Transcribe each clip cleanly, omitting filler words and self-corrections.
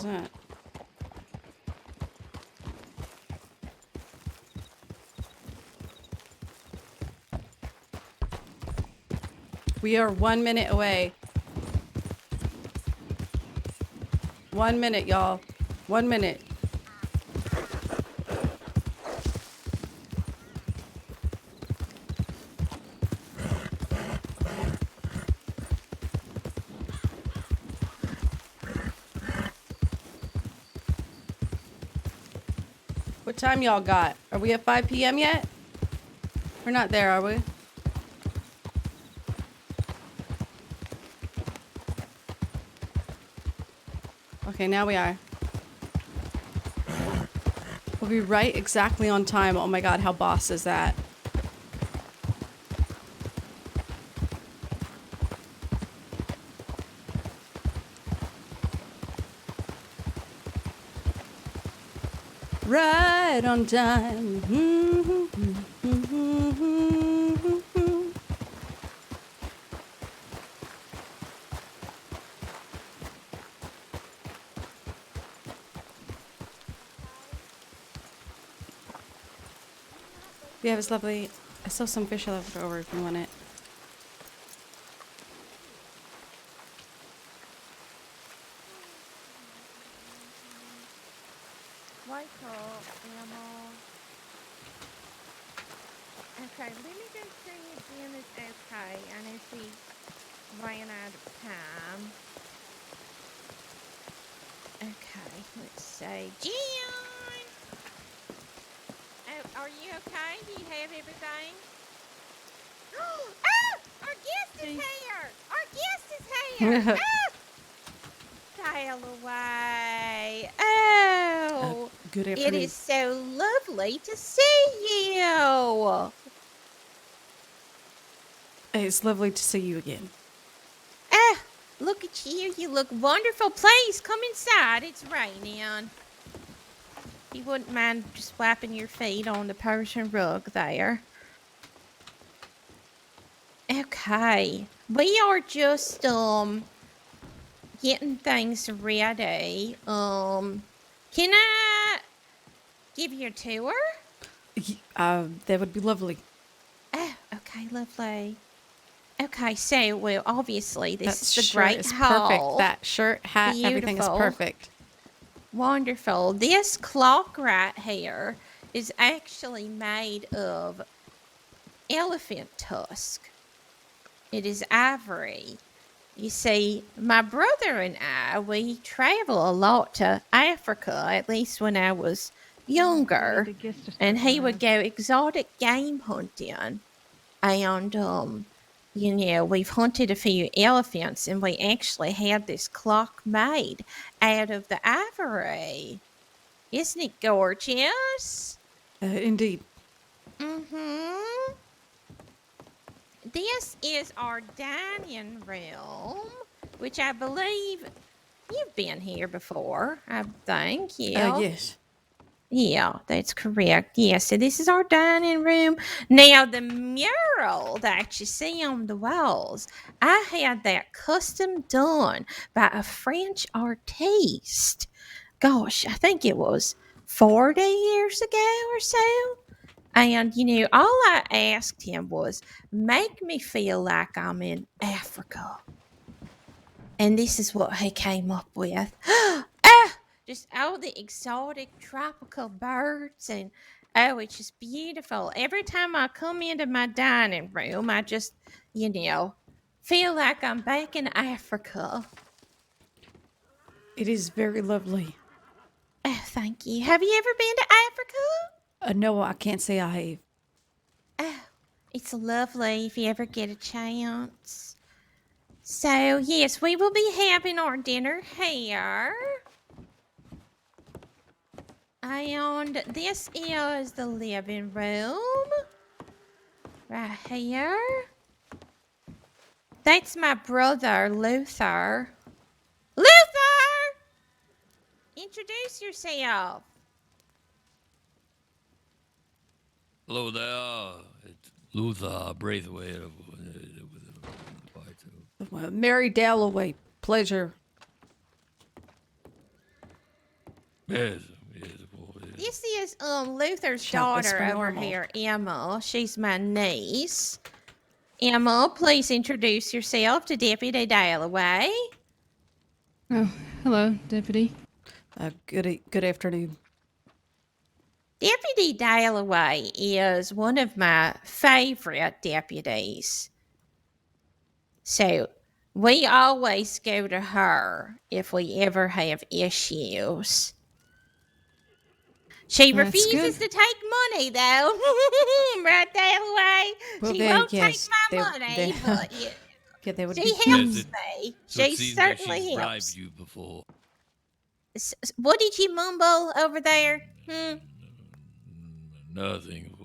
is that? We are 1 minute away. 1 minute, y'all. 1 minute. What time y'all got? Are we at 5 p.m. yet? We're not there, are we? Okay, now we are. We'll be right exactly on time. Oh my god, how boss is that? Right on time. Yeah, it was lovely. I saw some fish left over if you want it. Wake up, Emma. Okay, let me go see if Jen is okay. I know she ran out of time. Okay, let's see. Jen! Oh, are you okay? Do you have everything? Ah! Our guest is here! Our guest is here! Ah! Sail away. Oh, Good it afternoon. is so lovely to see you. It's lovely to see you again. Ah, look at you. You look wonderful. Please come inside. It's raining. You wouldn't mind just wiping your feet on the Persian rug there. Okay. We are just getting things ready. Can I give you a tour? That would be lovely. Oh, okay, lovely. Okay, so well, obviously this is the shirt great is hall. perfect. That shirt, hat, everything is Beautiful. perfect. Wonderful. This clock right here is actually made of elephant tusk. It is ivory. You see, my brother and I, we travel a lot to Africa, at least when I was younger, and he would go exotic game hunting. And you know, we've hunted a few elephants, and we actually had this clock made out of the ivory. Isn't it gorgeous? Indeed. Mm-hmm. This is our dining room, which I believe you've been here before, I think. Yeah. Yes. Yeah, that's correct. Yeah, so this is our dining room. Now, the mural that you see on the walls, I had that custom done by a French artiste. Gosh, I think it was 40 years ago or so. And, you know, all I asked him was, make me feel like I'm in Africa. And this is what he came up with. Just all the exotic tropical birds, and oh, it's just beautiful. Every time I come into my dining room, I just, you know, feel like I'm back in Africa. It is very lovely. Oh, thank you. Have you ever been to Africa? No, I can't say I have. Oh, it's lovely if you ever get a chance. So, yes, we will be having our dinner here. And this is the living room. Right here. That's my brother, Luther. Luther! Introduce yourself. Hello there. It's Luther Braithwaite. Mary Dalloway, pleasure. Yes, yes, boy. This is Luther's Shout daughter whisper over normal. here, Emma. She's my niece. Emma, please introduce yourself to Deputy Dalloway. Oh, hello, Deputy. Good afternoon. Deputy Dalloway is one of my favorite deputies. So we always go to her if we ever have issues. She Well, that's refuses good. to take money, though. Right, Dalloway? Well, She then, won't yes, take my money, but yeah, they would she be. helps Yes, me. So it She seems like certainly she's bribed helps. you before. What did you mumble over there? Nothing.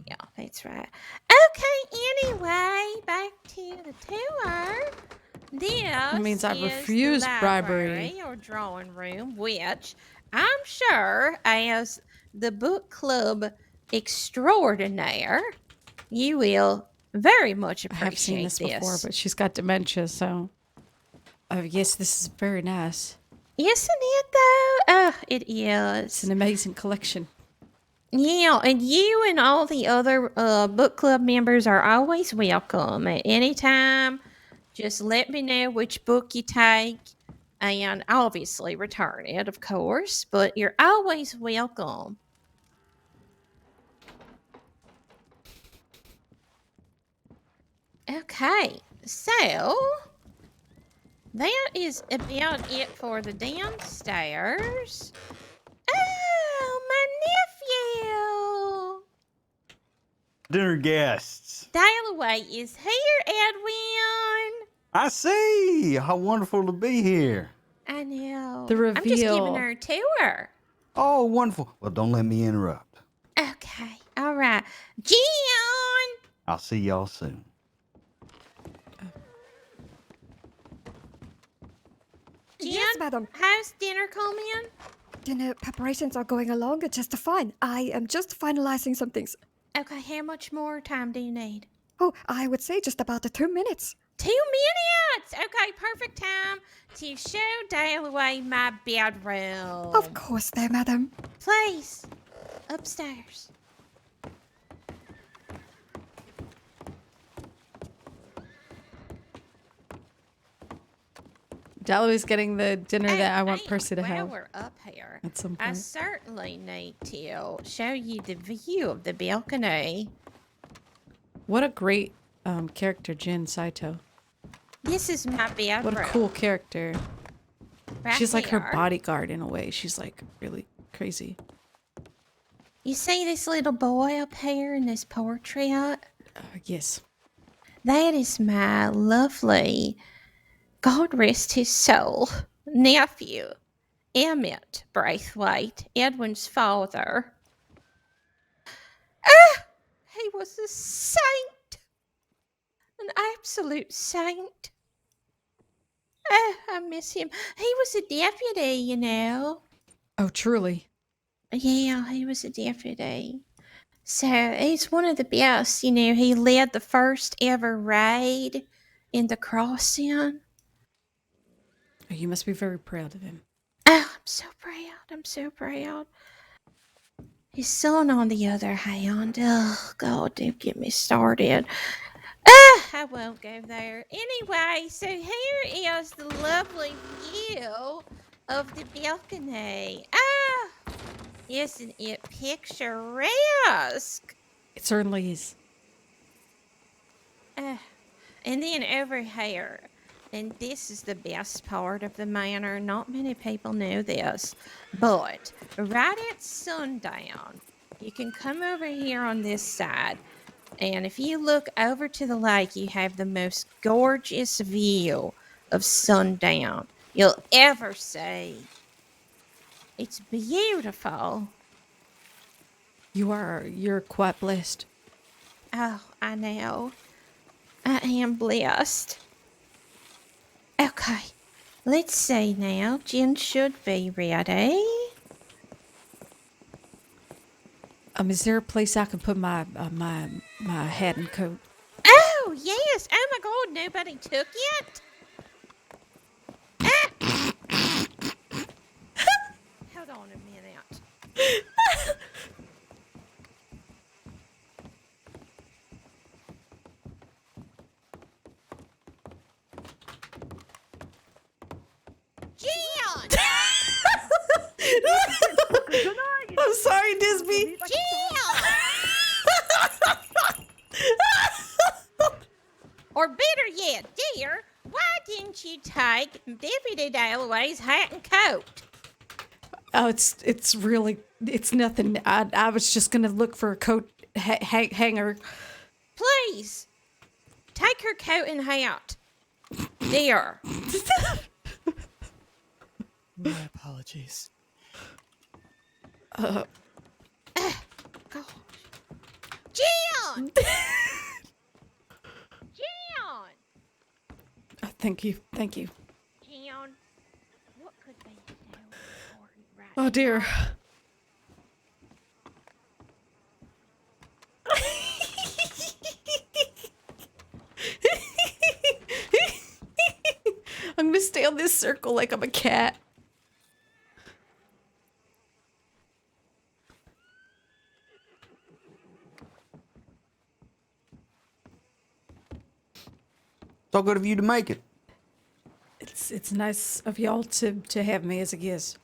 Yeah, that's right. Okay, anyway, back to the tour. This means I is refuse the bribery. library or drawing room, which I'm sure, as the book club extraordinaire, you will very much I have seen appreciate this before, but she's got dementia, so. Yes, this is very nice. Isn't it though? It It's is. an amazing collection. Yeah, and you and all the other book club members are always welcome at any time. Just let me know which book you take and obviously return it, of course, but you're always welcome. Okay, so that is about it for the downstairs. Oh, my nephew! Dinner guests. Dalloway is here, Edwin. I see. How wonderful to be here. I know. The I'm just giving reveal. her a tour. Oh, wonderful. Well, don't let me interrupt. Okay, all right. Gian! I'll see y'all soon. Gian, Yes, madam. how's dinner coming? Dinner preparations are going along just fine. I am just finalizing some things. Okay, how much more time do you need? Oh, I would say just about 2 minutes. 2 minutes! Okay, perfect time to show Dalloway my bedroom. Of course, there, madam. Please, upstairs. Dalloway's getting the dinner that I want Hey, Percy to while have we're up here, at some I point. certainly need to show you the view of the balcony. What a great character, Jin Saito. This is my bedroom. What a cool character. Right She's like her here. bodyguard in a way. She's like really crazy. You see this little boy up here in this portrait? Yes. That is my lovely, God rest his soul, nephew, Emmett Braithwaite, Edwin's father. He was a saint, an absolute saint. I miss him. He was a deputy, you know. Oh, truly. Yeah, he was a deputy. So he's one of the best. You know, he led the first ever raid in the crossing. Oh, you must be very proud of him. Oh, I'm so proud. I'm so proud. His son, on the other hand, oh, God, don't get me started. I won't go there. Anyway, so here is the lovely view of the balcony. Ah, isn't it picturesque? It certainly is. And then over here, and this is the best part of the manor. Not many people know this, but right at sundown, you can come over here on this side, and if you look over to the lake, you have the most gorgeous view of sundown you'll ever see. It's beautiful. You're quite blessed. Oh, I know. I am blessed. Okay, let's see now. Jen should be ready. Is there a place I can put my my hat and coat? Oh, yes. Oh, my God. Nobody took it? I'm sorry, Disby. Or better yet, dear, why didn't you take Deputy Dalloway's hat and coat? Oh, it's really nothing. I was just gonna look for a coat hanger. Please, take her coat and hat. Dear. My apologies. Gosh. Gian! Gian! Thank you. Gian, what could be so important right Oh dear. now? I'm gonna stay on this circle like I'm a cat. It's all good of you to make it. It's nice of y'all to have me as a guest.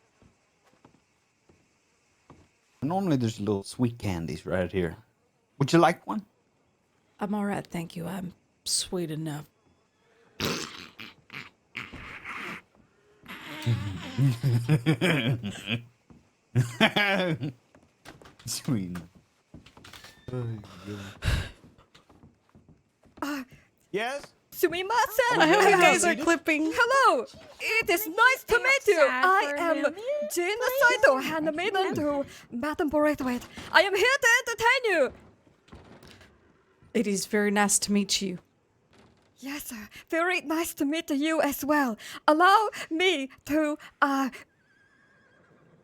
Normally there's little sweet candies right here. Would you like one? I'm all right, thank you. I'm sweet enough. Sweet. Yes? Sumimasen! I hope you guys are clipping. Hello! It is nice to meet you! outside I for a am minute, Jane Saito, handmaiden to Madame Braithwaite. I am here to entertain you! It is very nice to meet you. Yes, sir. Very nice to meet you as well. Allow me to,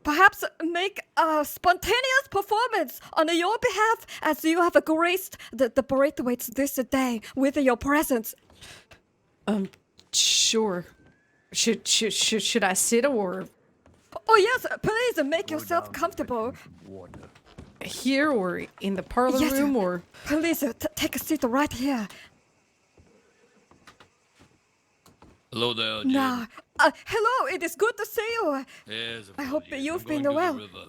perhaps make a spontaneous performance on your behalf as you have graced the Braithwaites this day with your presence. Sure. Should I sit or Oh, yes, please make yourself comfortable. here or in the parlor Yes, room sir. or Please take a seat right here. Hello there, Jim. Now, hello, it is good to see you. Yes, of I course, hope yes. you've I'm going been to well. the river.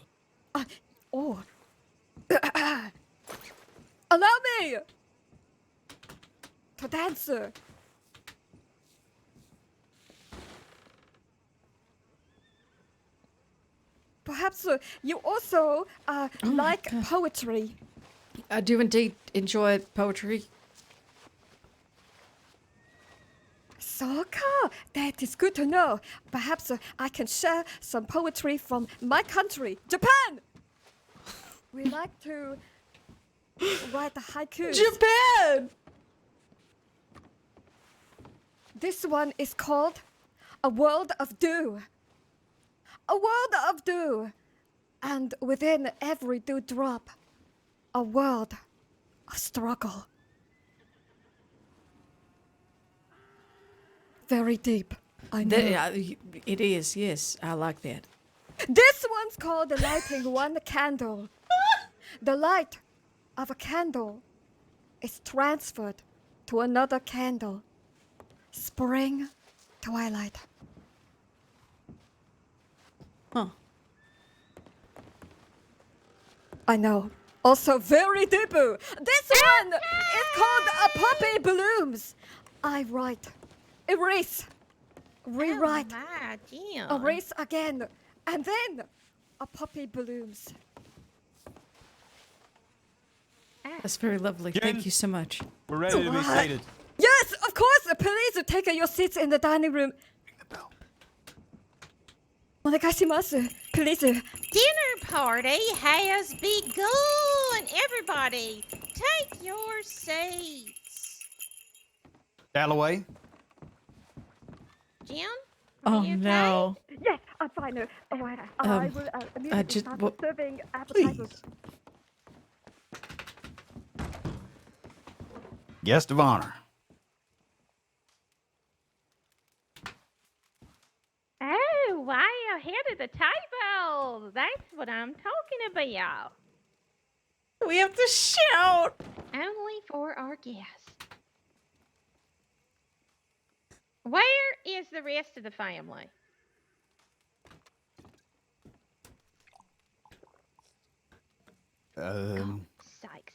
Oh. Allow me to dance. Perhaps you also like poetry. I do indeed enjoy poetry. Soka, that is good to know. Perhaps I can share some poetry from my country, Japan. We like to write the haikus. Japan. This one is called A World of Dew. A world of dew. And within every dewdrop, a world of struggle. Very deep, I know. It is, yes. I like that. This one's called lighting one candle. The light of a candle is transferred to another candle. Spring twilight. Huh. I know. Also very deep. This one is called A Puppy Blooms. I write, erase, rewrite, Oh my, Jim. erase again, and then a puppy blooms. That's very lovely. Thank you so much. We're ready to be What? seated. Yes, of course. Please take your seats in the dining room. Onegaishimasu. Please. Dinner party has begun. Everybody, take your seats. Dalloway? Jim? Oh are you okay? no. Yes, I'm fine. I will immediately just- start what- serving appetizers. Please. Guest of honor. Oh, way ahead of the table. That's what I'm talking about. We have to shout. Only for our guests. Where is the rest of the family? Sakes.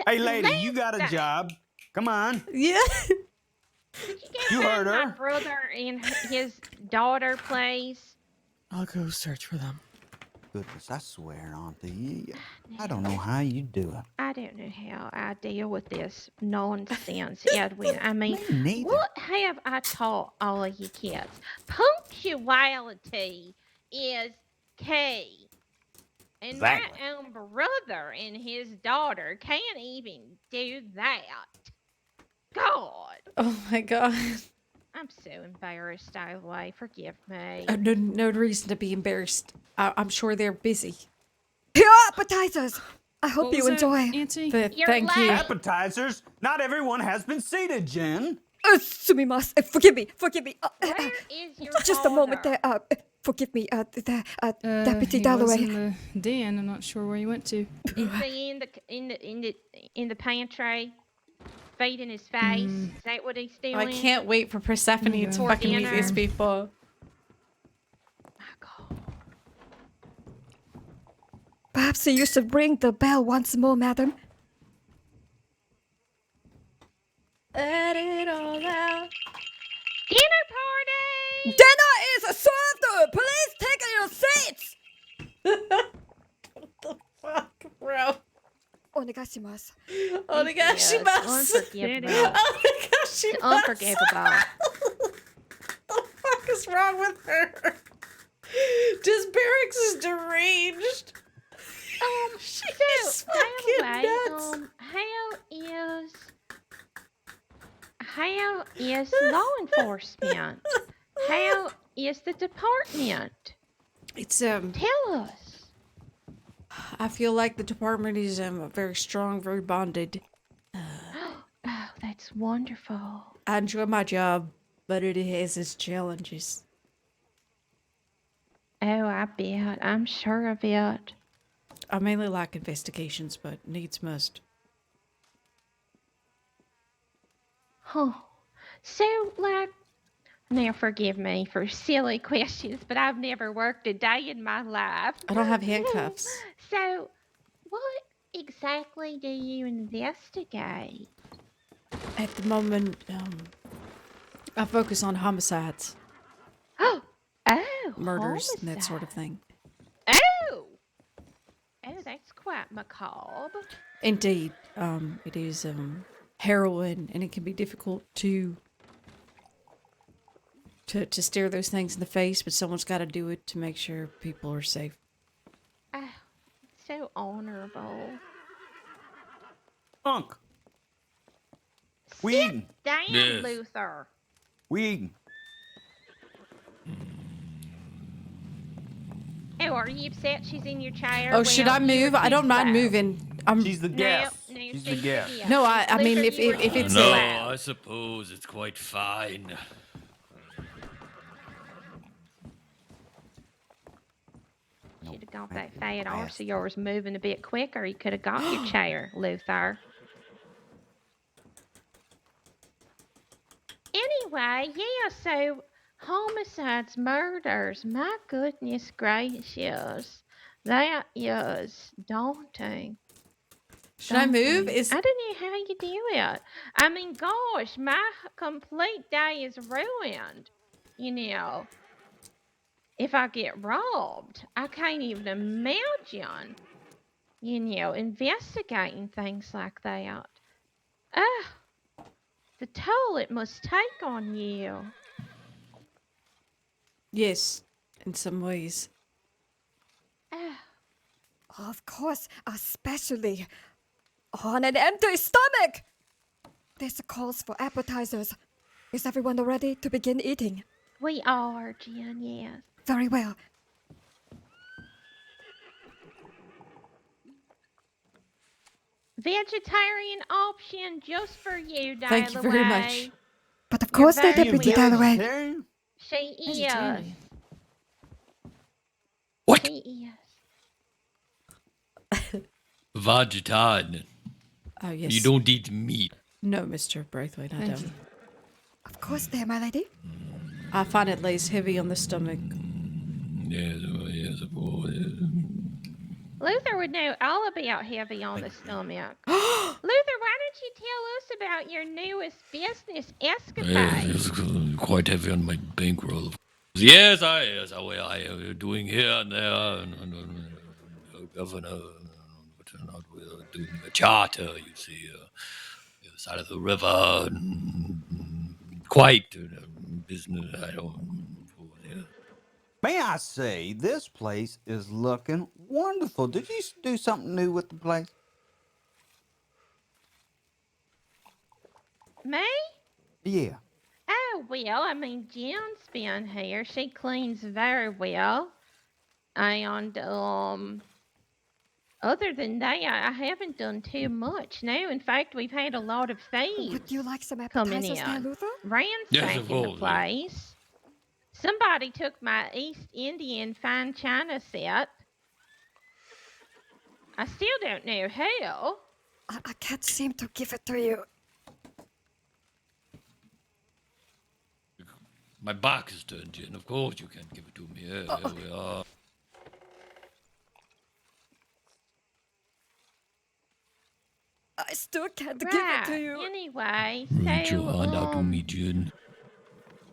Hey, lady, you got a job. Come on. Yeah. Could you You go heard find my her. brother and his daughter, please? I'll go search for them. Goodness, I swear, Auntie, I don't know how you do it. I don't know how I deal with this nonsense, Edwin. I mean, Me neither. what have I taught all of you kids? Punctuality is key. And Exactly. my own brother and his daughter can't even do that. God, Oh my God. I'm so embarrassed, Ivy. Forgive me. No reason to be embarrassed. I'm sure they're busy. Here are appetizers. I hope What you was that, enjoy. Auntie? But You're thank you. late. Appetizers? Not everyone has been seated, Jen. Sumimasu. Forgive me. Forgive me. Where is your Just a moment father? there. Forgive me. Deputy He was Dalloway. in the den. I'm not sure where he went to. Is he in the pantry, feeding his face? Is that what he's doing? I can't wait for Persephone Yeah. to For fucking meet these dinner. people. My God. Perhaps you should ring the bell once more, madam. Let it all out. Dinner party! Dinner is served! Please take your seats! Fuck, bro. Onegashimasu. Onegashimasu. Unforgivable. Onegashimasu. Unforgivable. What the fuck is wrong with her? Just Barracks is deranged. She's So, by the fucking way, nuts. how is law enforcement? How is the department? It's Tell us. I feel like the department is very strong, very bonded. Oh, that's wonderful. I enjoy my job, but it has its challenges. Oh, I bet. I'm sure of it. I mainly like investigations, but needs must. Huh. So, like, now forgive me for silly questions, but I've never worked a day in my life. I don't have handcuffs. So, what exactly do you investigate? At the moment, I focus on homicides, Oh, murders, and that homicide. sort of thing. Oh, that's quite macabre. Indeed, it is heroin, and it can be difficult to stare those things in the face, but someone's got to do it to make sure people are safe. Oh, so honorable. Unc. We eating. Damn, Yes. Luther. We eating. Oh, are you upset she's in your chair? Oh, should I Well, you move? were I don't too mind slow. moving. I'm She's the No, guest. no, She's the she's guest. No, I mean, Luther, if you were it- if too it's- No, slow. I suppose it's quite fine. Should have got that fat arse of yours moving a bit quicker. You could have got your chair, Luther. Anyway, yeah, so homicides, murders, my goodness gracious. That is daunting. should I move? Daunting. Is I don't know how you do it. I mean, gosh, my complete day is ruined. You know, if I get robbed, I can't even imagine, you know, investigating things like that. The toll it must take on you. yes, in some ways. Of course, especially on an empty stomach. This calls for appetizers. Is everyone ready to begin eating? We are, Jen, yes. Very well. Vegetarian option just for you, Dalloway. Thank you very much. But of You're course, very Deputy welcome. Dalloway. Vegetarian? She is. Vegetarian. What? She is. Vegetarian. Oh yes. You don't eat meat. No, Mr. Braithwaite, I Thank don't. you. Of course, there, my lady. I find it lays heavy on the stomach. Yes, well, yes, of course. Luther would know all about heavy on the stomach. Luther, why don't you tell us about your newest business escapade? It's quite heavy on my bankroll. Yes, I am doing here and there, governor, not doing a charter, you see, the other side of the river, quite business, I don't, yeah. May I say, this place is looking wonderful. Did you do something new with the place? Me? Yeah. Oh, well, I mean, Jen's been here. She cleans very well. And, other than that, I haven't done too much. No, in fact, we've had a lot of thieves Would you like some coming appetizers there, in, Luther? ransacking the course, yeah. place. Somebody took my East Indian fine china set. I still don't know how. I can't seem to give it to you. My back is turned in, of course you can't give it to me. Here we are. I still can't give it Right. to you. Anyway, Reach so, your hand out to me, Jen.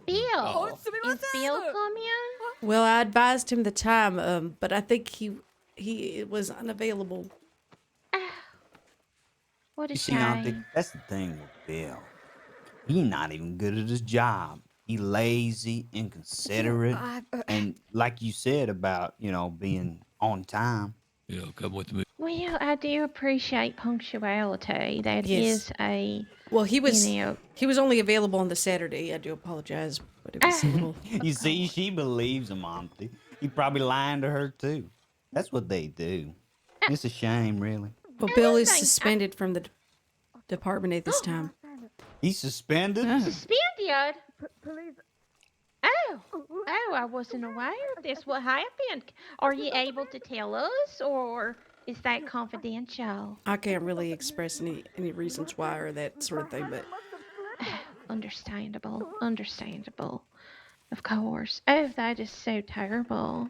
Bill. it's Is Bill coming? Well, I advised him the time, but I think he was unavailable. What a You see, Auntie, shame. that's the thing with Bill. He's not even good at his job. He lazy, inconsiderate, and like you said about, being on time. Yeah, come with me. Well, I do appreciate punctuality. That Yes. is a, Well, he was you know, he was only available on the Saturday. I do apologize, but it was a little. You see, she believes him, Auntie. He probably lying to her, too. That's what they do. It's a shame, really. Well, Bill is Everything- suspended from the department at this time. He's suspended? suspended. Please. Oh, I wasn't aware of this. What happened? Are you able to tell us, or is that confidential? I can't really express any reasons why or that sort of thing, but Understandable. Of course. Oh, that is so terrible.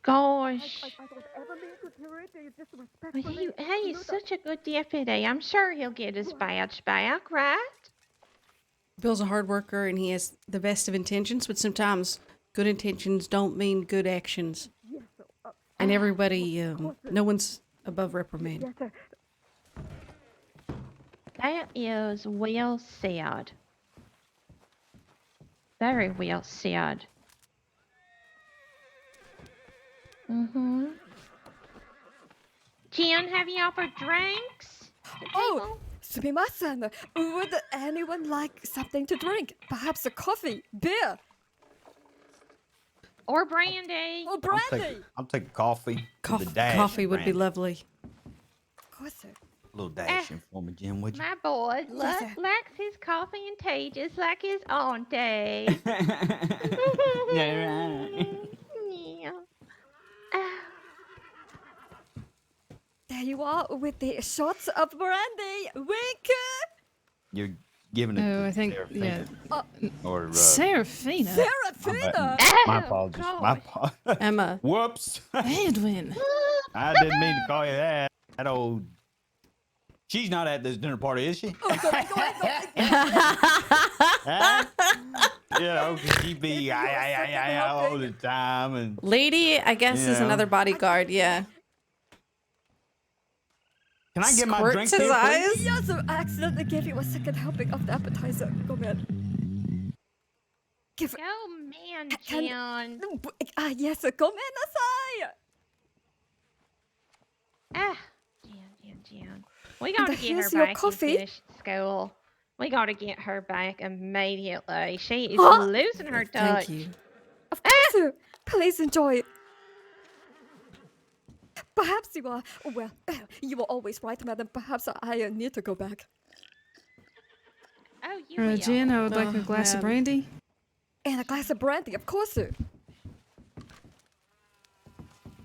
Gosh. I don't ever mean to treat you Well, disrespectfully. he's such a good deputy. I'm sure he'll get his badge back, right? Bill's a hard worker and he has the best of intentions, but sometimes good intentions don't mean good actions. And everybody, no one's above reprimand. Yes, sir. That is well said. Very well said. Mm-hmm. Jen, have you offered drinks? Oh, sumimasen. Would anyone like something to drink? Perhaps a coffee, beer, Or brandy? or brandy? I'll take a coffee. with a dash Coffee of would be brandy. lovely. Of course, sir. A little dashing for me, Jim, would you? My boy Yes, sir. likes his coffee and tea just like his auntie. Yeah, right. Yeah. Ah, There you are with the shots of brandy. Wink. You're giving it Oh, to I think, Serafina. Or, Serafina. Serafina. my Oh, apologies. gosh. My apologies. Emma, Whoops. Edwin. I didn't mean to call you that. That old... She's not at this dinner party, is she? Oh, go Huh? You know, 'cause she be all the time. And lady, I guess is Yeah. another bodyguard. Yeah. can I get my Squirts drink his there, eyes? please? Yes, I accidentally gave you a second helping of the appetizer. Go ahead. Give it. oh man, Can- Jen. Yes, come in, aside. Ah, Jen. We gotta get her here's your back coffee. and finish school. We gotta get her back immediately. She is Huh? losing her touch. Thank you. Of course, sir. Please enjoy. Perhaps you are. Well, you were always right, madam. Perhaps I need to go back. Oh, you will. Jen, I would like a Oh, glass of man. brandy. And a glass of brandy, of course, sir.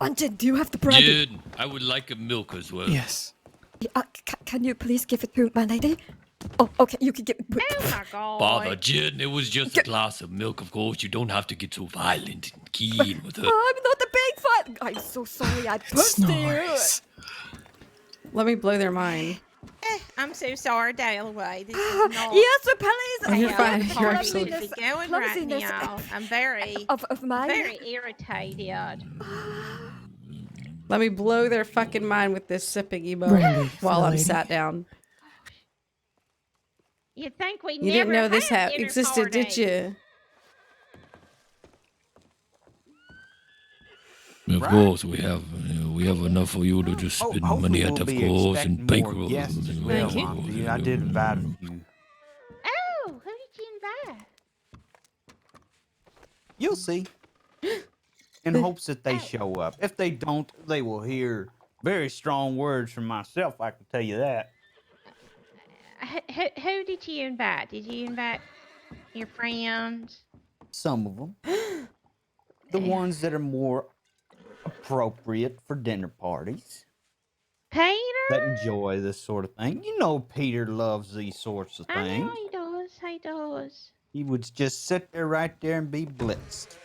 Anjan, do you have the brandy? Jen, I would like a milk as well. Yes. Can you please give it to my lady? Oh, okay, you can get. Oh my Father god. Jin, it was just a glass of milk, of course. You don't have to get so violent and keen with her. I'm not a big fan. I'm so sorry. I It pushed you. snores. Let me blow their mind. I'm so sorry, Dalloway. This is not Yes, please. Oh, you're how fine. the You're party absolutely should be going right clumsiness now. I'm very, of mine. very irritated. Let me blow their fucking mind with this sipping emote Brandy, while my I'm lady. sat down. You'd think we You never didn't know this had dinner existed, did parties. you? Of Right. course, we have enough for you to just spend money Hopefully at, we'll of be course, and expecting more bankroll. guests as well, you. Auntie. I did invite a few. Oh, who did you invite? You'll see. In hopes that they show up. If they don't, they will hear very strong words from myself, I can tell you that. Who did you invite? Did you invite your friends? Some of them. The ones that are more appropriate for dinner parties. That Peter? enjoy this sort of thing. You know Peter loves these sorts of I know things. he does. He does. He would just sit there right there and be blitzed.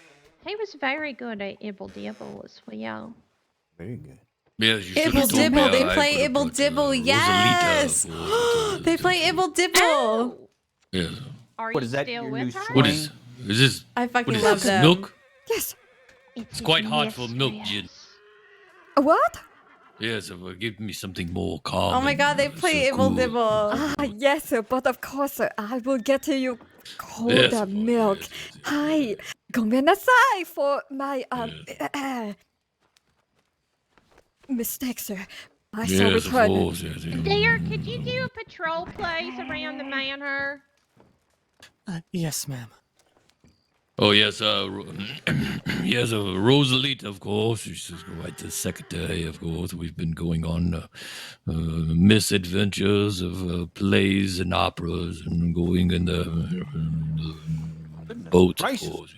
He was very good at Ibble Dibble as well. Very good. Yes, you should Ibble have told me. Dibble. They I play could have Ibble brought, Dibble. Rosalita, Yes. of course. They play Ibble Dibble. Oh, Yes. are What you is that, still your with new her? What swing? is this? I What fucking is love this? them. Milk? Yes. It's quite hard for milk, Jin. mistress. What? Yes, give me something more calm. Oh my god, they and, play so Ibble cool. Dibble. Ah, yes, but of course, I will get to you colder Yes, of course, milk. yes. Hi, gomenasai for my mistake, sir. I shall Yes, of return. course. Yes, Dear, could you do a patrol, please, around the manor? Yes, ma'am. Oh yes, yes, Rosalita, of course. She's quite the secretary, of course. We've been going on misadventures of plays and operas, and going in the Goodness boats, of gracious. course.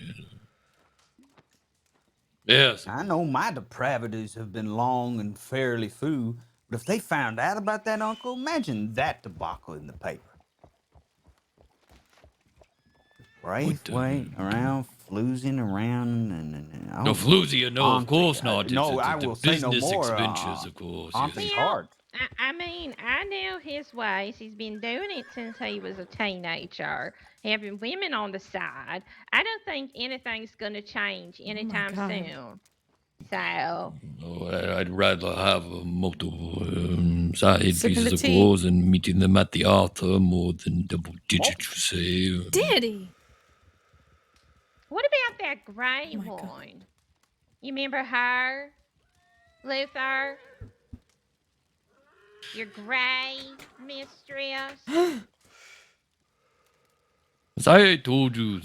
Yes. I know my depravities have been long and fairly few, but if they found out about that, Uncle, imagine that debacle in the paper. Braithwaite around, floozing around, and No, oh, Floozy, no, of Auntie, course not. no, It's I the will say no business more. adventures, of course. Auntie's Yes. hard. I mean, I know his ways. He's been doing it since he was a teenager, having women on the side. I don't think anything's going to change anytime God. soon. So, No, I'd rather have multiple side Sipping pieces, the of tea. course, and meeting them at the altar more than double digit, you say. Daddy! what about that gray Oh my God. one? You remember her, Luther? Your gray mistress? As I told you,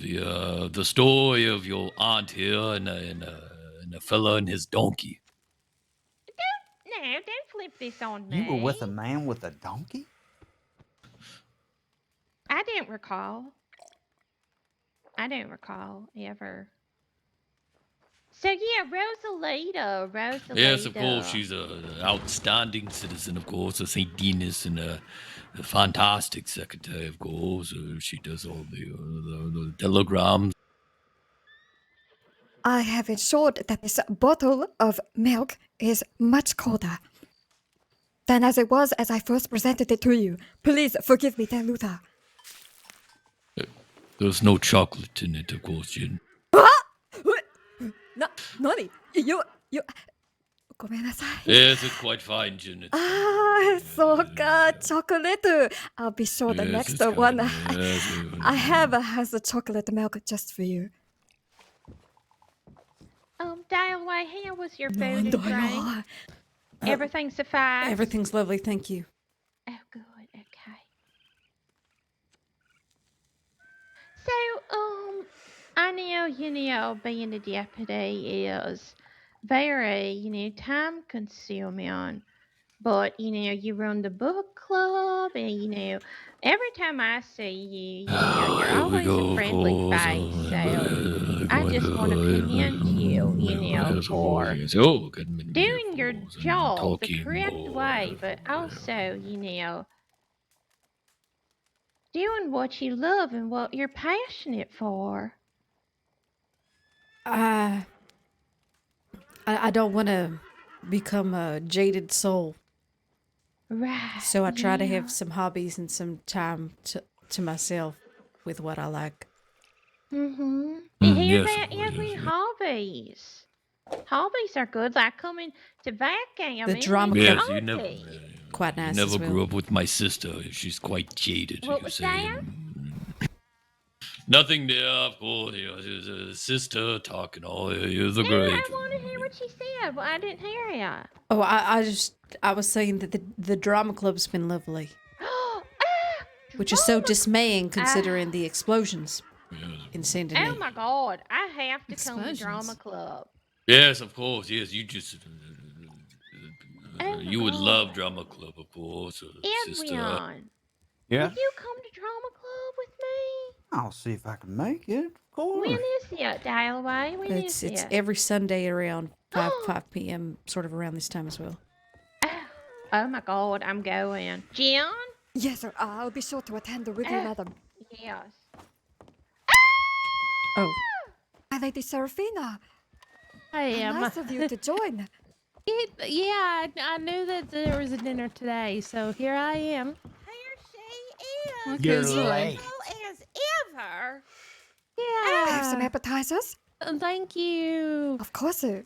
the story of your aunt here and a fella and his donkey. No, don't flip this on me. You were with a man with a donkey? I don't recall. I don't recall ever. So yeah, Rosalita. Yes, of course, she's an outstanding citizen, of course, a St. Denis and a fantastic secretary, of course. She does all the telegrams. I have ensured that this bottle of milk is much colder than as it was as I first presented it to you. Please forgive me, dear Luther. There's no chocolate in it, of course, Jin. Nani? You... ごめんなさい. Yes, it's quite fine, Jin. It's, Ah, so good. Chocolate. I'll be sure the yes, next it's kind one of- yes, I have has a chocolate milk just for you. Dalloway, how was your food and Nando drink? yo. Everything sufficed? Everything's lovely, thank you. Oh, good. Okay. So, I know, being a deputy is very, time consuming. But, you run the book club and, every time I see you, you're Here we always go, a of friendly course. face. So, I just want to commend you, for doing your job the correct way, but also, Doing what you love and what you're passionate for. I don't want to become a jaded soul, Right. so I try to yeah. have some hobbies and some time to myself with what I like. Mm-hmm. You hear Yes, that, of course, Edwin? yes. Hobbies. Hobbies are good, like coming to backgammon The drama with your club, Yes, you never, auntie. quite you nice never as well. grew up with my sister. She's quite jaded. What You was say that? nothing there, of course. You know, she's a sister talking. Oh, you're the No, I great. want to hear what she said. Well, I didn't hear it. Oh, I was saying that the drama club's been lovely, which is so Drama. dismaying considering the explosions Yes. in Saint Oh Denis. my God! I have to come to drama Explosions. club. Yes, of course. Yes, you just. Oh my You would love God! drama club, of course, sister. Edwin, Yeah, will you come to drama club with me? I'll see if I can make it. Of When course. is it, Dalloway? When is It's it? every Sunday around 5 p.m. sort of around this time as well. Oh my God! I'm going. John? Yes, sir. I'll be sure to attend with you, madam. Yes. Oh, Hi, Lady Serafina. I How am. nice of you to join. I knew that there was a dinner today, so here I am. Here she is. Look You're who's late. Beautiful as ever. Have some Yeah. appetizers? Thank you. Of course, sir.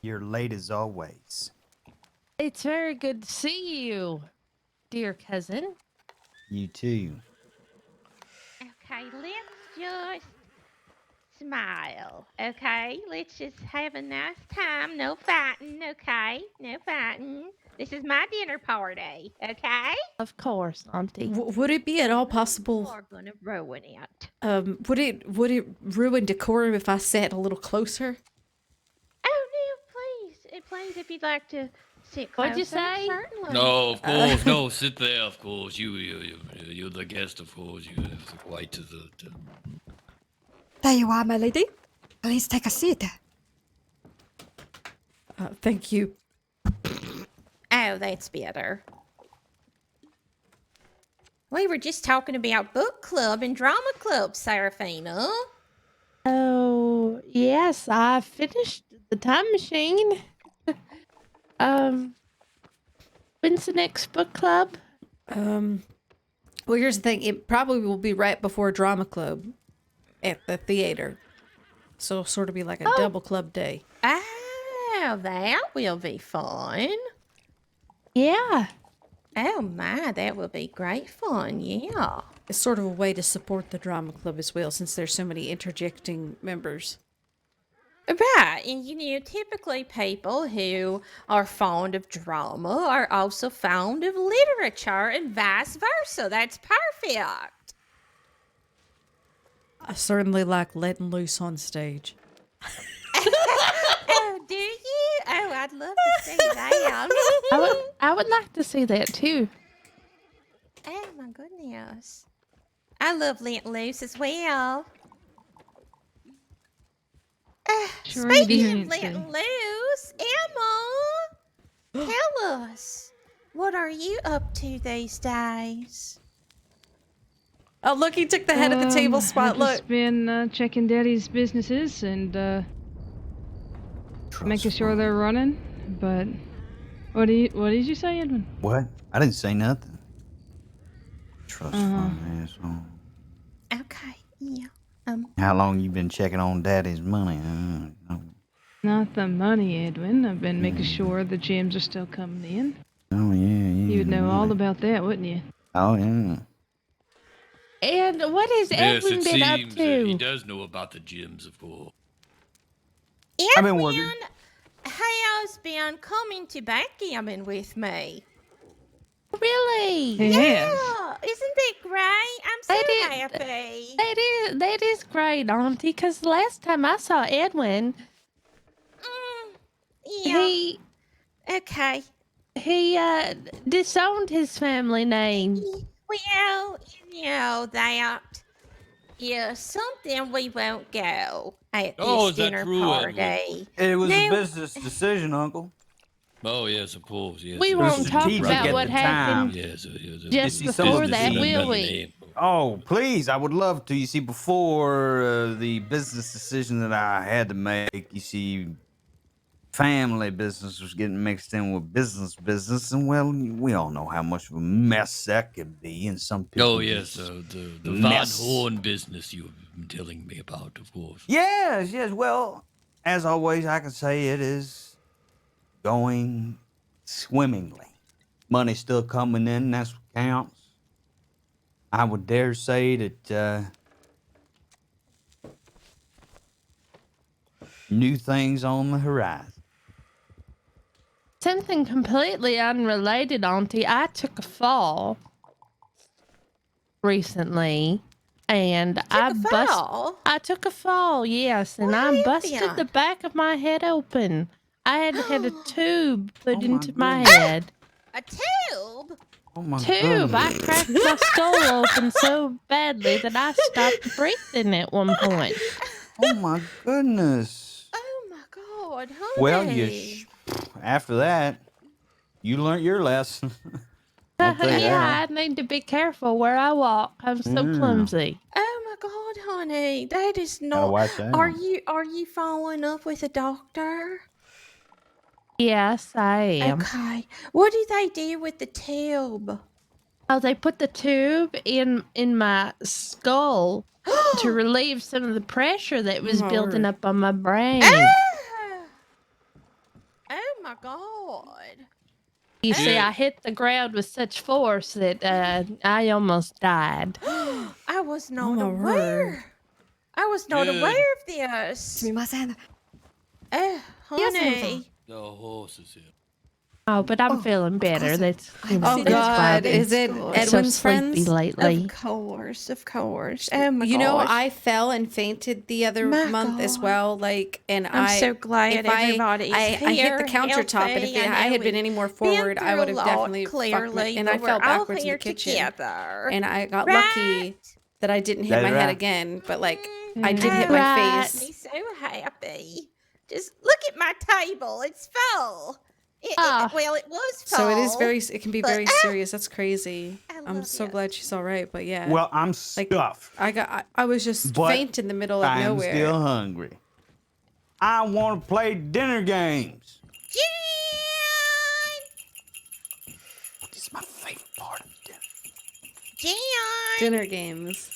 You're late as always. It's very good to see you, dear cousin. You too. Okay, let's just smile. Okay, let's just have a nice time. No fighting. Okay, no fighting. This is my dinner party. Okay. Of course, Auntie. would it be at all You possible? are gonna ruin it. Would it ruin decorum if I sat a little closer? Oh no, please, please, if you'd like to sit closer. What'd you say? Certainly. No, of course, no. Sit there, of course. You're the guest, of course. You have the right to the. There you are, my lady. Please take a seat. Thank you. Oh, that's better. We were just talking about book club and drama club, Serafina. Oh, yes, I finished the time machine. When's the next book club? Well, here's the thing. It probably will be right before drama club at the theater, so it'll sort of be like a double club day. Oh, that will be fun. Yeah. Oh my, that will be great fun, yeah. It's sort of a way to support the drama club as well, since there's so many interjecting members. Right, and typically people who are fond of drama are also fond of literature and vice versa. That's perfect. I certainly like letting loose on stage. Oh, do you? Oh, I'd love to see that. I would like to see that too. Oh my goodness. I love Let Loose as well. Sure you do, Speaking of Nancy. letting loose, Emma, tell us, what are you up to these days? Oh, look, he took the head of the table spot. I've Look. just been checking Daddy's businesses and making sure they're running. But what did you say, Edwin? What? I didn't say nothing. Trust fund asshole. Okay, yeah. How long you been checking on Daddy's money? Not the money, Edwin. I've been making sure the gems are still coming in. Oh yeah. You would know all really. about that, wouldn't you? Oh yeah. And what has Yes, Edwin it been up seems that he to? does know about the gyms, of course. I've been Edwin working. has been coming to backgammon with me. Really? He has. Yeah, isn't that great? I'm so That is- happy. That is great, Auntie, because the last time I saw Edwin, Yeah, he okay. disowned his family name. Well, that is something we won't go at Oh, this is that dinner true, party. Edwin? It was a No. business decision, Uncle. Oh yes, of course. Yes, We yes, won't yes, talk right, strategic about at what the happened time. Yes, yes. just see, some of before the that, things- will we? Oh, please, I would love to. You see, before the business decision that I had to make, you see, family business was getting mixed in with business, and well, we all know how much of a mess that can be, and some people Oh yes, just the Van mess. Horn business you've been telling me about, of course. Yes. Well, as always, I can say it is going swimmingly. Money's still coming in. That's what counts. I would dare say that new things on the horizon. Something completely unrelated, Auntie. I took a fall recently, and I took a fall, yes, and I busted the back of my head open. I had a tube put Oh, my into my goodness. head. A tube? Oh my Tube! I goodness. cracked my skull open so badly that I stopped breathing at one point. Oh my goodness. Oh my God, honey. Well, after that, you learned your lesson. I'll tell you Yeah, that. I need to be careful where I walk. I'm so Yeah. clumsy. Oh my God, honey, that is Gotta not. watch out. Are you following up with a doctor? Yes, I am. Okay. What do they do with the tube? Oh, they put the tube in my skull to relieve some of the pressure that was my building word. up on my brain. Oh my God. You see, Yeah. I hit the ground with such force that I almost died. I was not my aware. word. I was not Good. aware of this. すみません。 Oh, Yes, honey. The horse is here. Oh, but I'm Oh, feeling of better. course. That's I'm Oh sitting that's why I've God, been is it good. so Edwin's sleepy friends? lately. Of course. Oh my You know, gosh. I fell and fainted the other My month as God. well. Like, and I'm so glad if everybody is I hit here, the countertop, and if healthy. I had been any more forward, I would have definitely clearly, and I but fell we're all backwards in here the kitchen. together. And I got Right? lucky that I didn't hit That my head right? again, but like Mm. I did hit Oh, my Right. makes me face. so happy. Just look at my table. It's full. Ah. Well, it was full. So it can be but- very serious. That's crazy. I I'm love so you. glad she's all right, but yeah. Well, I'm stuffed. I was just But faint in the middle of I'm nowhere. still hungry. I want to play dinner games. This is my favorite part of dinner. Gian! Dinner games.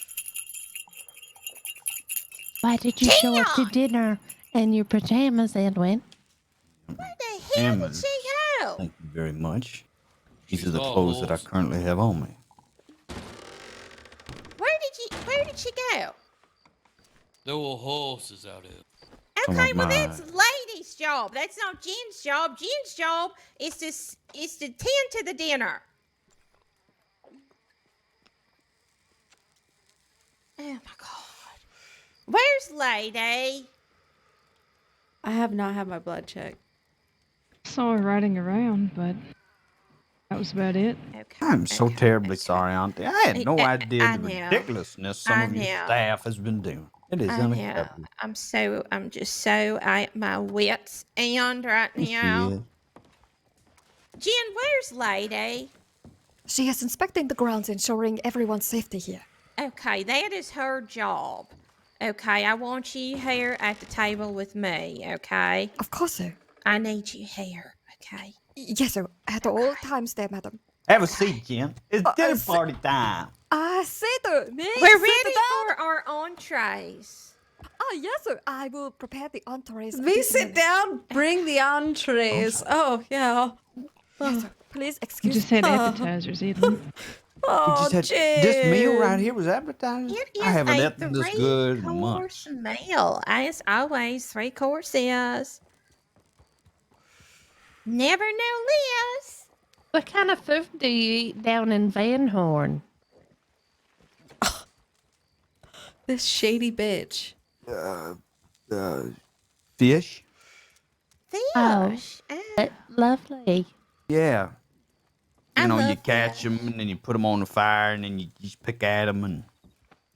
Why did you show up to dinner in your pajamas, Edwin? Where the hell did Hammers. she go? Thank you very much. These She's are the got a clothes that I horse. currently have on me. Where did she go? There were horses out here. Some Okay, of well my- that's lady's job. That's not Jen's job. Jen's job is to tend to the dinner. Oh my God. Where's Lady? I have not had my blood checked. Saw her riding around, but that was about it. Okay. I'm so terribly sorry, Auntie. I had no idea I the know. ridiculousness some I of your know. staff has been doing. It is I know. unacceptable. I'm just so at my wits end right Yes, she now. is. Jen, where's Lady? She is inspecting the grounds, ensuring everyone's safety here. Okay, that is her job. Okay, I want you here at the table with me, okay? Of course, sir. I need you here, okay? Yes, sir. At all times there, madam. Have a seat, Jen. It's dinner sit- party time. Sit, me. We're sit ready down. for our entrees. Yes, sir. I will prepare the entrees. Me this sit minute. down, bring the entrees. Oh, yeah. Yes, sir. Please You excuse just me. had appetizers, Edwin. Oh, This meal right Jen. here was advertised. It is I haven't a eaten this good in months. three-course meal. As always, 3 courses. Never know less. What kind of food do you eat down in Van Horn? This shady bitch. Fish? Fish. Oh. Oh, Lovely. Yeah. I You know, you love catch them and then you put them on the fire and then you just pick at them and,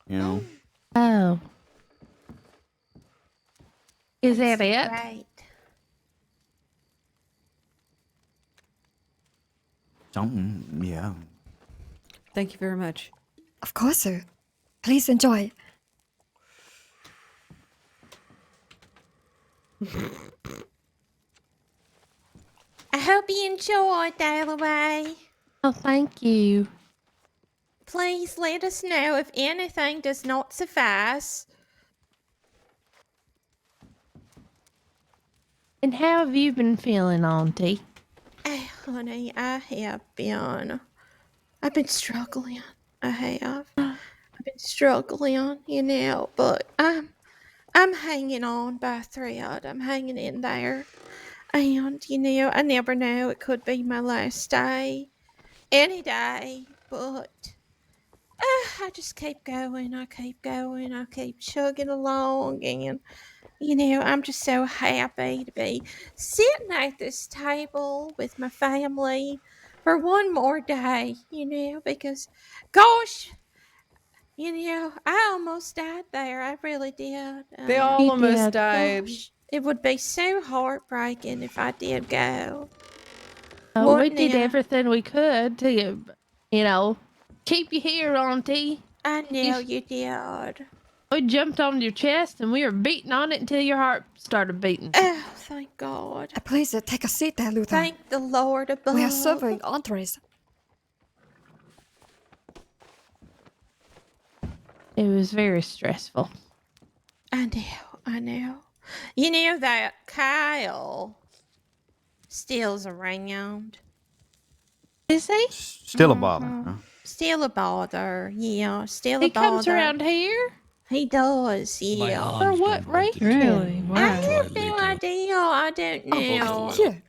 you know. Oh. Is that it? Right. Something, yeah. Thank you very much. Of course, sir. Please enjoy. I hope you enjoyed, Dalloway. Oh, thank you. Please let us know if anything does not suffice. And how have you been feeling, Auntie? Oh, honey, I've been struggling. I have. I've been struggling, but I'm hanging on by a thread. I'm hanging in there. And, I never know. It could be my last day. Any day. But I just keep going. I keep going. I keep chugging along. And, I'm just so happy to be sitting at this table with my family for one more day, because, gosh, I almost died there. I really did. They all You almost did. died. Gosh, it would be so heartbreaking if I did go. We What did now? everything we could to, keep you here, Auntie. I You, know you did. we jumped on your chest and we were beating on it until your heart started beating. Oh, thank God. Please take a seat there, Luther. Thank the Lord above. We are serving entrees. It was very stressful. I know. You know that Kyle steals around. Is he? Still a bother, huh? Still a bother. Yeah, still a He bother. comes around here? He does, My yeah. arms For what don't want to reason? Really? I Wow. have Try no later. idea. I don't know. Here,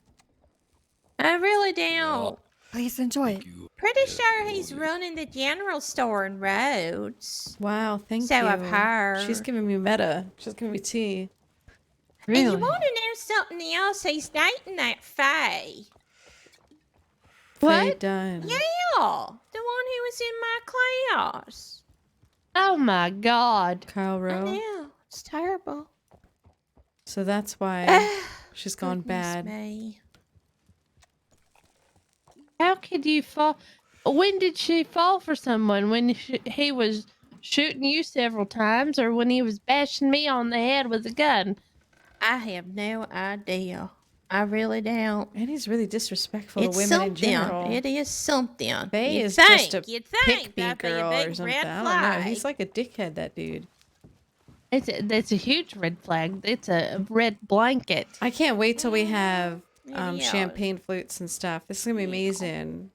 I really don't. please enjoy. Thank you. Pretty Yeah, sure all he's this. running the general store in Rhodes. Wow, thank So you. I've heard. She's giving me meta. She's giving me tea. And you Really? want to know something else? He's dating that Faye. Faye What? Dunn. Yeah, the one who was in my class. Oh my God. Kyle I Rowe. know. It's terrible. So that's why she's gone Goodness bad. me. How could you fall? When did she fall for someone? When he was shooting you several times or when he was bashing me on the head with a gun? I have no idea. I really don't. And he's really disrespectful It's to women in something. general. It is something. Faye You'd is think, just a you'd pick think me that'd be a girl big or something. red I don't flag. know. He's like a dickhead, that dude. That's a huge red flag. It's a red blanket. I can't wait till we have It is. champagne flutes and stuff. This is gonna be amazing.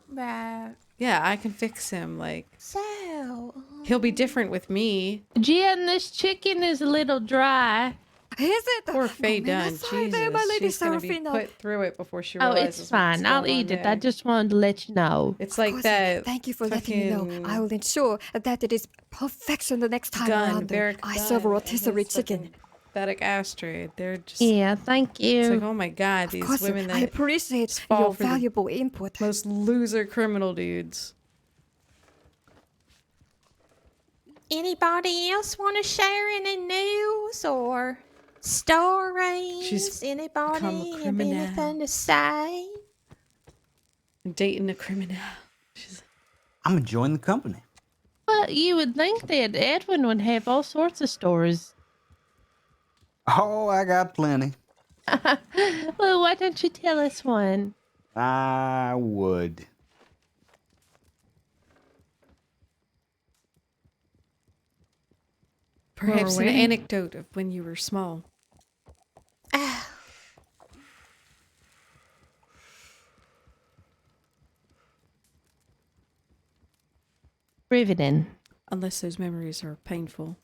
Right. Yeah, I can fix him. Like, So. he'll be different with me. Jen, this chicken is a little dry. Is it? Poor Faye No, Dunn. sorry Jesus, there, my lady she's gonna be Serafina. put through it before she Oh, realizes it's fine. I'll eat it. I just wanted to let you know. It's Of like course, that. Thank you for letting me know. fucking I will ensure that it is perfection the next time Gun, around. Barrack I serve a Gun, and rotisserie his chicken. fucking pathetic Astrid. They're just. Yeah, thank It's like, you. oh my god, Of these course, women I that appreciate fall your for the valuable input. most loser criminal dudes. Anybody else want to share any news or stories? She's become a Anybody have criminal. anything to say? Dating a criminal. She's I'm enjoying the company. Well, you would think that Edwin would have all sorts of stories. Oh, I got plenty. Well, why don't you tell us one? I would. perhaps an waiting. anecdote of when you were small. Riveting. Unless those memories are painful.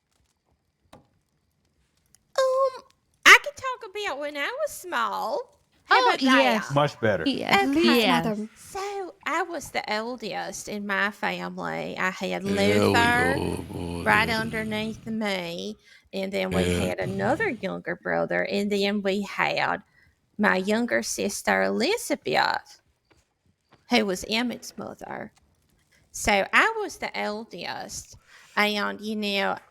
I could talk about when I was small. How Oh, about that? yes. Much better. Yes. Please, Yes. madam. So I was the eldest in my family. I had There we Luther go, boy. right underneath me, and then we Yeah. had another younger brother, and then we had my younger sister Elizabeth, who was Emmett's mother. So I was the eldest, and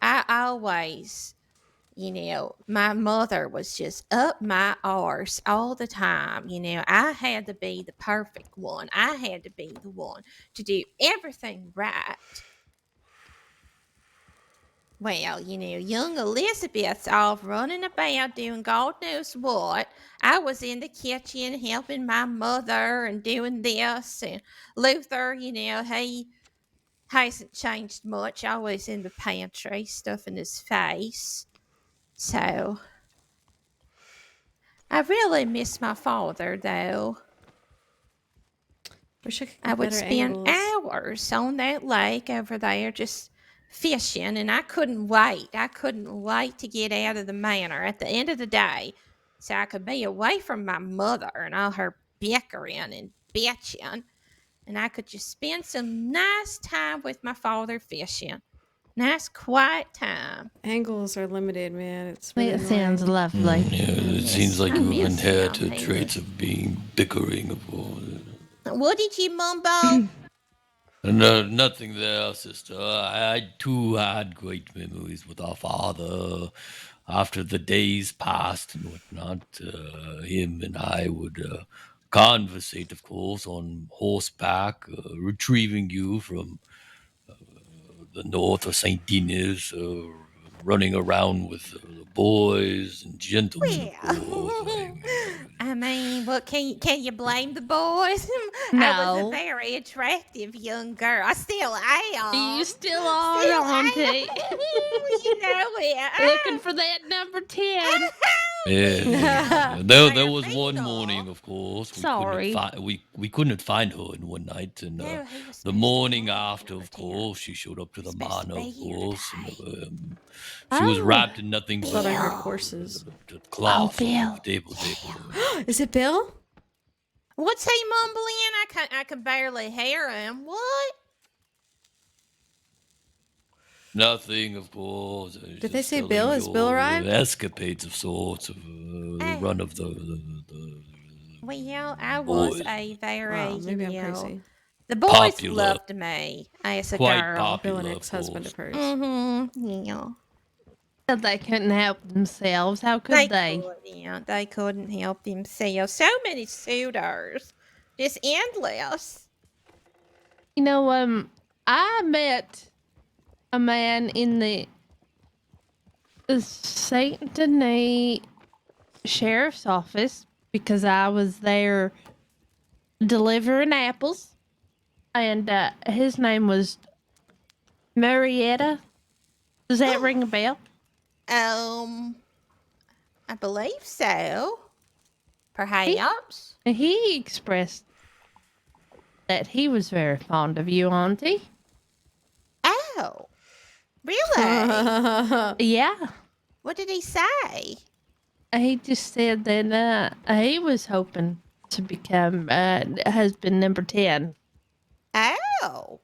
I always my mother was just up my arse all the time. I had to be the perfect one. I had to be the one to do everything right. Well, young Elizabeth's off running about doing God knows what. I was in the kitchen helping my mother and doing this. And Luther, he hasn't changed much. Always in the pantry, stuffing his face. So, I really miss my father, though. Wish I could I get would better spend angles. hours on that lake over there just fishing, and I couldn't wait. I couldn't wait to get out of the manor at the end of the day so I could be away from my mother and all her bickering and bitching, and I could just spend some nice time with my father fishing. Nice, quiet time. Angles are limited, man. It's really That sounds annoying. lovely. Yeah, it seems like I you've miss him. inherited He traits was. of being bickering, of course. What did you mumble? No, nothing there, sister. I too had great memories with our father. After the days passed and whatnot, him and I would conversate, of course, on horseback, retrieving you from the north of St. Denis, running around with the boys and gentlemen, of course. I mean, what can you blame the boys? I was a No. very attractive young girl. I still am. You still are, Still Auntie. am. You know it. Looking for that number 10. Yeah, there was one morning, of course, Sorry. we couldn't find her in one night, and No, he was the supposed to morning be after, number of 10. course, she showed up to the Supposed to manor, be of here course, and today. she was Oh. wrapped in nothing but Thought I heard Bill. horses. the cloth Bill. of table. Is it Bill? What's he mumbling? I can barely hear him. What? Nothing, of course. Did they say Bill? Has Bill arrived? Escapades of sorts of run of the Well, I was boys. a very, Wow, maybe I'm crazy. the boys Popular. loved me as a Quite girl. popular. Bill, an of ex-husband course. of hers. Mm-hmm. Yeah. They couldn't help themselves. How could they? They couldn't help themselves. So many suitors. Just endless. I met a man in the St. Denis Sheriff's Office because I was there delivering apples. And his name was Marietta. Does that ring a bell? I believe so. Perhaps. And he expressed that he was very fond of you, Auntie. Oh. Really? Yeah. What did he say? He just said that he was hoping to become husband number 10. Oh.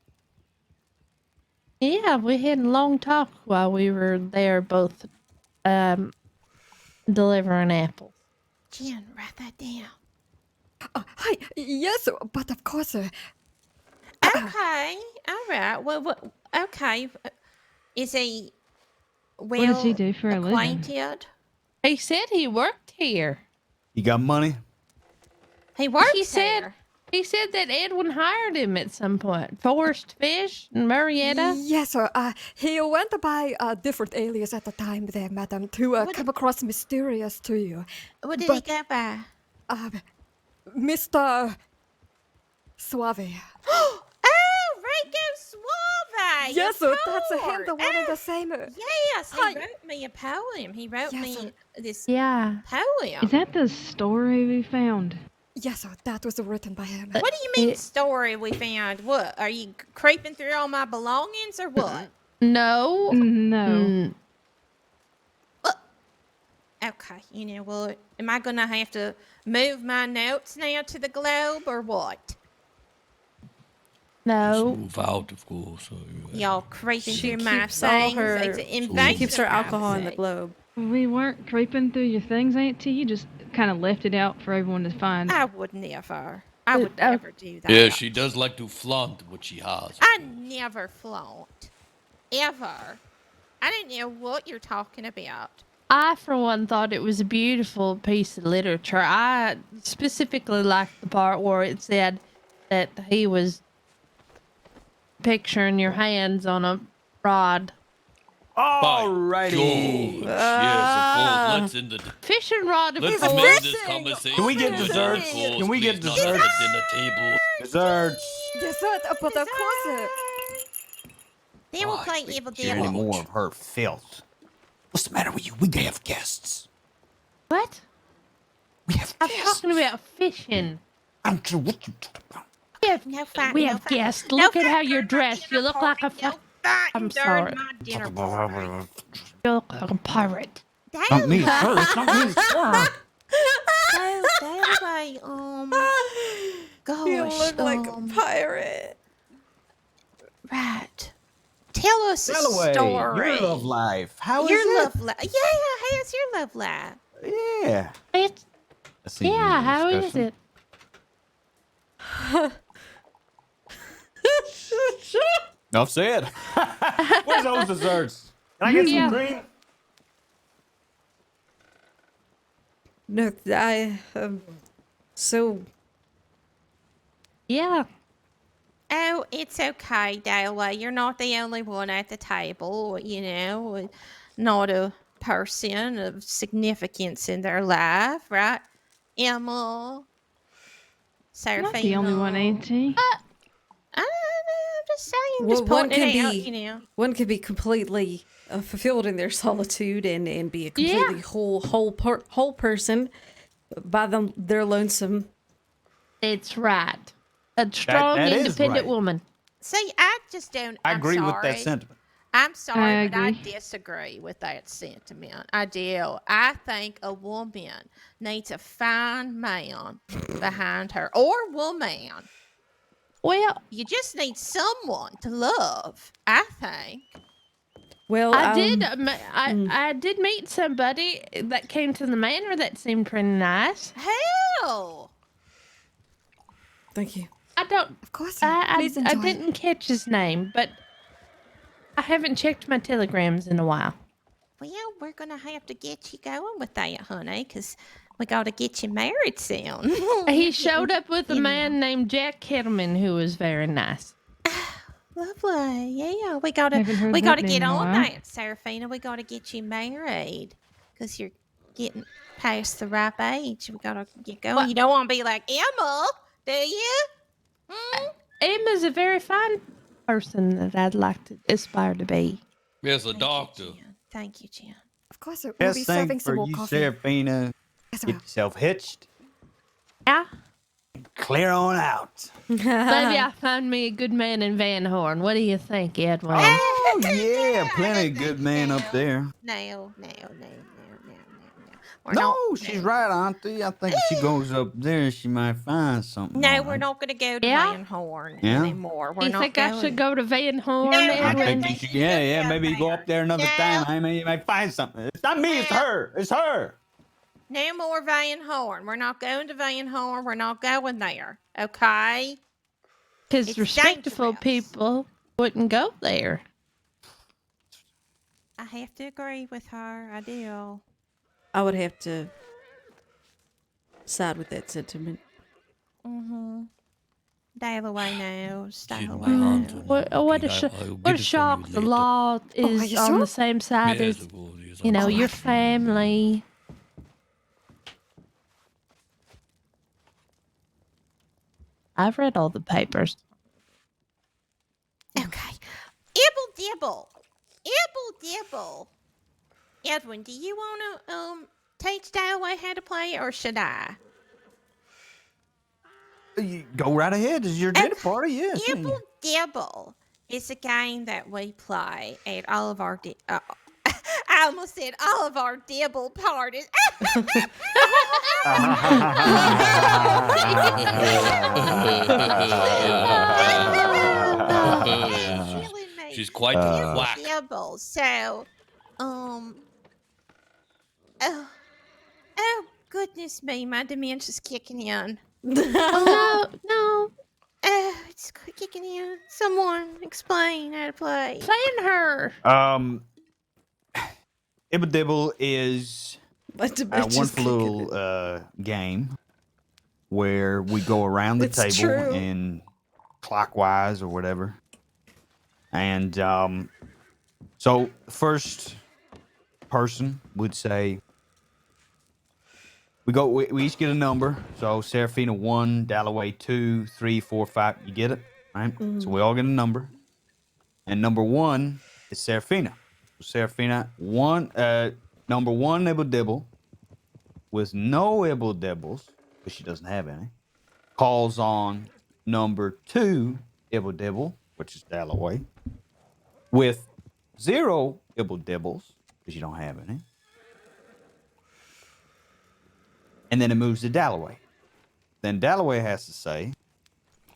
Yeah, we had a long talk while we were there both delivering apples. Jen, write that down. Hi. Yes, but of course. Okay. All right. Well, okay. Is he well What does he do for a living? acquainted? He said he worked here. You got money? He works He said there. he said that Edwin hired him at some point. Forrest Fish and Marietta. Yes, sir. He went by a different alias at the time there, madam, to come across mysterious to you. What did he go by? Mr. Suave. Oh, Rico Suave. Yes, of sir. That's him, course. the one in the Oh, same. Yes, he Hi. wrote me a poem. He wrote Yes, me sir. this Yeah. poem. Is that the story we found? Yes, sir. That was written by him. What do you mean story we found? What? Are you creeping through all my belongings or what? No. No. Mm, Okay, what? Am I going to have to move my notes now to the globe or what? no. Move out, of course. Y'all creeping She through my keeps all things. her- It's an She invasion keeps her of alcohol in the privacy. globe. We weren't creeping through your things, Auntie. You just kind of left it out for everyone to find. I would never. I would Oh. never do that. Yeah, she does like to flaunt what she has. I never flaunt. Ever. I don't know what you're talking about. I, for one, thought it was a beautiful piece of literature. I specifically liked the part where it said that he was picturing your hands on a rod. By Alrighty. George. Yes, of course. Let's end the. Fishing rod, of Let's course. end this conversation. Can we get with desserts? of course, Can we get please, not at desserts? the dinner table. Desserts. Dessert, but of course. Then we'll Why, play we Evil hear Any Devil. more of her filth? What's the matter with you? We have guests. What? We have I'm guests. talking about fishing. I don't care what you talk about. No fighting. We no have fighting. guests. No Look at how fighting you're during my dressed. You dinner look like a party. No fuck. fighting I'm during sorry. my dinner party. You look like a pirate. Not me, sir. It's not me, sir. That gosh, You look like a pirate. right. Tell us a Galloway, story. your love life. How is Your it? love life. Yeah, how's your love life? Yeah. It's, That's a yeah, usual how is discussion. it? Enough said. Where's those desserts? Can I get Yeah. some cream? No, so Yeah. Oh, it's okay, Dalloway. You're not the only one at the table, not a person of significance in their life, right? Emma, Seraphina. Not the only one, ain't he? I don't know, I'm just saying, Well, just one pointing it can out, be- one could be completely fulfilled in their solitude and be a completely whole person by their lonesome. It's right. A strong, that is independent right. woman. See, I just don't. I I'm agree with that sorry. sentiment. I'm sorry, but I agree. disagree with that sentiment. I do. I think a woman needs a fine man behind her, or woman. Well, You just need someone to love, I think. Well, I did meet somebody that came to the manor that seemed pretty nice. Hell! Thank you. I don't. Of course. I Please enjoy. didn't catch his name, but I haven't checked my telegrams in a while. Well, we're going to have to get you going with that, honey, because we got to get you married soon. He showed up with a man named Jack Kettleman who was very nice. Lovely. Yeah, we gotta Haven't heard we that gotta name get in a on while. that, Seraphina. We gotta get you married because you're getting past the ripe age. We gotta get going. What? You don't want to be like Emma, do you? Emma's a very fine person that I'd like to aspire to be. Yes, a Thank doctor. You, Jen. Thank you, Jen. Of course, we'll be Best serving thing some for more you, coffee. Seraphina, Yes, get well. yourself hitched. Yeah. Clear on out. Maybe I'll find me a good man in Van Horn. What do you think, Edwin? Oh, yeah. Plenty of good man up there. No. We're No, not, she's right, Auntie. I think if she goes up there, she might find something. No, all we're right. not gonna go to Yeah? Van Horn Yeah? anymore. We're You not think going. I should go to Van Horn, No, I Edwin? think you should, yeah, maybe you go up there another time. I mean, you might find something. It's not me, it's her. It's her. No more Van Horn. We're not going to Van Horn. We're not going there. Okay? Because It's respectable dangerous. people wouldn't go there. I have to agree with her. I do. I would have to side with that sentiment. Mm-hmm. Dalloway knows. Dalloway Jim, knows. What a shock the law are is you on sure? the same side Yes, as, of course, yes, you know, of your course. family. I've read all the papers. Okay. Ibble dibble. Ibble dibble. Edwin, do you want to teach Dalloway how to play, or should I? You go right ahead. It's your dinner party, yes. Ibble dibble is a game that we play at all of our I almost said all of our dibble parties. Killing me. She's quite a quack. Dibble. So, oh goodness me, my dementia's kicking in. Oh, no. It's kicking in. Someone explain how to play. Playing her. Ibble Dibble is Let the a bitches wonderful kick little it. game where we go around the It's table true. in clockwise or whatever. And so the first person would say, we each get a number. So Serafina 1, Dalloway 2, 3, 4, 5. You get it? Right? So we all get a number. And number 1 is Serafina. So Serafina, number 1 Ibble Dibble with no Ibble Dibbles, because she doesn't have any, calls on number 2 Ibble Dibble, which is Dalloway, with 0 Ibble Dibbles, because you don't have any. And then it moves to Dalloway. Then Dalloway has to say,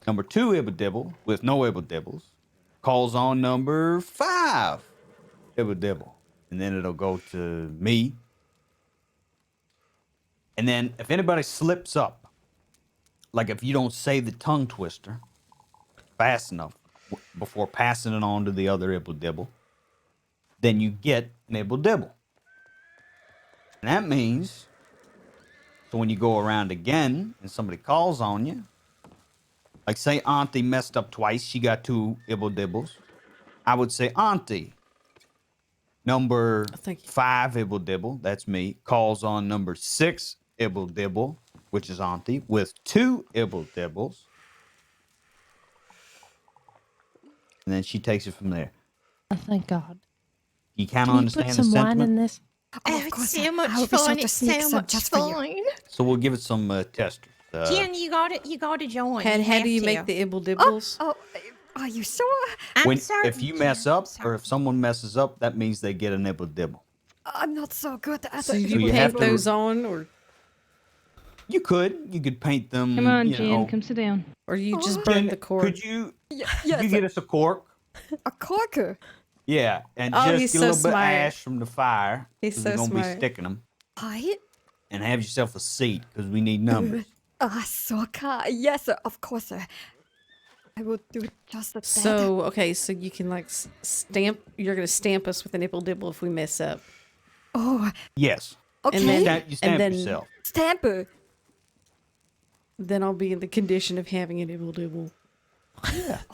number 2 Ibble Dibble with no Ibble Dibbles calls on number 5 Ibble Dibble. And then it'll go to me. And then if anybody slips up, like if you don't say the tongue twister fast enough before passing it on to the other Ibble Dibble, then you get an Ibble Dibble. And that means, so when you go around again and somebody calls on you, like say Auntie messed up twice, she got 2 Ibble Dibbles. I would say Auntie, number 5 Ibble Dibble, that's me, calls on number 6 Ibble Dibble, which is Auntie, with 2 Ibble Dibbles. And then she takes it from there. Oh, thank God. You kind Can of you put understand the some wine sentiment? in this? Oh, of it's course. so much I will be sure fun. to It's sneak so some much just for you. fun. So we'll give it some testers. Jen, you gotta join. How have do you to. make the Ibble Dibbles? Oh, are you sure? I'm if you mess up or if someone messes up, that means they get a Ibble Dibble. I'm not so good at So it. you you have paint to- those on, or You could paint them. Come on, you Jen, know. come sit down. you just Oh. burn Jen, the cork? Could you Yes, get us a cork? a corker. Yeah, and Oh, just he's get a so little bit of smart. ash from the fire. He's 'cause so we're gonna smart. be sticking them, Right? and have yourself a seat because we need numbers. So kind. Yes, sir, of course, sir. I will do just that. So okay, so you can like stamp. You're gonna stamp us with an Ibble Dibble if we mess up. Oh, Yes. okay. And then- You stamp then- yourself. Stamper. Then I'll be in the condition of having an Ibble Dibble.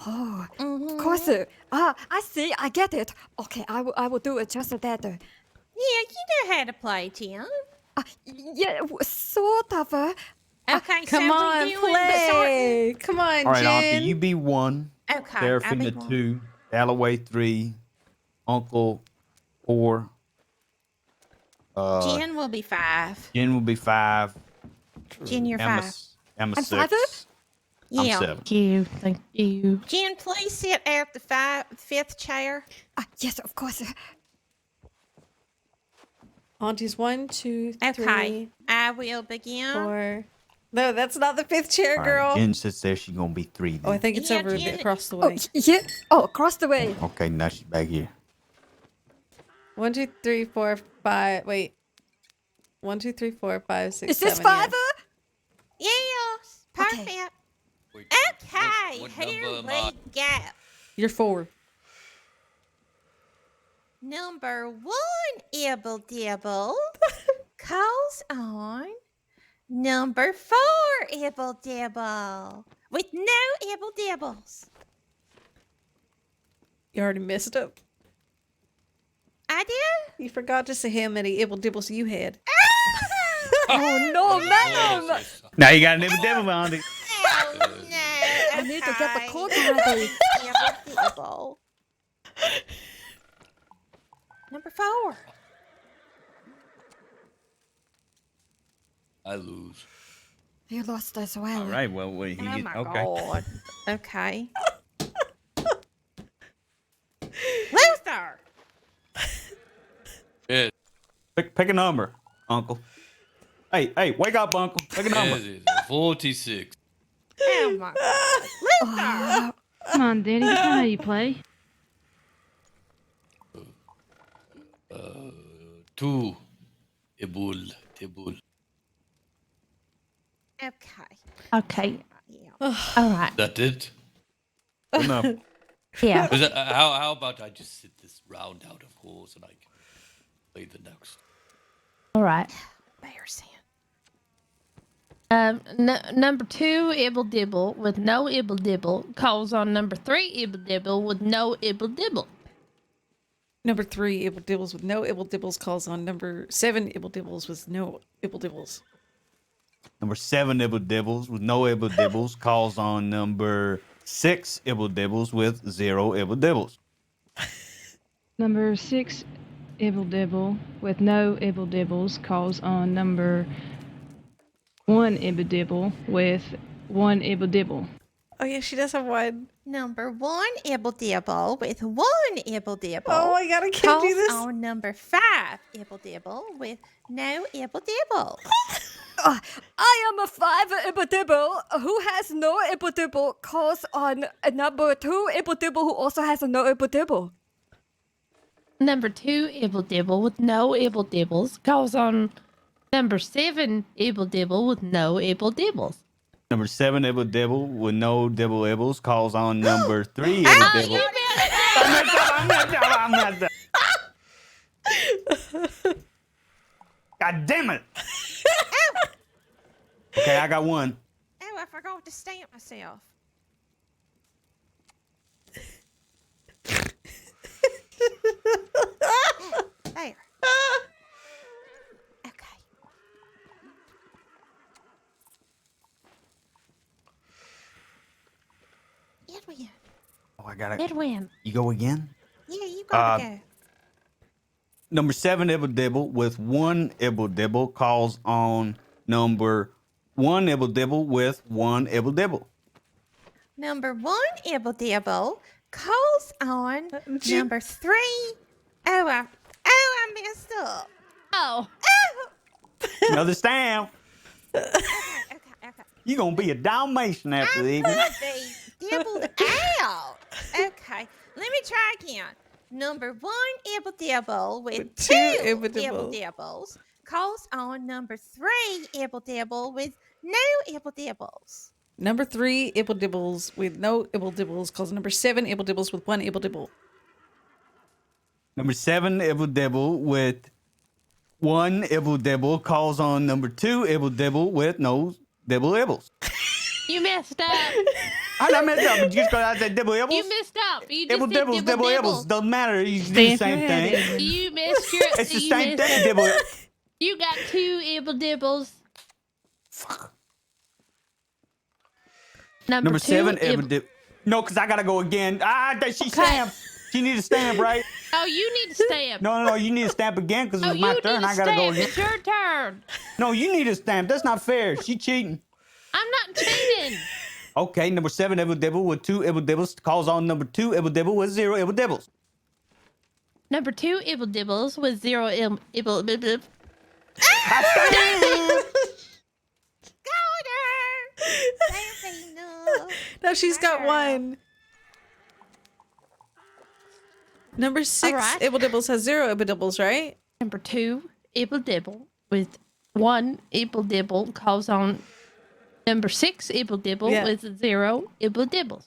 Oh, of course, sir. I see. I get it. Okay, I will do it just that. Yeah, you know how to play, Jen. Yeah, sort of. Okay, Come so on, we doing the sort- play. Come on, All right, Jen. Auntie, you be 1. Okay, I'll be Serafina one. 2. Dalloway 3. Uncle 4. Jen will be 5. Jen will be 5. Jen, you're Emma, 5. Emma I'm 6. 5? I'm Yeah. 7. Thank you. Thank you. Jen, please sit at the 5th chair. Yes, of course, sir. Auntie's 1, 2, 3, Okay, I will begin. 4. No, that's not the 5th chair, All girl. right, Jen sits there. She's going to be 3 then. Oh, I think it's Yeah, over Jen- across the Oh, way. yeah. Oh, across the way. Okay, now she's back here. 1, 2, 3, 4, 5. Wait. 1, 2, 3, 4, 5, 6, Is this 7, yeah. 5? Yes, Okay. perfect. Wait, Okay, what here number am we I? go. You're 4. Number 1 Ibble Dibble calls on number 4 Ibble Dibble with no Ibble Dibbles. You already messed up. I did? You forgot to say how many Ibble Dibbles you had. Oh, no, madam. Now you got an Ibble Dibble, Auntie. Oh, no. I need to get the okay. cork ready. Ibble Dibble. Number 4. I lose. You lost as well. All right, well, he Oh get, my okay. god. Okay. Luther! Yes, Pick a number, Uncle. Hey, wake up, Uncle. Pick a number. yes, it is. 46. Oh my god. Luther! Come on, Danny, you know how you play. 2. Ibul. Tibul. Okay. Okay. Yeah. All right. That it? Good enough. Yeah. Is that, how about I just sit this round out of course and I can Play the next. All right. Embarrassing. Number 2 Ibble Dibble with no Ibble Dibble calls on number 3 Ibble Dibble with no Ibble Dibble. Number 3 Ibble Dibbles with no Ibble Dibbles calls on number 7 Ibble Dibbles with no Ibble Dibbles. Number 7 Ibble Dibbles with no Ibble Dibbles calls on number 6 Ibble Dibbles with 0 Ibble Dibbles. Number 6 Ibble Dibble with no Ibble Dibbles calls on number 1 Ibble Dibble with 1 Ibble Dibble. Oh yeah, she does have one. Number 1 Ibble Dibble with 1 Ibble Dibble. Oh my god, I can't calls do this. on number 5 Ibble Dibble with no Ibble Dibble. I am a 5 Ibble Dibble who has no Ibble Dibble calls on number 2 Ibble Dibble who also has a no Ibble Dibble. Number 2 Ibble Dibble with no Ibble Dibbles calls on number 7 Ibble Dibble with no Ibble Dibbles. Number 7 Ibble Dibble with no Dibble Ibbles calls on number 3 Ibble Dibble. I'm not done. God damn it. Okay, I got one. Oh, I forgot to stamp myself. There. Okay. Edwin. Oh, I got it. Edwin. You go again? Yeah, you gotta go. Number 7 Ibble Dibble with 1 Ibble Dibble calls on number 1 Ibble Dibble with 1 Ibble Dibble. Number 1 Ibble Dibble calls on number 3. I messed up. Oh. Another stamp. Okay. You're going to be a Dalmatian after I'm the evening. gonna be dibbled out. Okay, let me try again. Number 1 Ibble Dibble with 2 Ibble Ibble Dibbles. Dibbles calls on number 3 Ibble Dibble with no Ibble Dibbles. Number 3 Ibble Dibbles with no Ibble Dibbles calls on number 7 Ibble Dibbles with 1 Ibble Dibble. Number 7 Ibble Dibble with 1 Ibble Dibble calls on number 2 Ibble Dibble with no Dibble Ibbles. You messed up. I not messed up, but just because I said Dibble Ibbles. You messed up. You just Ibble said Dibbles, Dibble Ibbles. Doesn't matter. You do the same thing. You missed your. It's the you same missed- thing, Dibble. You got 2 Ibble Dibbles. Fuck. Number 7 2 Ibble Dibble. No, because I got to go again. She stamped. She need a stamp, right? Oh, you need to stamp. No, you need a stamp again because Oh, it's you my need turn. to I got to go stamp. again. It's your turn. No, you need a stamp. That's not fair. She cheating. I'm not cheating. Okay, number 7 Ibble Dibble with 2 Ibble Dibbles calls on number 2 Ibble Dibble with 0 Ibble Dibbles. Number 2 Ibble Dibbles with 0 Ibble Dibbles. Got her! No, she's got one. Number 6 right. Ibble Dibbles has 0 Ibble Dibbles, right? Number 2 Ibble Dibble with 1 Ibble Dibble calls on number 6 Ibble Dibble Yeah. with 0 Ibble Dibbles.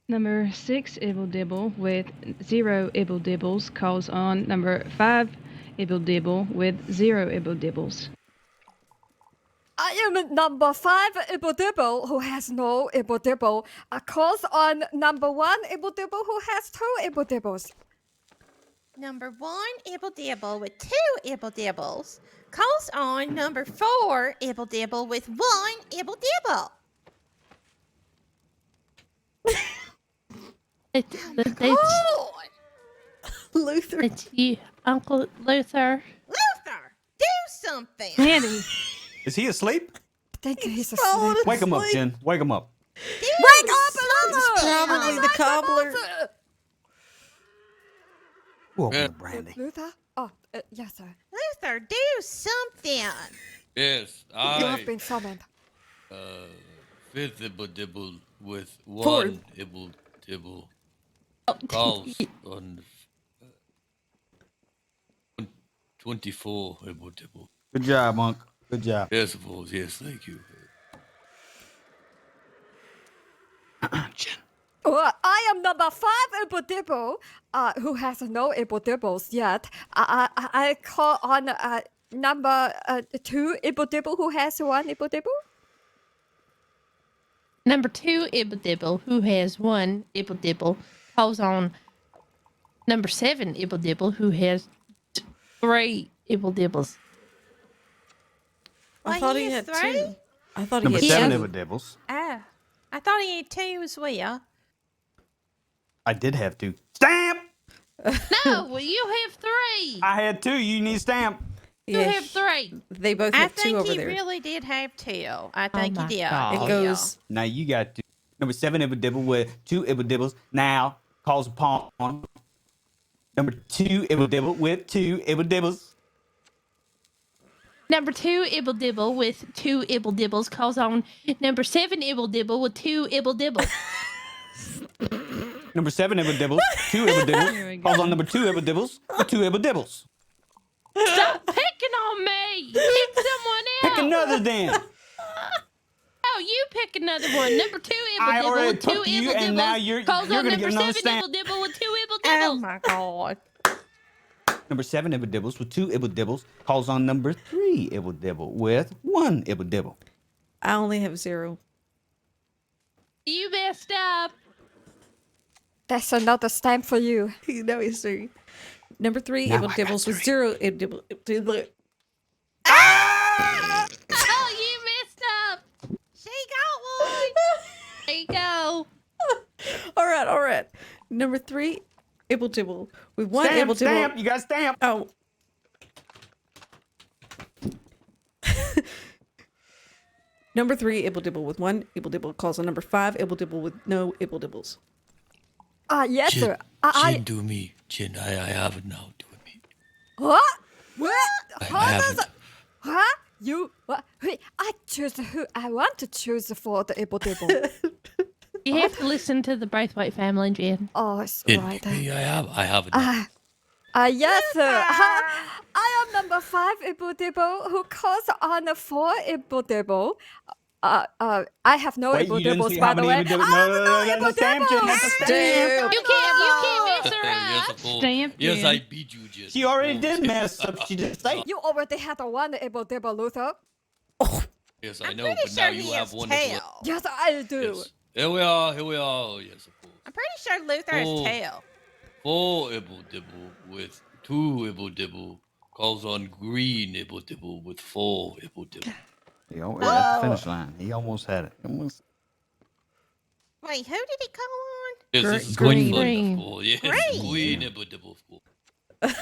Number 6 Ibble Dibble with 0 Ibble Dibbles calls on number 5 Ibble Dibble with 0 Ibble Dibbles. I am number 5 Ibble Dibble who has no Ibble Dibble calls on number 1 Ibble Dibble who has 2 Ibble Dibbles. Number 1 Ibble Dibble with 2 Ibble Dibbles calls on number 4 Ibble Dibble with 1 Ibble Dibble. It's Luther. it's you, Uncle Luther. Luther, do something. Andy, Is he asleep? I think he's falling asleep. Wake him up, Asleep. Jen. Wake him up. Wake up, Luther! Probably the cobbler. Who opened the brandy? Luther? Oh, yes, sir. Luther, do something. Yes, You have I been summoned. 5th Ibble Dibble with 1 Fourth. Ibble Dibble calls on 24 Ibble Dibble. Good job, Monk. Good job. Yes, of course. Yes, thank you. Jen. I am number 5 Ibble Dibble, who has no Ibble Dibbles yet. I call on number 2 Ibble Dibble, who has 1 Ibble Dibble. Number 2 Ibble Dibble, who has 1 Ibble Dibble, calls on number 7 Ibble Dibble, who has 3 Ibble Dibbles. I thought he had 3? 2. I thought Number he had 7 2. Ibble Dibbles. Oh, I thought he had 2 as well. I did have 2. Stamp! No, well, you have 3. I had 2. You need stamp. You have 3. They both I have 2 think over he there. really did have 2. I think my he did. God. It goes. Now you got 2. Number 7 Ibble Dibble with 2 Ibble Dibbles. Now calls upon number 2 Ibble Dibble with 2 Ibble Dibbles. Number 2 Ibble Dibble with 2 Ibble Dibbles calls on number 7 Ibble Dibble with 2 Ibble Dibbles. Number 7 Ibble Dibbles, 2 Ibble Here we Dibbles. go. Calls on number 2 Ibble Dibbles with 2 Ibble Dibbles. Stop picking on me. Pick someone else. Pick another then. Oh, you pick another one. Number 2 Ibble I Dibble already with 2 took you, Ibble and Dibbles now you're calls gonna on get number another 7 stamp. Ibble Dibble with 2 Ibble Oh Dibbles. my God. Number 7 Ibble Dibbles with 2 Ibble Dibbles. Calls on number 3 Ibble Dibble with 1 Ibble Dibble. I only have 0. You messed up. That's another stamp for you. No, he's 3. Number 3 Now Ibble I got Dibbles with 3. 0 Ibble Dibble. Oh, you messed up. She got one. There you go. All right. Number 3 Ibble Dibble with 1 Stamp, Ibble Dibble. stamp. You got stamp. Oh. Number 3 Ibble Dibble with 1 Ibble Dibble calls on number 5 Ibble Dibble with no Ibble Dibbles. Yes, Chin, sir. Chin, do me. Chin, I have it now. Do me. What? What? I How have does it. Huh? You? What? Wait, I choose who I want to choose for the Ibble Dibble. You have to listen to the Braithwaite family, Jen. Oh, it's Chin, right. me, I have it now. Yes, sir. I am number 5 Ibble Dibble who calls on 4 Ibble Dibble. I have no Wait, Ibble you didn't Dibbles, see by how the many way. Ibble Dibbles? I have No, no the stamp, Jen, not the Ibble stamp. You can't mess her Yes, up. of course. Stamp Yes, in. I beat you, Jen. She already Oh, did mess up. She didn't say. You already had a 1 Ibble Dibble, Luther. Yes, I know, Pretty but sure now he you has have one. tail. Yes, I do. Yes. Here we are. Oh, yes, of course. I'm pretty sure Luther has Oh. tail. 4 Ibble Dibble with 2 Ibble Dibble calls on green Ibble Dibble with 4 Ibble Dibble. He almost at the finish line. He almost had it. Almost. Wait, who did he call on? Yes, Gr- this is green. Gwynplaine, of course. Yes, Green. green Ibble Dibble, of course.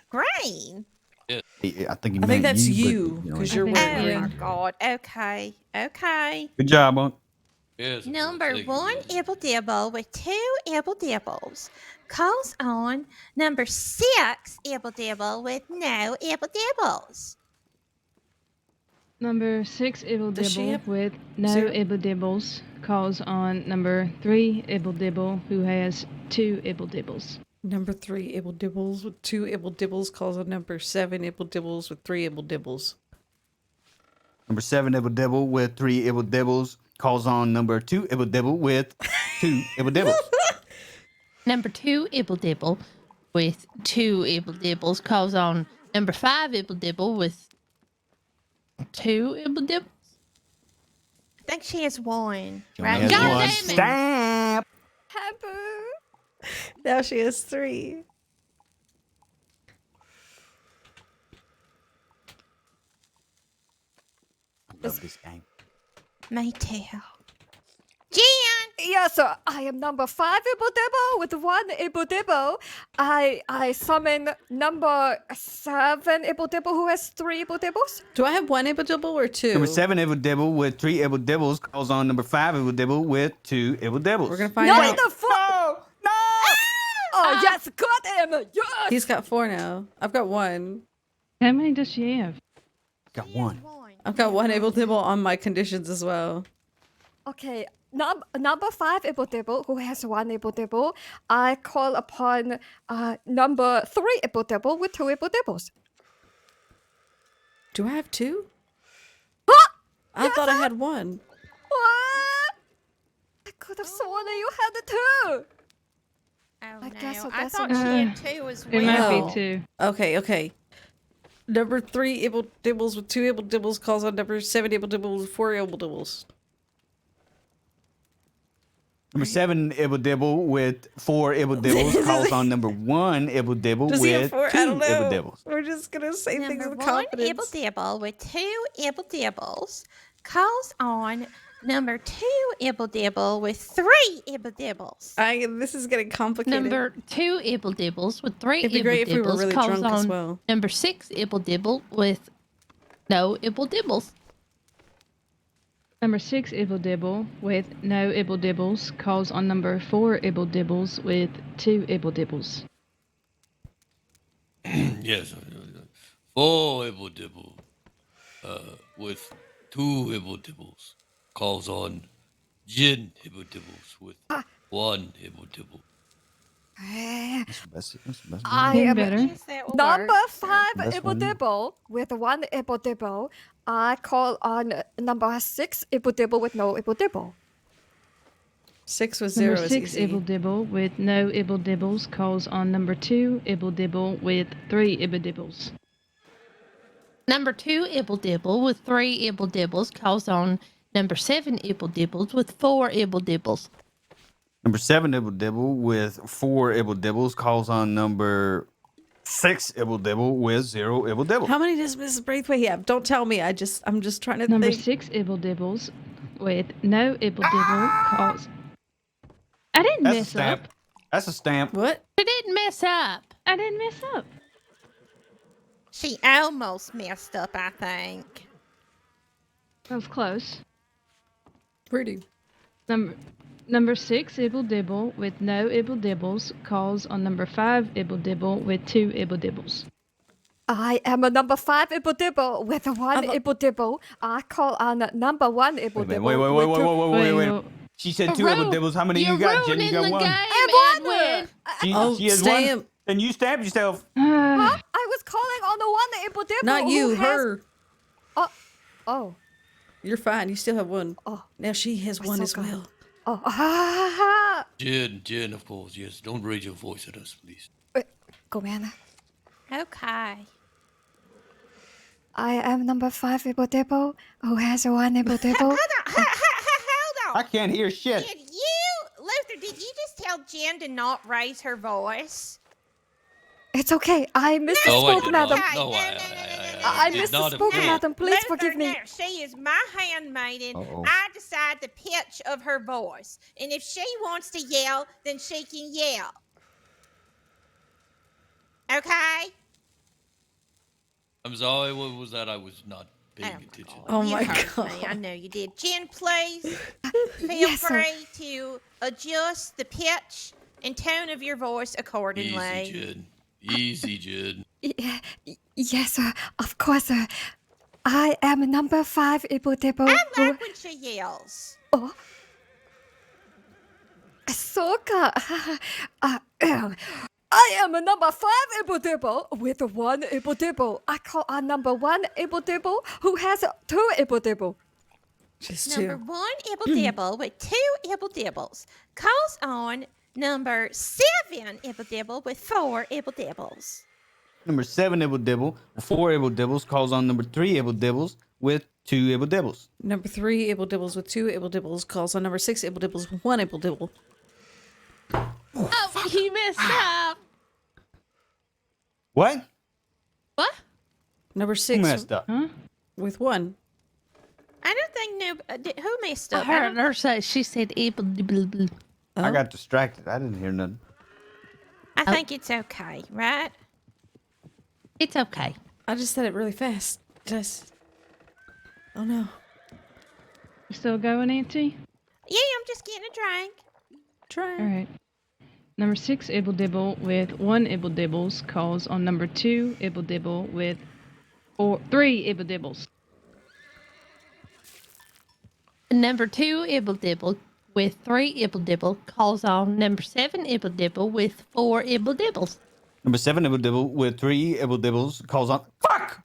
Green. I think he I think meant that's but, you, know, 'cause he- you're I Oh think wearing my green. God. Okay. Okay. Good job, Aunt. Yes, of course. Number Thank you, 1 yes. Ibble Dibble with 2 Ibble Dibbles calls on number 6 Ibble Dibble with no Ibble Dibbles. Number 6 Ibble Does she Dibble have with no 0? Ibble Dibbles calls on number 3 Ibble Dibble who has 2 Ibble Dibbles. Number 3 Ibble Dibbles with 2 Ibble Dibbles calls on number 7 Ibble Dibbles with 3 Ibble Dibbles. Number 7 Ibble Dibble with 3 Ibble Dibbles calls on number 2 Ibble Dibble with 2 Ibble Dibbles. Number 2 Ibble Dibble with 2 Ibble Dibbles calls on number 5 Ibble Dibble with 2 Ibble Dibbles. I think she has 1. She Right? only has God one. damn it. Stamp. Happy. Now she has 3. I love this game. Me too. Jan! Yes, sir. I am number 5 Ibble Dibble with 1 Ibble Dibble. I summon number 7 Ibble Dibble who has 3 Ibble Dibbles. Do I have 1 Ibble Dibble or 2? Number 7 Ibble Dibble with 3 Ibble Dibbles calls on number 5 Ibble Dibble with 2 Ibble Dibbles. We're gonna find No, out. the fuck. No! Oh, yes, got him. Yes. He's got 4 now. I've got 1. How many does she have? Got one. I've got 1 Ibble Dibble on my conditions as well. Okay, number 5 Ibble Dibble who has 1 Ibble Dibble. I call upon number 3 Ibble Dibble with 2 Ibble Dibbles. Do I have 2? What? I thought I had 1. What? I could have sworn that you had the two. Oh, I no. guess so, I that's thought okay. she had two as well. It might Well. be 2. Okay. Number 3 Able Dibbles with 2 Able Dibbles calls on number 7 Able Dibbles with 4 Able Dibbles. Number 7 Ibble Dibble with 4 Ibble Dibbles calls on number 1 Ibble Dibble Does he have with 4? 2 I don't Ibble know. Dibbles. We're just gonna say things Number with one Ibble confidence. Dibble with 2 Ibble Dibbles calls on number 2 Ibble Dibble with 3 Ibble Dibbles. This is getting complicated. Number 2 Ibble Dibbles with 3 It'd be Ibble great if we were Dibbles really calls drunk as on well. number 6 Ibble Dibble with no Ibble Dibbles. Number 6 Ibble Dibble with no Ibble Dibbles calls on number 4 Ibble Dibbles with 2 Ibble Dibbles. Yes. 4 Ibble Dibble with 2 Ibble Dibbles calls on Jin Ibble Dibbles with 1 Ibble Dibble. That's the best I Getting am better. Yes, that will number work. 5 That's Ibble one. Dibble with 1 Ibble Dibble. I call on number 6 Ibble Dibble with no Ibble Dibble. 6 with 0 Number is 6 easy. Ibble Dibble with no Ibble Dibbles calls on number 2 Ibble Dibble with 3 Ibble Dibbles. Number 2 Ibble Dibble with 3 Ibble Dibbles calls on number 7 Ibble Dibbles with 4 Ibble Dibbles. Number 7 Ibble Dibble with 4 Ibble Dibbles calls on number 6 Ibble Dibble with 0 Ibble Dibble. How many does Mrs. Braithwaite have? Don't tell me. I'm just trying to Number think. 6 Ibble Dibbles with no Ibble Dibble calls. I didn't That's a mess stamp. up. That's a stamp. What? She didn't mess up. I didn't mess up. She almost messed up, I think. That was close. Pretty. Number 6 Ibble Dibble with no Ibble Dibbles calls on number 5 Ibble Dibble with 2 Ibble Dibbles. I am a number 5 Ibble Dibble with 1 Ibble Dibble. I call on number 1 Ibble Dibble. Wait. with two- Wait. She said 2 Ibble Dibbles. How many You're you got, Jen? You ruining got the 1. game, Edwin. She has 1. stamp. Then you stabbed yourself. Huh? I was calling on the 1 Ibble Dibble. Not you, who has- her. Oh. You're fine. You still have 1. Oh. Now she has 1 so as good. well. Oh. Jen, of course, yes. Don't raise your voice at us, please. Go, man. Okay. I am number 5 Ibble Dibble who has 1 Ibble Dibble. Hold I on. can't hear shit. Luther, did you just tell Jen to not raise her voice? It's okay. I No, I misspoke, did madam. not. No, I did not misspoke, approve. madam. Please Luther, forgive me. no, she is my handmaiden. Uh-oh. I decide the pitch of her voice. And if she wants to yell, then she can yell. Okay? I'm sorry, what was that? I was not paying attention. Oh You my heard me. I God. know you did. Jen, please feel Yes, sir. free to adjust the pitch and tone of your voice accordingly. Easy, Jen. Easy, Jen. Yes, sir. Of course, sir. I am number 5 Ibble Dibble. I who- like when she yells. Oh. Ahsoka. I am a number 5 Ibble Dibble with 1 Ibble Dibble. I call on number 1 Ibble Dibble who has 2 Ibble Dibble. Just Number 2. 1 Ibble Dibble with 2 Ibble Dibbles calls on number 7 Ibble Dibble with 4 Ibble Dibbles. Number 7 Ibble Dibble with 4 Ibble Dibbles calls on number 3 Ibble Dibbles with 2 Ibble Dibbles. Number 3 Able Dibbles with 2 Able Dibbles calls on number 6 Able Dibbles with 1 Able Dibble. Oh, he messed up. What? What? Number Who 6 messed up? Huh? with 1. I don't think who messed I up. heard her say, she said Ibble Dibble. Oh. I got distracted. I didn't hear nothing. I think it's okay, right? It's okay. I just said it really fast. Oh no. You still going, Auntie? Yeah, I'm just getting a drink. Try. All right. Number 6 Ibble Dibble with 1 Ibble Dibbles calls on number 2 Ibble Dibble with 3 Ibble Dibbles. Number 2 Ibble Dibble with 3 Ibble Dibble calls on number 7 Ibble Dibble with 4 Ibble Dibbles. Number 7 Ibble Dibble with 3 Ibble Dibbles calls on. Fuck!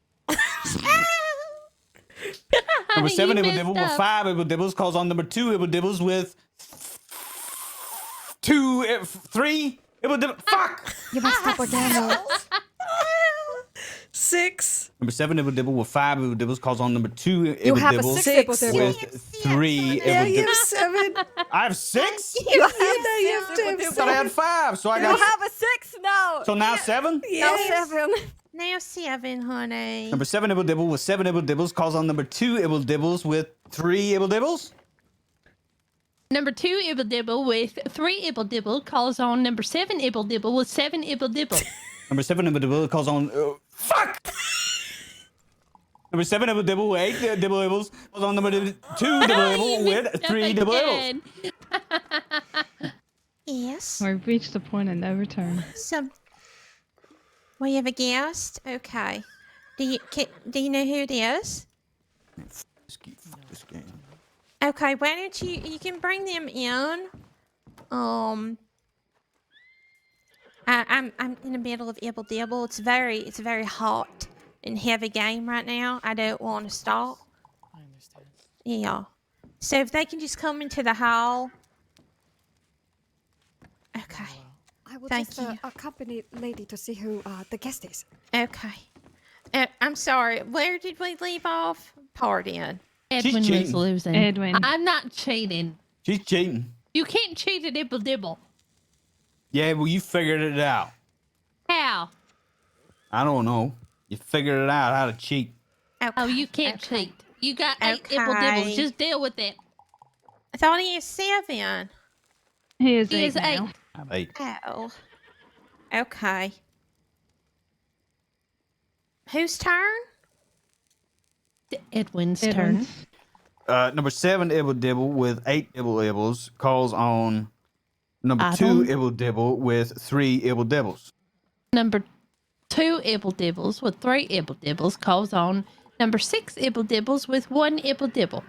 Number 7 You Ibble messed Dibble with up. 5 Ibble Dibbles calls on number 2 Ibble Dibbles with 3 Ibble Dibble. Fuck! You messed up again. though. 6. Number 7 Ibble Dibble with 5 Ibble Dibbles calls on number 2 You Ibble have a Dibbles 6 Ibble Six. Dibble. with 3 Yeah, Ibble you have Dibbles. 7. I have 6? You have you have 6 to Ibble have Dibble. I thought I had 5, so I You got. have a 6 now. So now 7? Yes. Now 7. Now 7, honey. Number 7 Ibble Dibble with 7 Ibble Dibbles calls on number 2 Ibble Dibbles with 3 Ibble Dibbles. Number 2 Ibble Dibble with 3 Ibble Dibble calls on number 7 Ibble Dibble with 7 Ibble Dibble. Number 7 Ibble Dibble calls on. Fuck! Number 7 Ibble Dibble with 8 Dibble Dibbles calls on number 2 Dibble Dibble with 3 Dibble Dibbles. Yes. We've reached the point of no return. So, we have a guest. Okay. Do you know who it is? Fuck this game. Okay, why don't you can bring them in. I'm in the middle of Ibble Dibble. It's very hot and heavy game right now. I don't want to stop. I understand. Yeah. So if they can just come into the hall. Okay. I will Thank just you. accompany lady to see who the guest is. Okay. I'm sorry. Where did we leave off? Partying. Edwin was cheating. losing. Edwin. I'm not cheating. She's cheating. You can't cheat at Ibble Dibble. Yeah, well, you figured it out. How? I don't know. You figured it out how to cheat. Okay. Oh, you can't cheat. You got 8 Ibble Okay. Dibbles. Just deal with it. I thought he is 7. He is He 8 is now. 8. I have 8. Oh. Okay. Whose turn? Edwin's turn. Edwin's. Number 7 Ibble Dibble with 8 Ibble Dibbles calls on number Adam. 2 Ibble Dibble with 3 Ibble Dibbles. Number 2 Ibble Dibbles with 3 Ibble Dibbles calls on number 6 Ibble Dibbles with 1 Ibble Dibble.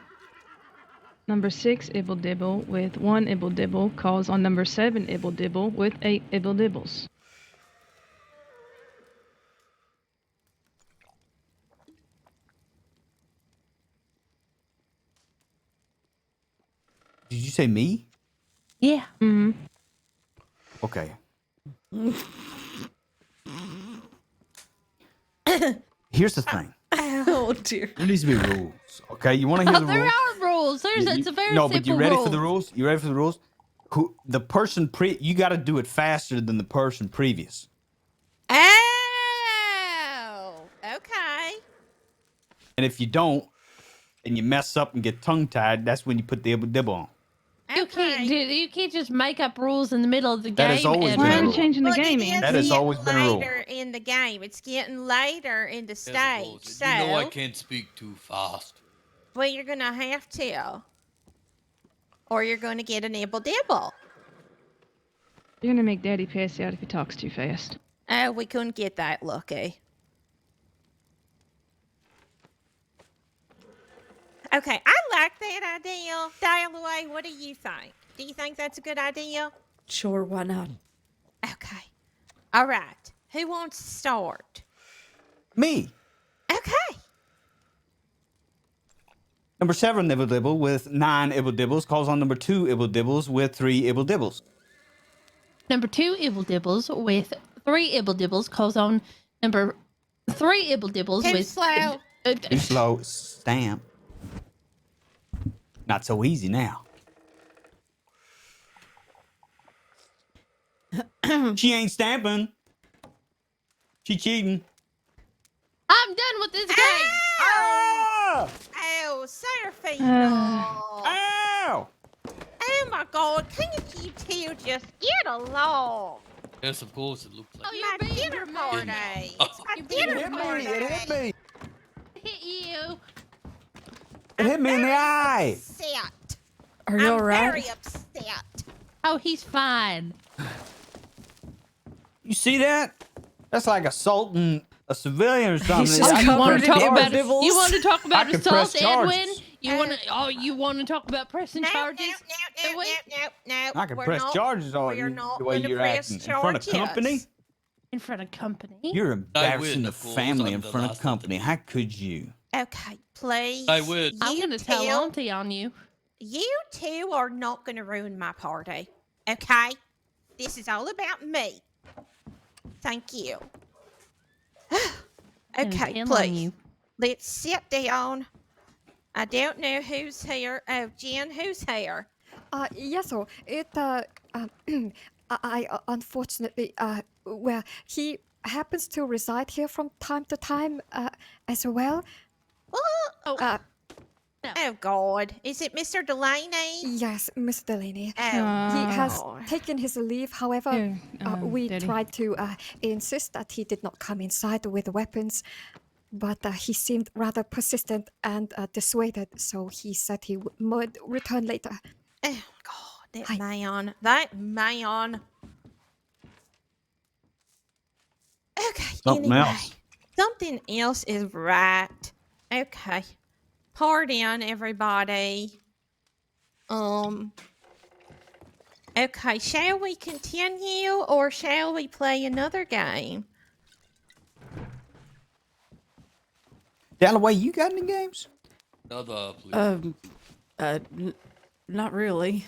Number 6 Ibble Dibble with 1 Ibble Dibble calls on number 7 Ibble Dibble with 8 Ibble Dibbles. Did you say me? Yeah. Mm-hmm. Okay. Here's the thing. Oh, dear. There needs to be rules. Okay, you want to hear the There rules? are rules. It's a very no, simple but you ready rule. for the rules? You ready for the rules? Who the person you got to do it faster than the person previous. Oh. Okay. And if you don't, and you mess up and get tongue tied, that's when you put the Ibble Dibble on. You can't just make up rules in the middle of the That game. has always Edwin. Why been are a you rule. changing the But game, it is Andy? That has getting always been a rule. later in the game. It's getting later in the As stage. opposed- So, You know I can't speak too fast. well, you're going to have to. Or you're going to get an Ibble Dibble. You're gonna make Daddy pass out if he talks too fast. Oh, we couldn't get that lucky. Okay, I like that idea. Dial-away, what do you think? Do you think that's a good idea? Sure, why not? Okay. All right. Who wants to start? Me. Okay. Number 7 Ibble Dibble with 9 Ibble Dibbles calls on number 2 Ibble Dibbles with 3 Ibble Dibbles. Number 2 Ibble Dibbles with 3 Ibble Dibbles calls on number 3 Ibble Dibbles Too with slow. Too slow. Stamp. Not so easy now. She ain't stamping. She cheating. I'm done with this game. Ah! Oh, Seraphina. Ow! Oh my God, can you two just get along? Yes, of course, it looks like. Oh, My you're being dinner dramatic. party. Oh. It's my You're being dinner It party. hit me. Hit you. It hit me in the eye. Upset. Are you I'm all right? very upset. Oh, he's fine. You see that? That's like assaulting a civilian or something. He's just I You can want covered to press talk in about charges. Dibbles. You want to talk about I can assault, press Edwin? charges. You want to? Oh, you want to talk about pressing No, charges? no, Edwin? no. I can We're press not- charges on we're you not the way gonna you're press acting in front of company. charges. In front of company. You're embarrassing the of course, family I'm in the front of last of company. the- How could you? Okay, please. I would. I'm You going to tell two- Auntie on you. You two are not going to ruin my party. Okay? This is all about me. Thank you. And Okay, tell on please. you. Let's sit down. I don't know who's here. Oh, Jen, who's here? Yes, sir. I unfortunately, well, he happens to reside here from time to time, as well. What? Uh, Oh, God. Is it Mr. Delaney? yes, Miss Delaney. Oh, He has God. taken his leave. However, Here, we Daddy. tried to insist that he did not come inside with weapons, but he seemed rather persistent and dissuaded, so he said he would return later. Oh, God. That Hi. man. That man. Okay, Something anyway. else. Something else is right. Okay. Pardon, everybody. Okay, shall we continue or shall we play another game? Dalloway, you got any games? Another, please. Not really.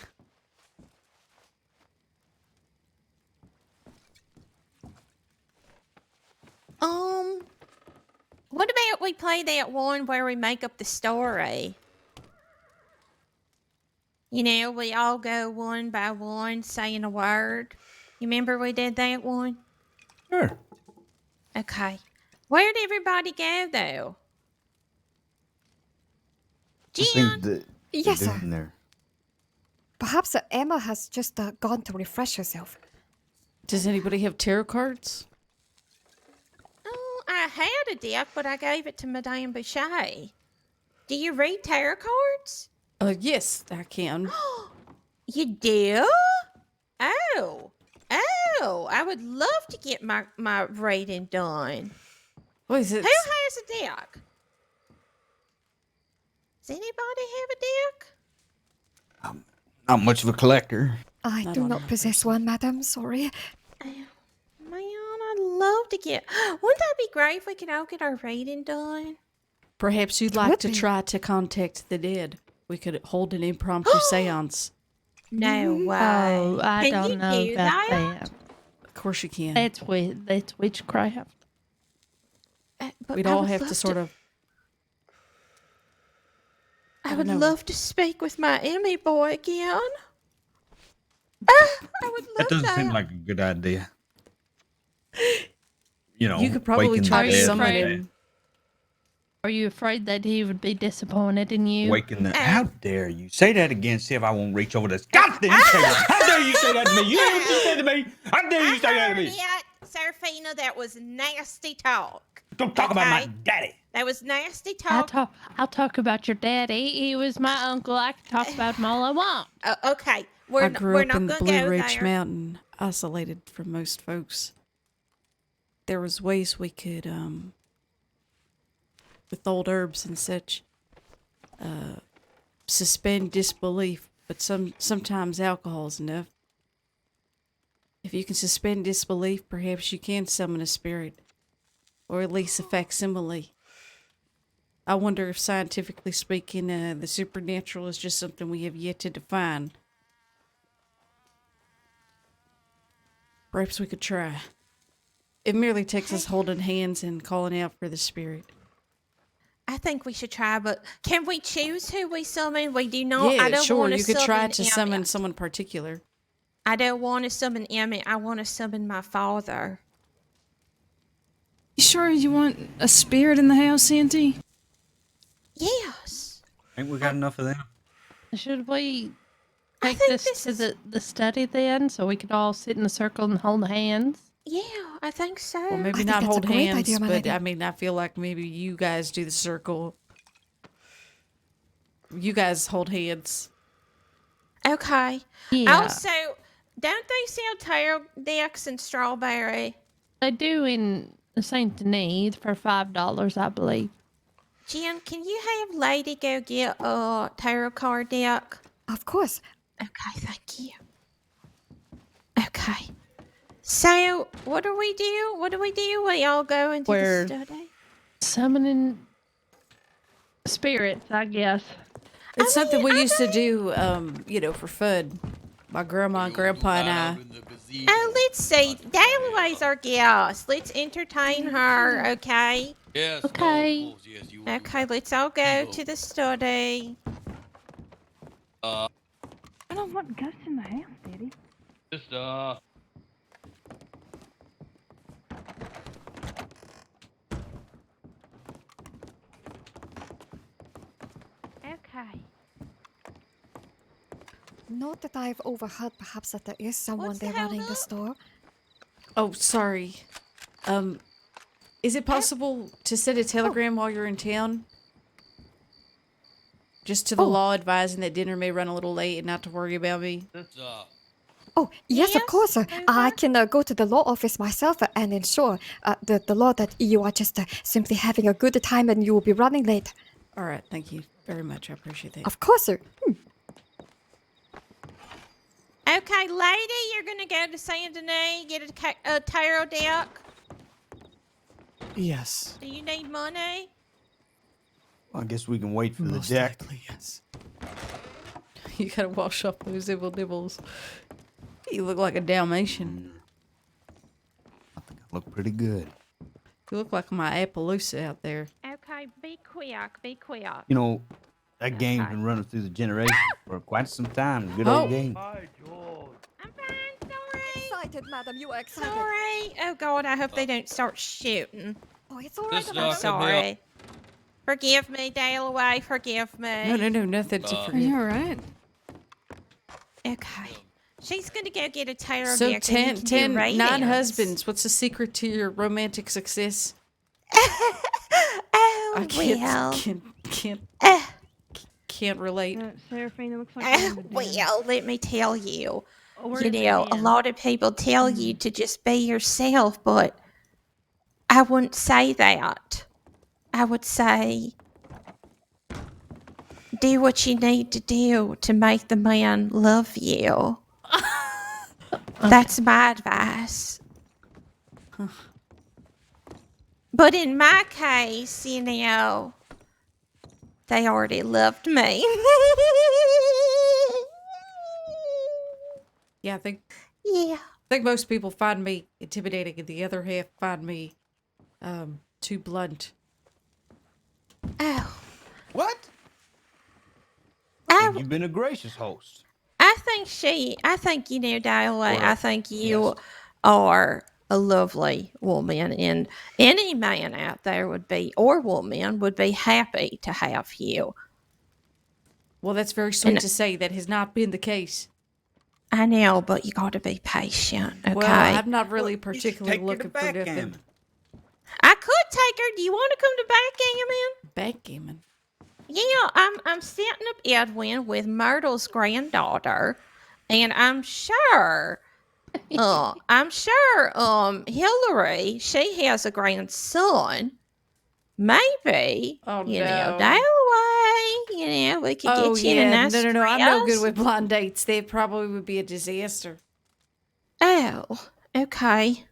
What about we play that one where we make up the story? You know, we all go one by one saying a word. You remember we did that one? Sure. Okay. Where'd everybody go, though? I Jen? think the Yes, dude sir. in there. Perhaps Emma has just gone to refresh herself. Does anybody have tarot cards? Oh, I had a deck, but I gave it to Madame Boucher. Do you read tarot cards? Yes, I can. You do? Oh. Oh, I would love to get my reading done. What is it? Who has a deck? Does anybody have a deck? Not much of a collector. I Not do on not my possess person. one, madam. Sorry. Oh, man, I'd love to get... Wouldn't that be great if we could all get our reading done? Perhaps you'd It like would to be. try to contact the dead. We could hold an impromptu seance. No way. Oh, I Can don't you know do about that? that. Of course you can. That's witchcraft. But We'd I all would have love to sort of. I I would don't know. love to speak with my Emmy boy again. I would love That doesn't that. seem like a good idea. You know, You could probably waking the try to dead summon like that. him. Are you afraid that he would be disappointed in you? Waking the. How dare you say that again? See if I won't reach over this goddamn table. How dare you say that to me? You know what you said to me? How dare you say that to me? It, Serafina, that was nasty talk. Don't talk about my Okay. daddy. That was nasty I'll talk. talk about your daddy. He was my uncle. I can talk about him all I want. Okay, I we're grew up not in the gonna Blue go Ridge there. Mountain, isolated from most folks. There was ways we could, with old herbs and such, suspend disbelief. But sometimes alcohol's enough. If you can suspend disbelief, perhaps you can summon a spirit, or at least a facsimile. I wonder if, scientifically speaking, the supernatural is just something we have yet to define. Perhaps we could try. It merely takes us holding hands and calling out for the spirit. I think we should try, but can we choose who we summon? We do not. Yeah, I don't sure. want to You could try summon to Emmett. summon someone particular. I don't want to summon Emmett. I want to summon my father. You sure you want a spirit in the house, Santy? Yes. Ain't we got enough of them? Should we I take think this this to is- the study then, so we could all sit in a circle and hold hands? Yeah, I think so. Well, maybe think not that's a hold great hands, idea, my but lady. I mean, I feel like maybe you guys do the circle. You guys hold hands. Okay. Yeah, Also, don't they sell tarot decks in Strawberry? they do in Saint Denis for $5, I believe. Jen, can you have Lady go get a tarot card deck? Of course. Okay, thank you. Okay. So, what do we do? What do we do? We all go into Where- the study? Summoning spirits, I guess. It's something we used to do, for fun. my grandma and grandpa and I. Oh, let's see. Dalloway's our guest. Let's entertain her, okay? Yes, Okay. no, of course, yes, you will do Okay, that. let's all go to the study. I don't want ghosts in the house, Daddy. Sister. Okay. Not that I've overheard perhaps that there is someone What's the there running the hell up? store. Oh, sorry. Is it possible to send a telegram while you're in town? Just to the Oh. law advising that dinner may run a little late and not to worry about me. Sister. Oh, yes, of course. I over. can go to the law office myself and ensure the law that you are just simply having a good time and you will be running late. All right, thank you very much. I appreciate that. Of course, sir. Okay, lady, you're gonna go to Saint Denis, get a tarot deck. Yes. Do you need money? I guess we can wait for the Most deck. likely, yes. You gotta wash off those ibble dibbles. You look like a Dalmatian. I think I look pretty good. You look like my Appaloosa out there. Okay, be quick, be quick. You know, that game's been running through the generations for quite some time. Good Oh. old game. Hi, George. I'm fine, sorry. Excited, madam. You are excited. Sorry. Oh God, I hope they don't start shooting. Oh, it's all right, Sister, madam. come Sorry. here. Forgive me, Dalloway. Forgive me. No, nothing to Are forget. you alright? Okay. She's gonna go get a tarot So deck. and you 10, can do 9 readings. husbands. What's the secret to your romantic success? Oh, I well. can't relate. Seraphina looks like you're in the den. Well, let me tell you. Or You the know, a den. lot of people tell you to just be yourself, but I wouldn't say that. I would say do what you need to do to make the man love you. That's my advice. But in my case, you know, they already loved me. Yeah, I Yeah. think most people find me intimidating, and the other half find me too blunt. Oh, What? I, You've been a gracious host. I think, you know, Dalloway, Well, I think you yes. are a lovely woman, and any man out there would be, or woman, would be happy to have you. Well, that's very sweet And- to say. That has not been the case. I know, but you got to be patient, okay? Well, I'm not really Well, you should particularly take her to looking for nothing. backgammon. I could take her. Do you want to come to backgammon? Backgammon. Yeah, I'm setting up Edwin with Myrtle's granddaughter, and I'm sure, Hillary, she has a grandson. Maybe, Oh, you know, no. Dalloway, you know, we could Oh get you in a yeah, nice no. I'm no good dress. with blind dates. They probably would be a disaster. Oh, okay.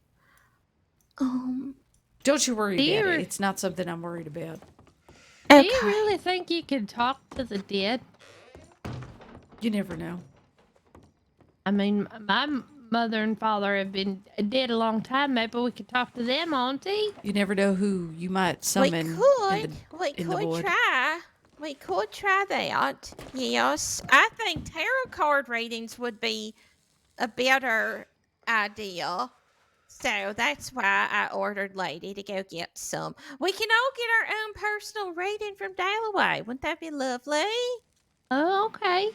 Don't you worry about Dear. it. It's not something I'm worried about. Do Okay. you really think you can talk to the dead? You never know. I mean, my mother and father have been dead a long time. Maybe we could talk to them, auntie. You never know who you might We summon. could. We in the could void. try. We could try that. Yes. I think tarot card readings would be a better idea. So that's why I ordered Lady to go get some. We can all get our own personal reading from Dalloway. Wouldn't that be lovely? Oh, okay.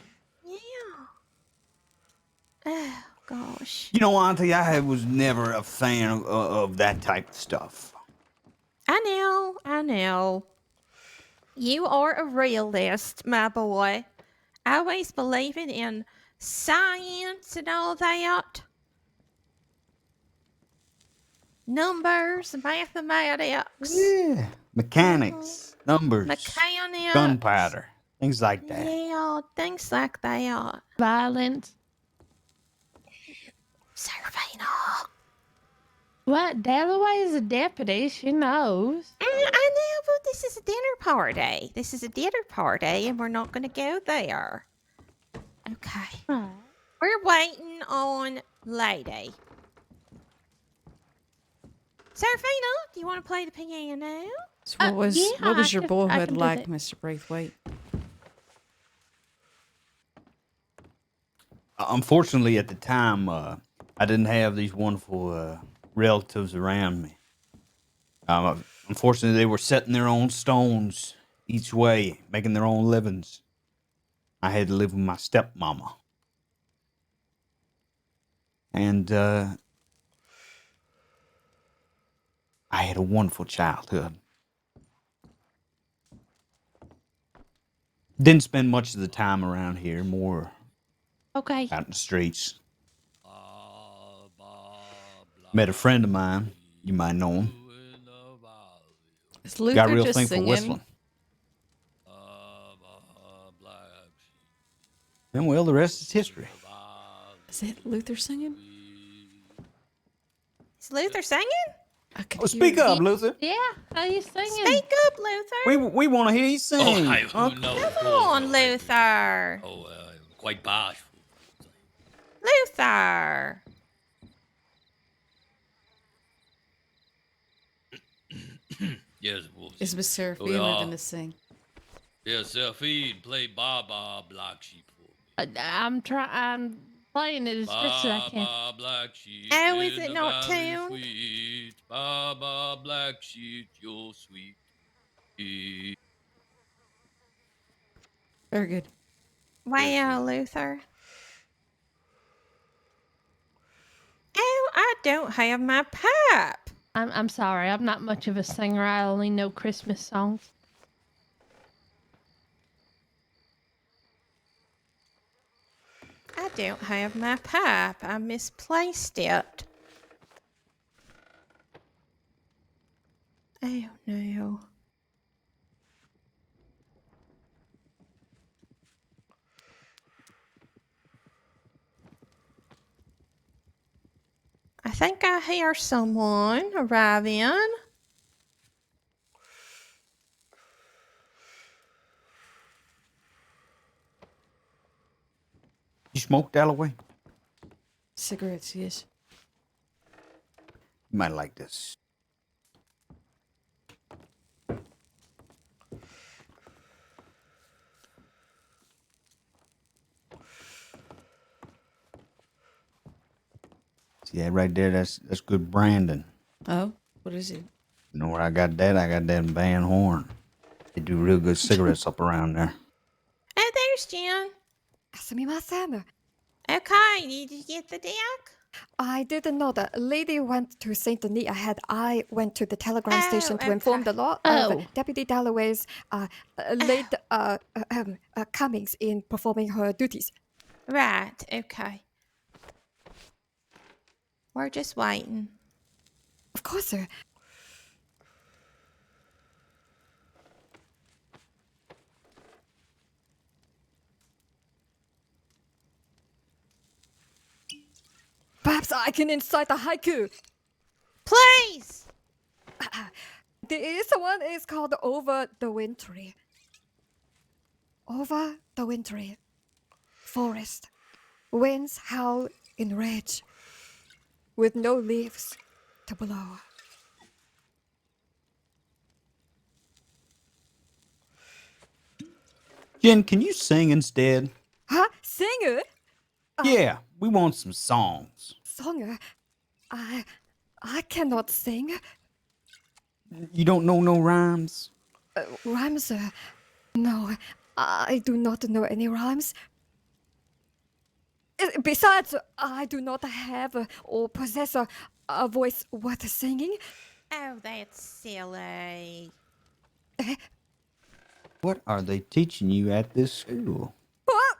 Yeah. Oh, gosh. You know, Auntie, I was never a fan of that type of stuff. I know. You are a realist, my boy. Always believing in science and all that. Numbers, mathematics, Yeah. Mechanics, numbers, mechanics. gunpowder, things like that. Yeah, things like that. Violence. Servina. What? Dalloway is a deputy. She knows. I know, but this is a dinner party. This is a dinner party, and we're not going to go there. Okay. Right. We're waiting on Lady. Serafina, do you want to play the piano? So Yeah, what was your I boyhood can do like, that. Mr. Braithwaite? Unfortunately, at the time, I didn't have these wonderful relatives around me. Unfortunately, they were setting their own stones each way, making their own livings. I had to live with my stepmama. And I had a wonderful childhood. Didn't spend much of the time around here, more Okay. out in the streets. Ba, ba, Met a blah, friend of mine. You might know him. in the valley. Is Got a Luther real just thing for singing? whistling. Black sheep And well, the rest is history. in the valley. Is it Luther singing? Is Luther singing? I could Oh, hear speak it. up, Luther. Yeah, how you singing? Speak up, Luther. We want to hear you Oh, sing. I Uncle. no. Come Oh, on, no, Luther. Oh, quite bashful. Luther. Yes, wolves. Is Miss Oh, Seraphina yeah. going to sing? Yes, Seraphine, play Baba Black Sheep for me. I'm playing it as best as I can. Baba Black Sheep. Oh, is in it the not valley tuned? sweet. Baba Black Sheep, you're sweet. Very good. Wow, Luther. Oh, I don't have my pipe. I'm sorry. I'm not much of a singer. I only know Christmas songs. I don't have my pipe. I misplaced it. Oh, no. I think I hear someone arriving. You smoke, Dalloway? Cigarettes, yes. You might like this. See that right there? That's good branding. Oh, what is it? You know where I got that? I got that in Van Horn. They do real good cigarettes up around there. Oh, there's Jen. すみません. Okay, did you get the deck? I didn't know that. Lady went to Saint Denis ahead. I went to the telegram Oh, station to inform okay. the law Oh. of Deputy Dalloway's late comings in performing her duties. Right, okay. We're just waiting. Of course, sir. Perhaps I can incite a haiku. Please! This one is called Over the Wintry. Over the wintry forest, winds howl in rage, with no leaves to blow. Jen, can you sing instead? Huh? Singer? Yeah, we want some songs. Songer? I cannot sing. You don't know no rhymes? Rhymes? No, I do not know any rhymes. Besides, I do not have or possess a voice worth singing. Oh, that's silly. What are they teaching you at this school? What?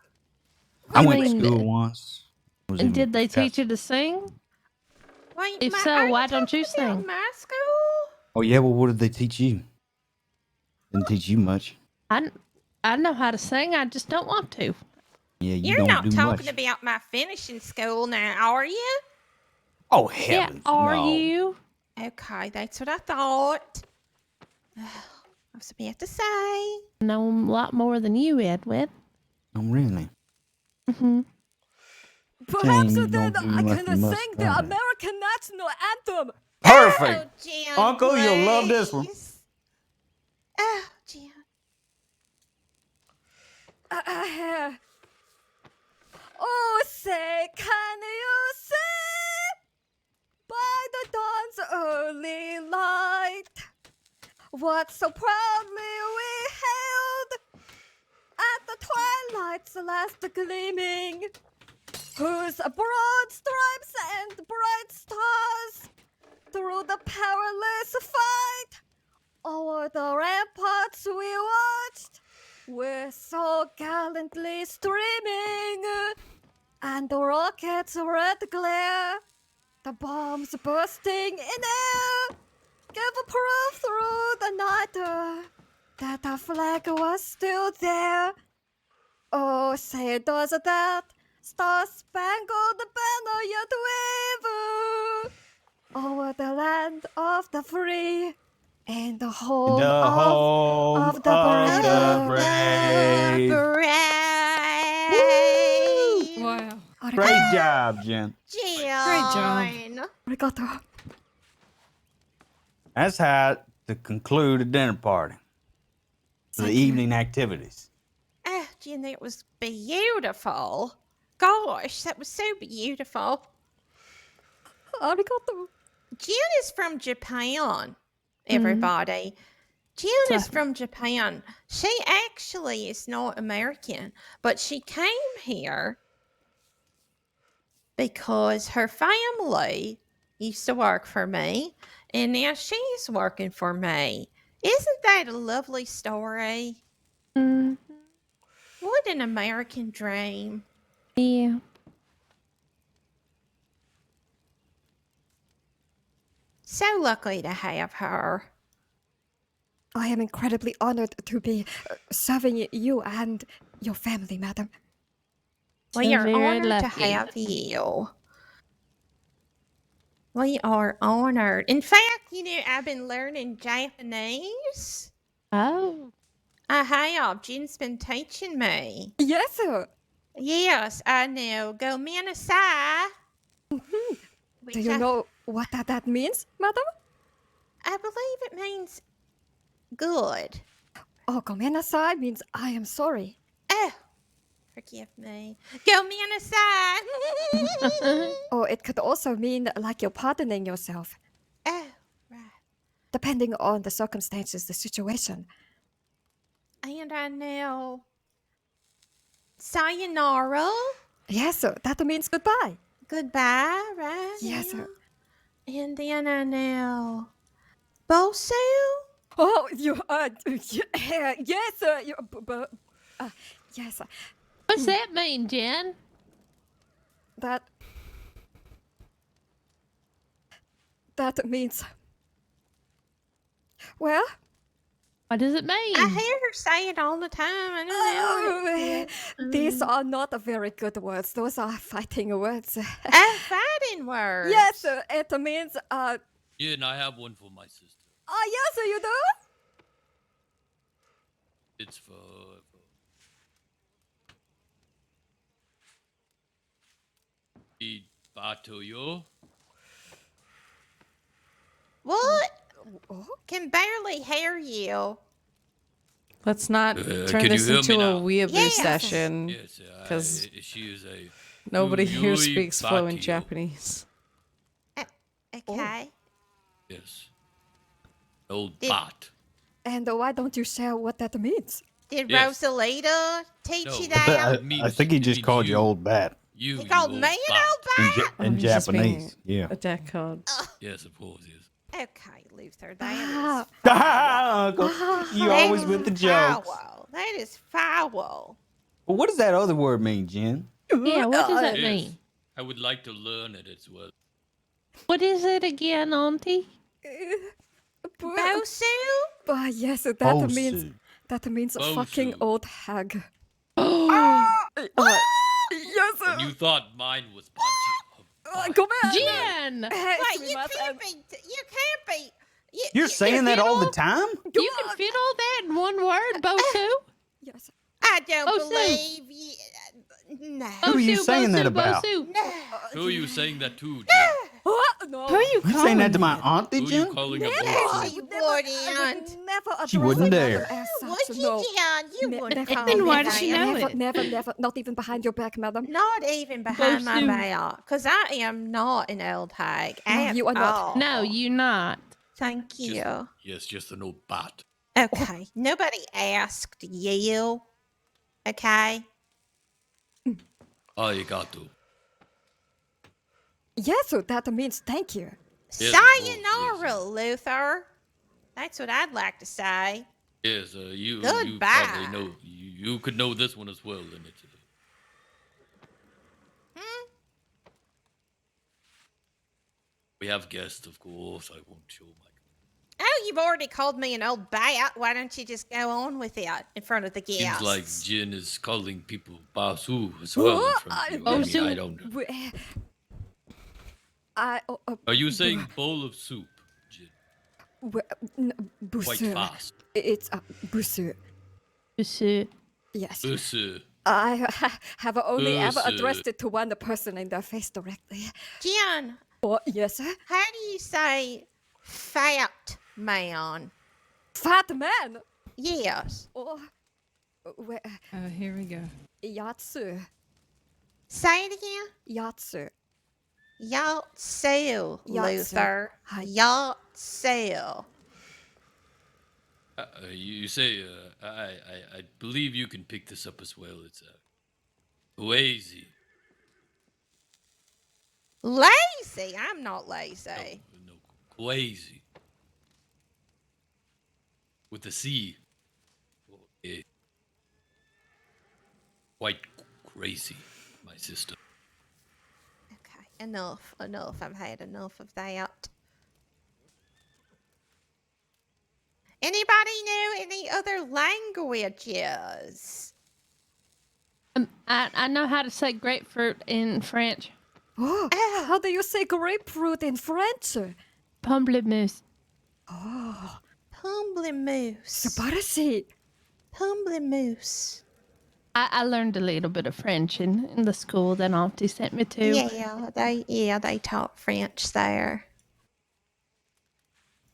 I went to mean, school once. Was And even did they teach professor. you to sing? Wait, If are so, why don't you talking about sing? my school? Oh yeah, well, what did they teach you? Didn't teach you much. I know how to sing. I just don't want to. Yeah, you You're don't not do talking much. about my finishing school now, are you? Oh Yeah, heavens, are no. you? Okay, that's what I thought. I was about to say. Know a lot more than you, Edwin. Oh really? Hmm. Perhaps Jane, then don't do I like can you must sing the have. American national anthem. Perfect. Oh, Jen, Uncle, you'll love this one. please. Oh, Jen. Oh, say, can you see by the dawn's early light what so proudly we hailed at the twilight's last gleaming, whose broad stripes and bright stars through the perilous fight o'er the ramparts we watched were so gallantly streaming, and the rockets' red glare, the bombs bursting in air, gave proof through the night that the flag was still there. Oh, say does that star-spangled banner yet wave over the land of the free and the home The home of the of brave. the brave. Brave. Wow. Great job, Jen. Jen. Great job. Arigato. That's how to conclude a dinner party. The Thank you. evening activities. Oh, Jen, that was beautiful. Gosh, that was so beautiful. Arigato. Jen is from Japan, everybody. Jen is from Japan. She actually is not American, but she came here because her family used to work for me, and now she's working for me. Isn't that a lovely story? Mm, What an American dream. yeah. So lucky to have her. I am incredibly honored to be serving you and your family, madam. We So are very honored to lucky. have you. We are honored. In fact, I've been learning Japanese. Oh, I have. Jin's been teaching me. Yes, sir. Yes, I know. Go Minasai. Do you know what that means, madam? I believe it means good. Oh, gomenasai means I am sorry. Oh, forgive me. Go Minasai. Or it could also mean like you're pardoning yourself, Oh, right. depending on the circumstances, the situation. And I know. Sayonara. Yes, sir. That means goodbye. Goodbye, right? Yes, sir. And then I know. Bosu? Oh, you yes, sir. Yes, sir. what's that mean, Jen? That means. Well, What does it mean? I hear her say it all the time. I don't know. these are not very good words. Those are fighting words. Oh, fighting words. Yes, sir. It means Yeah, and I have one for my sister. yes, sir, you do. It's for Batoyo. What? Oh, Can barely hear you. Let's not turn can this you hear into me a now? weeaboo Yes. session. Yes, 'Cause she is a Nobody here Yui speaks fluent Batoyo. Japanese. Okay. Yes. Old Did- bot. and why don't you share what that means? Did Yes. Rosalita teach No, you but that? I think he It just means called you you. old bat You He called old me an bot. old bat? in he's just being Japanese. Yeah. A deck card. Yes, of course, yes. Okay, Luther, Ah, that Uncle, you is always with the jokes. foul. That is foul. Well, what does that other word mean, Jen? Yeah, what does that Yes. mean? I would like to learn it as well. What is it again, Auntie? Bosu? yes, that means Bosu. that means a fucking Bosu. old hag. Oh, Yes, And you thought mine was Baji. come on. Jen! Wait, you can't be. You're saying that all the time? You can fit all that in one word, Bosu? Yes. I don't Bosu. believe you. No. Who are you saying that about? Who are you saying that to, Jen? What? No. Who are you You calling saying that to my that? auntie, Who are you Jen? calling a Never bull? she I wouldn't. would never address She wouldn't a dare. mother as Would such. you, No. Jan? You wouldn't Never. call Then me why that. does she know Never, it? never. Not even behind your back, madam. Not even behind my soon. back, because I am not an old hag. No, at you are not. all. No, you're not. Thank you. Yes, just an old bat. Okay. Nobody asked you. Okay. Oh, you got to. Yes, so that means thank you. Yes, of course, Sayonara, yes. Luther. That's what I'd like to say. Yes, you Goodbye. probably know. You could know this one as well, then it's. We have guests, of course. I won't show my. Oh, you've already called me an old bat. Why don't you just go on with it in front of the guests? Seems like Jin is calling people Basu as well in front of you. I mean, I don't know. Are you saying bowl of soup, Jin? Quite Busu. fast. It's Busu. Monsieur. Yes. Uh, I have only ever Busu. addressed it to one person in their face directly. Jen, Oh, yes, sir? how do you say fat man? Fat man! Yes. Oh, where, Here we go. Yatsu. Say it again. Yatsu. Yatsu, Yatsu. Luther. Hi. Yatsu. You say, I believe you can pick this up as well. It's lazy. Lazy? I'm not lazy. No, crazy. With the C. Quite crazy, my sister. Okay, enough. I've had enough of that. Anybody know any other languages? I know how to say grapefruit in French. Oh, how do you say grapefruit in French? Pamplemousse. Oh, Pamplemousse. Sabarasi. Pamplemousse. I learned a little bit of French in the school that Auntie sent me to. Yeah, they taught French there.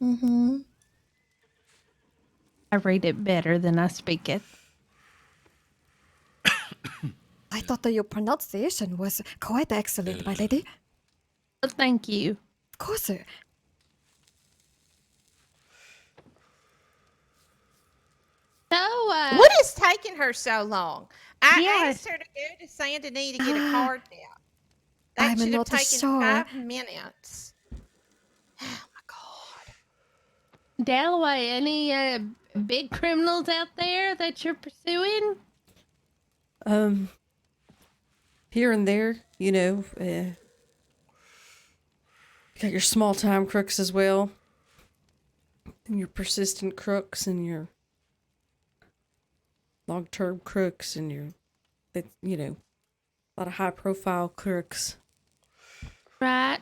Mm-hmm. I read it better than I speak it. I thought that your pronunciation was quite excellent, my lady. Well, thank you. Of course, sir. So, What is taking her so long? I Yes. asked her to go to Saint Denis to get a card now. That I'm should have not taken sure. 5 minutes. Oh my god. Dalloway, any big criminals out there that you're pursuing? Here and there, you know, you got your small time crooks as well, and your persistent crooks, and your long term crooks, and your, that you know, a lot of high profile crooks. Right.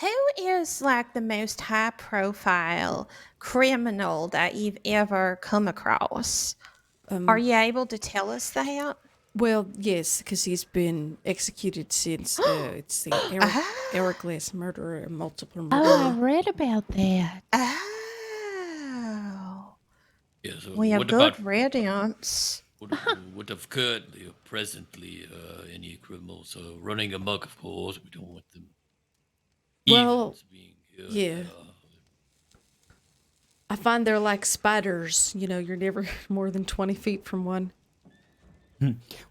Who is like the most high profile criminal that you've ever come across? Are you able to tell us that? Well, yes, because he's been executed since it's the Eric Glass murderer and multiple Oh, murder. I read about that. Oh. Yeah, so We have what good about riddance. what of currently or presently any criminals running amok? Of course, we don't want them. Well, evils being yeah. I find they're like spiders. You know, you're never more than 20 feet from one.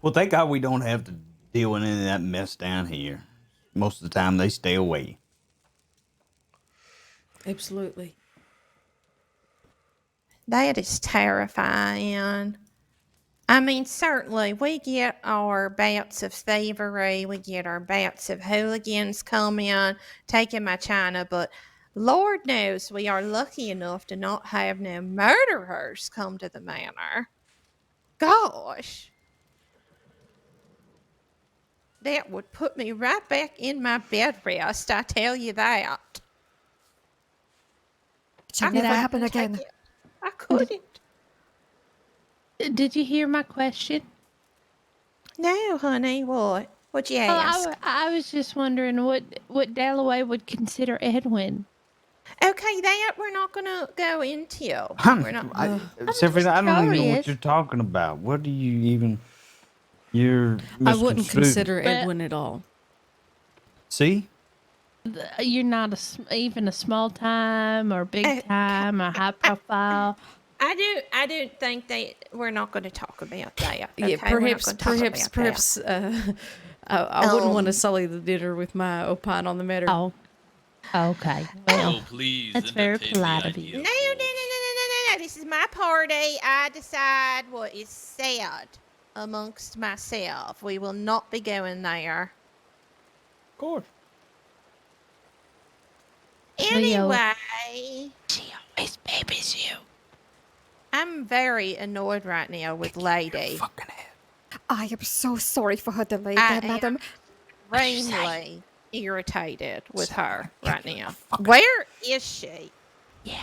Well, thank God we don't have to deal with any of that mess down here. Most of the time, they stay away. Absolutely. That is terrifying. I mean, certainly we get our bouts of thievery, we get our bouts of hooligans coming, taking my china, but Lord knows we are lucky enough to not have no murderers come to the manor. Gosh. That would put me right back in my bed rest, I tell you that. It should never happen couldn't take again. it. I couldn't. Did you hear my question? No, honey, what? What'd you Oh, ask? I was just wondering what Dalloway would consider Edwin. Okay, that we're not gonna go into. Hun, We're not. I'm Stephanie, just I don't even know what curious. you're talking about. What do you even? You're I wouldn't misconstrued. consider But- Edwin at all. See? You're not even a small time or big Uh, time or high profile. I do think that we're not going to talk about that. Okay, Yeah, we're not going to talk about that. perhaps. I wouldn't want to Um, sully the dinner with my opine on the matter. Oh, okay. Well, Oh, please. that's very entertain the polite of idea, you. No. This is my party. I decide what is said amongst myself. We will not be going there. Of course. Leo. Anyway, She always babies you. I'm very annoyed right now with Lady. Fucking head. I am so sorry for her delay I there, madam. Extremely irritated with her right now. Where is she? Yeah.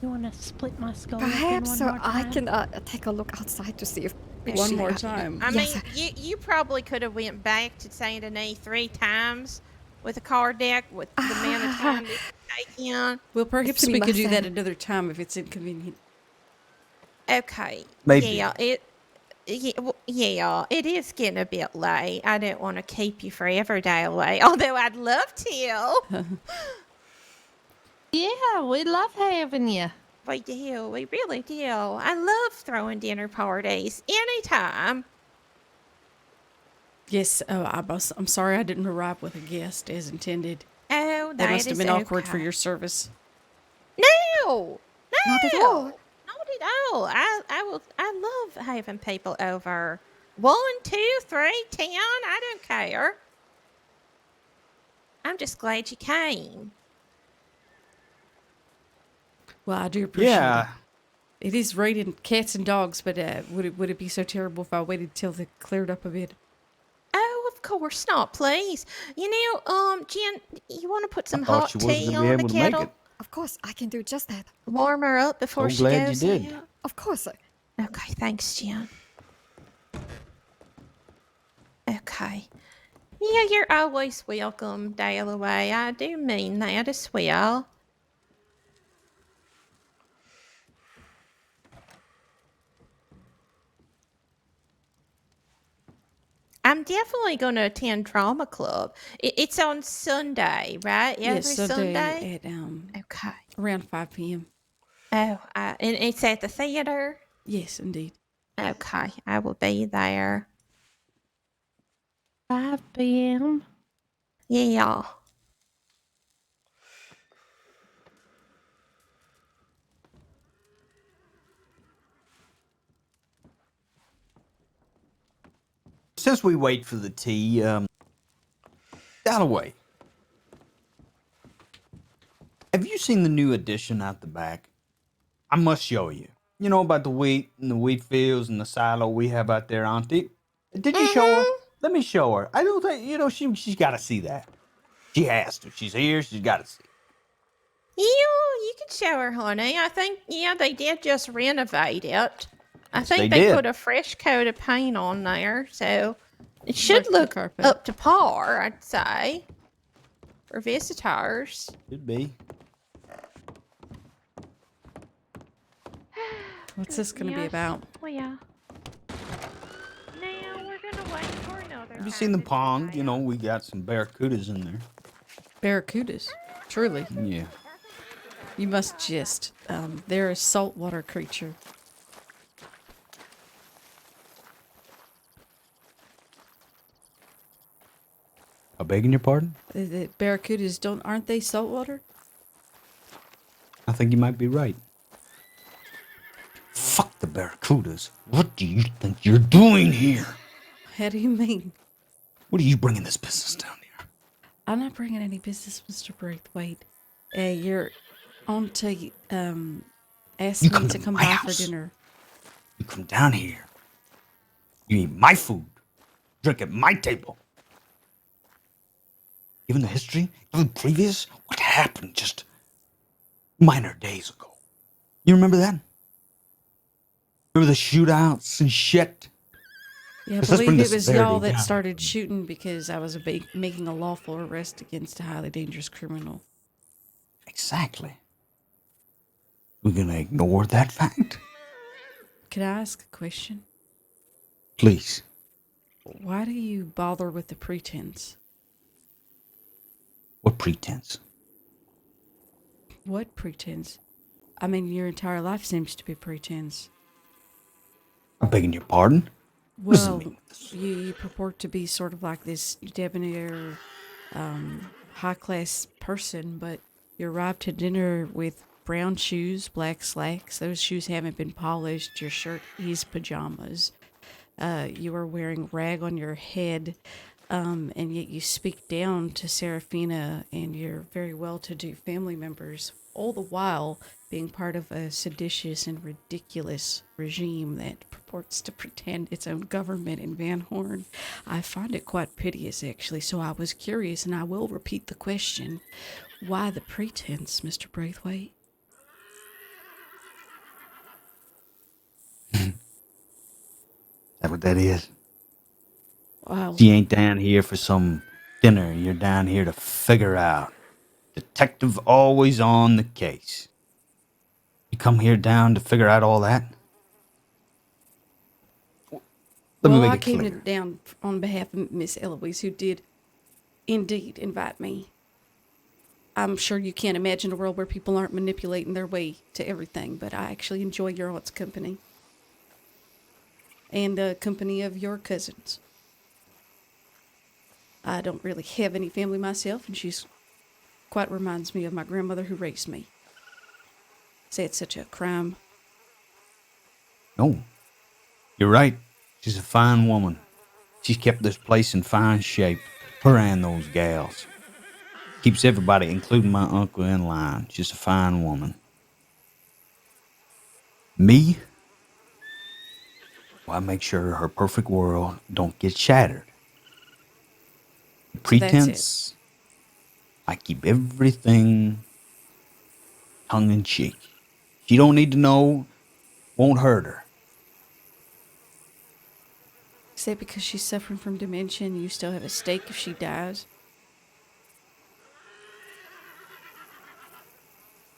You want to split my skull Perhaps open one more I time? can take a look outside to see if One she more ha- time. I Yes, mean, you probably could have went back to Saint Denis 3 times with a card deck with the amount of time that you take in. Well, perhaps we could do that Sumimasen. another time if it's inconvenient. Okay. Maybe. Yeah, it is getting a bit late. I don't want to keep you forever, Dalloway, although I'd love to. Yeah, we love having you. We do. We really do. I love throwing dinner parties anytime. Yes. Oh, I'm sorry I didn't arrive with a guest as intended. Oh, That must have is been awkward for okay. your service. No, Not at all. Not at all. I love having people over. 1, 2, 3, 10. I don't care. I'm just glad you came. Well, I do appreciate Yeah. it. It is raining cats and dogs, but would it be so terrible if I waited till they cleared up a bit? Oh, of course not. Please. You know, Jen, you want to put some thought hot she wasn't tea gonna be on the able to make kettle? it. Of course, I can do just that. Warm her up before So she glad you goes did. out. Of course. Okay, thanks, Jen. Okay. Yeah, you're always welcome, Dalloway. I do mean that as well. I'm definitely going to attend drama club. It's on Sunday, right? Every Yes, Sunday at Okay. around 5 p.m. Oh, and it's at the theater. Yes, indeed. Okay, I will be there. 5 p.m. Yeah. Since we wait for the tea, Dalloway, have you seen the new addition out the back? I must show you. You know about the wheat and the wheat fields and the silo we have out there, Auntie? Did you show her? Let me show her. I don't think, she's got to see that. She has to. She's here. She's got to see. Yeah, you can show her, honey. I think, they did just renovate it. I think they they did. put a fresh coat of paint on there, so it should Like the look carpet. up to par, I'd say, for visitors. Should be. What's this going to be about? Well, yeah. Now we're gonna wait for another. Have you seen the pond? You know, we got some barracudas in there. Barracudas. Truly. Yeah. You must just. They're a saltwater creature. I begging your pardon? The barracudas aren't they saltwater? I think you might be right. Fuck the barracudas. What do you think you're doing here? How do you mean? What are you bringing this business down here? I'm not bringing any business, Mr. Braithwaite. You're on to ask You me come to to come my by house. for dinner. You come down here. You eat my food. Drink at my table. Given the history, given the previous, what happened just minor days ago? You remember that? Remember the shootouts and shit? Yeah, I 'Cause let's believe bring it the was y'all severity that down. started shooting because I was making a lawful arrest against a highly dangerous criminal. Exactly. We're gonna ignore that fact? Can I ask a question? Please. Why do you bother with the pretense? What pretense? What pretense? I mean, your entire life seems to be pretense. I'm begging your pardon? What does it Well, mean with this? you purport to be sort of like this debonair, high class person, but you arrived to dinner with brown shoes, black slacks. Those shoes haven't been polished. Your shirt is pajamas. You are wearing rag on your head, and yet you speak down to Serafina and your very well-to-do family members, all the while being part of a seditious and ridiculous regime that purports to pretend its own government in Van Horn. I find it quite piteous, actually, so I was curious, and I will repeat the question. Why the pretense, Mr. Braithwaite? Is that what that is? Wow. You ain't down here for some dinner. You're down here to figure out. Detective always on the case. You come here down to figure out all that? Let me Well, make I it came clear. down on behalf of Miss Eloise, who did indeed invite me. I'm sure you can't imagine a world where people aren't manipulating their way to everything, but I actually enjoy your aunt's company. And the company of your cousins. I don't really have any family myself, and she's quite reminds me of my grandmother who raised me. Is that such a crime? No. You're right. She's a fine woman. She's kept this place in fine shape. Her and those gals. Keeps everybody, including my uncle, in line. She's a fine woman. Me? Well, I make sure her perfect world don't get shattered. So that's it. Pretense, I keep everything tongue in cheek. She don't need to know, won't hurt her. Is that because she's suffering from dementia and you still have a stake if she dies?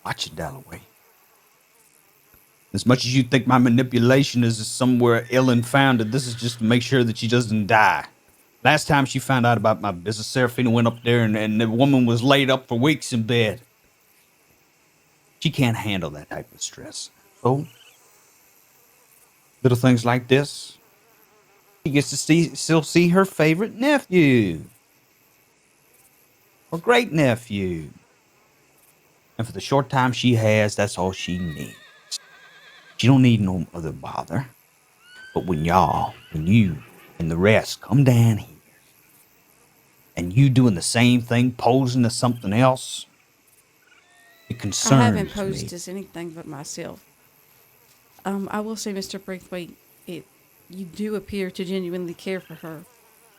Watch it, Dalloway. As much as you think my manipulation is somewhere ill and founded, this is just to make sure that she doesn't die. Last time she found out about my business, Serafina went up there and the woman was laid up for weeks in bed. She can't handle that type of stress. So, little things like this, she gets to still see her favorite nephew. Or great nephew. And for the short time she has, that's all she needs. She don't need no other bother. But when you and the rest come down here, and you doing the same thing, posing as something else, it I haven't concerns me. posed as anything but myself. I will say, Mr. Braithwaite, you do appear to genuinely care for her.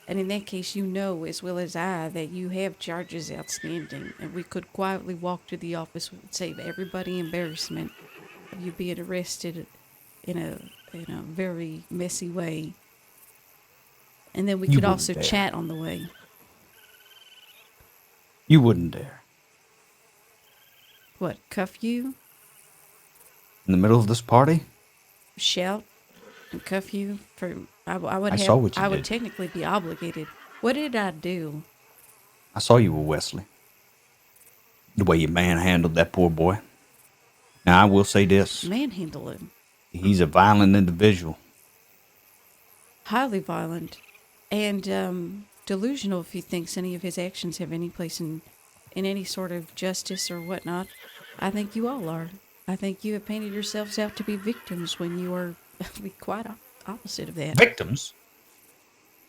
And in that case, you know as well as I that you have charges outstanding, and we could quietly walk to the office and save everybody embarrassment of you being arrested in a very messy way. And then we You could wouldn't also dare. chat on the way. You wouldn't dare. What, cuff you, In the middle of this party? shout, and cuff you for? I saw what you I would did. technically be obligated. What did I do? I saw you with Wesley. The way you manhandled that poor boy. Now, I will say this. Manhandle him. He's a violent individual. Highly violent, and delusional if he thinks any of his actions have any place in any sort of justice or whatnot. I think you all are. I think you have painted yourselves out to be victims when you are quite opposite of that. Victims?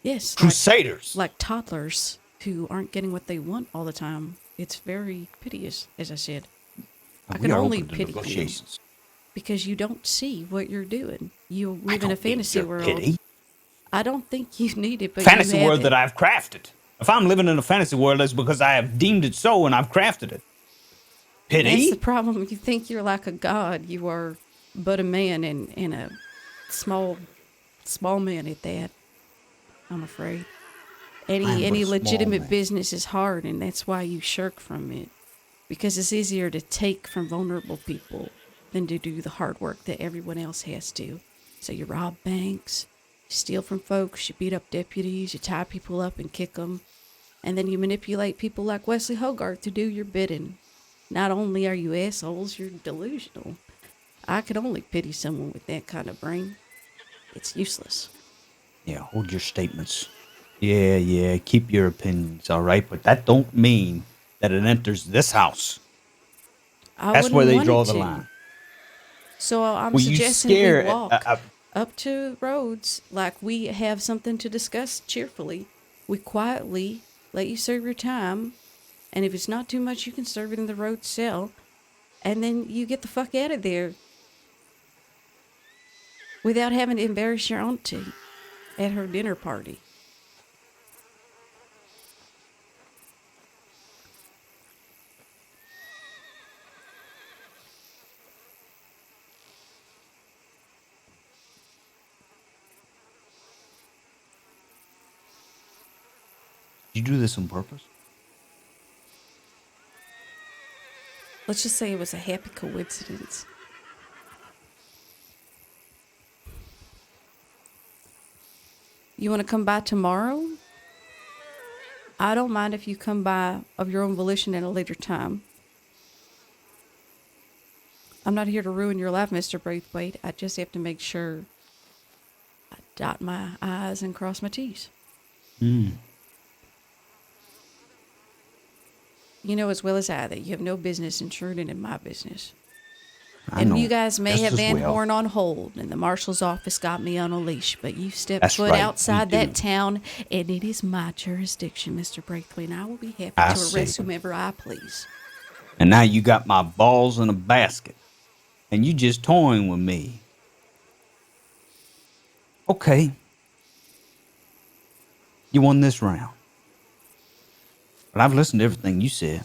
Yes, Crusaders? like toddlers who aren't getting what they want all the time. It's very piteous, as I said. I We can are only open to pity you negotiations. because you don't see what you're doing. You I live in a don't need fantasy your world. pity. I don't think you need it, but Fantasy you have world it. that I've crafted. If I'm living in a fantasy world, it's because I have deemed it so and I've crafted it. That's the Pity? problem. You think you're like a god. You are but a man and a small man at that. I'm afraid. Man, but Any a small legitimate man. business is hard, and that's why you shirk from it. Because it's easier to take from vulnerable people than to do the hard work that everyone else has to. So you rob banks, you steal from folks, you beat up deputies, you tie people up and kick them, and then you manipulate people like Wesley Hogarth to do your bidding. Not only are you assholes, you're delusional. I could only pity someone with that kind of brain. It's useless. Yeah, hold your statements. Yeah, keep your opinions, all right? But that don't mean that it enters this house. I That's where wouldn't they want draw it the to. line. So I'm Well, you suggesting we scare. walk up to roads like we have something to discuss cheerfully. We quietly let you serve your time, and if it's not too much, you can serve it in the road cell, and then you get the fuck out of there without having to embarrass your auntie at her dinner party. You do this on purpose? Let's just say it was a happy coincidence. You want to come by tomorrow? I don't mind if you come by of your own volition at a later time. I'm not here to ruin your life, Mr. Braithwaite. I just have to make sure I dot my I's and cross my T's. Hmm. You know as well as I that you have no business intruding in my business. I And know. you guys may just have as Van well. Horn on hold, and the marshal's office got me on a leash, but you step That's foot right, outside we that do. town, and it is my jurisdiction, Mr. Braithwaite, and I will be happy I to arrest see. whomever I please. And now you got my balls in a basket. And you just toying with me. Okay. You won this round. But I've listened to everything you said.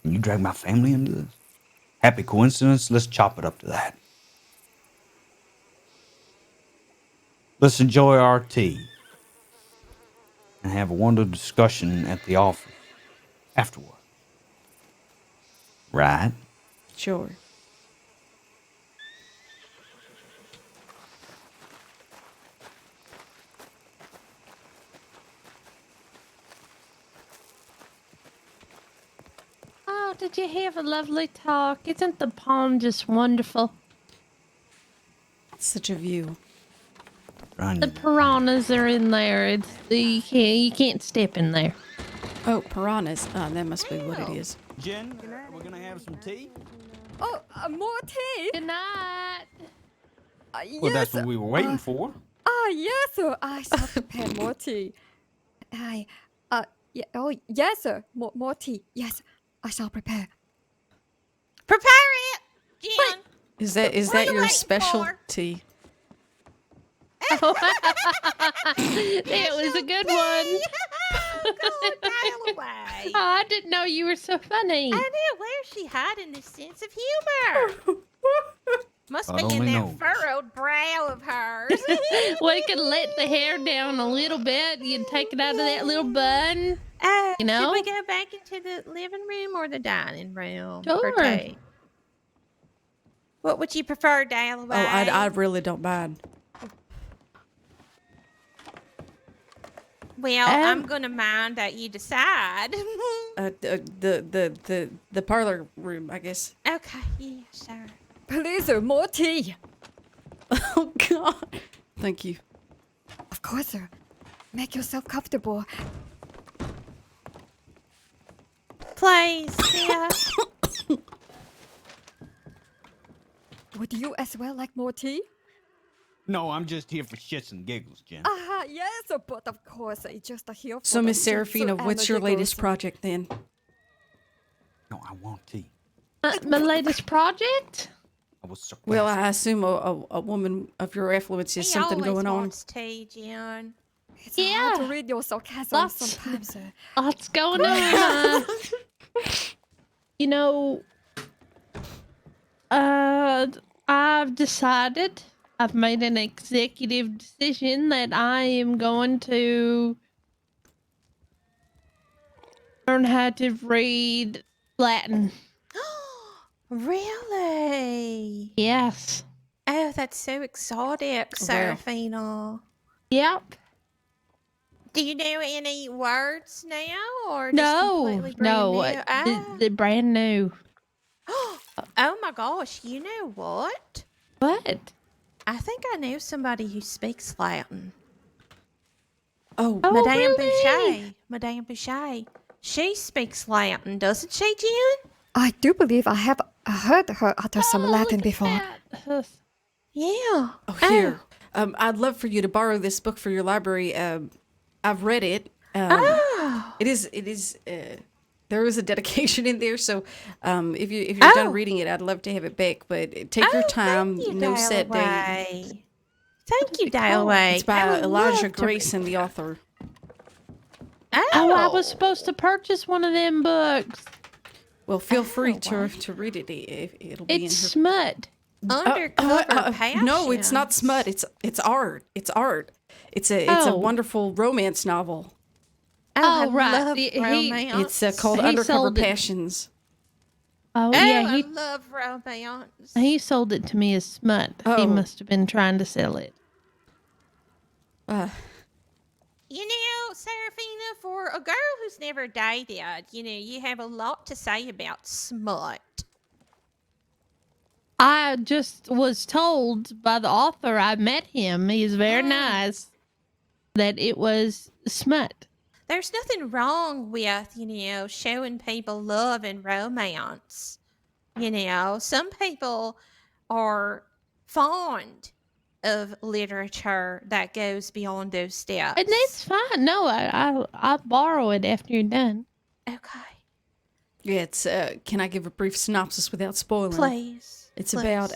And you dragged my family into this. Happy coincidence? Let's chop it up to that. Let's enjoy our tea. And have a wonderful discussion at the office afterward. Right? Sure. Oh, did you have a lovely talk? Isn't the pond just wonderful? Such a view. Trying The to- piranhas are in there. You can't step in there. Oh, piranhas. That must be what it is. Jen, we're going to have some tea? Oh, more tea? Good night. Yes. Well, that's what we were waiting for. Yes, sir. I shall prepare more tea. Yeah, oh, yes, sir. More tea. Yes, I shall prepare. Prepare it, Jen. Is that What are you your waiting for? specialty? That was a good one. Go dial away. Oh, I didn't know you were so funny. I knew. Where's she hiding this sense of humor? Must be God in only that knows. furrowed brow of hers. We could let the hair down a little bit. You'd take it out of that little bun. You know? Should we go back into the living room or the dining room for Sure. tea? What would you prefer, Dalloway? Oh, I really don't mind. Well, I'm gonna mind that you decide. The parlor room, I guess. Okay, yeah, sure. Please, sir, more tea. Oh God. Thank you. Of course, sir. Make yourself comfortable. Please, yeah. Would you as well like more tea? No, I'm just here for shits and giggles, Jen. Yes, sir, but of course, I just here for So, the Miss shits Serafina, and what's the your latest giggles. project then? No, I want tea. My latest project? I was sarcastic. Well, I assume a woman of your affluence has He something always going on. wants tea, Jen. It's Yeah. hard to read your sarcasm Lots. sometimes, sir. What's going on? You know, I've decided I've made an executive decision that I am going to learn how to read Latin. Really? Yes. Oh, that's so exotic, Wow. Seraphina. Yep. Do you know any words now, or just No, completely brand no, new? Ah. the brand new. Oh my gosh, you know what? What? I think I know somebody who speaks Latin. Oh, Oh, Madame really? Boucher. Madame Boucher. She speaks Latin, doesn't she, Jen? I do believe I have heard her utter some Oh, Latin look at before. that. Yeah. oh, here. I'd love for you to borrow this book for your library. I've read it. Oh. It is. There is a dedication in there, so if you're done Oh. reading it, I'd love to have it back. But take your time. Thank you, No set date. Dalloway. Thank you, it called? Dalloway. It's by I would Elijah love to Grayson, read the that. author. Oh, I was supposed to purchase one of them books. Well, feel free wow. to read it. It'll be It's in her. smut. Undercover passion. No, it's not smut. It's art. It's art. It's a Oh. wonderful romance novel. I Oh, right. love He- romance. It's called He Undercover sold it. Passions. Oh, Oh, yeah, I love romance. he sold it to me as smut. He Oh. must have been trying to sell it. You know, Seraphina, for a girl who's never dated, you have a lot to say about smut. I just was told by the author, I met him, he's very nice, that it was smut. There's nothing wrong with, showing people love and romance. Some people are fond of literature that goes beyond those steps. And that's fine. No, I'll borrow it after you're done. Okay. Yeah, it's. Can I give a brief synopsis without spoiling? Please. It's please. about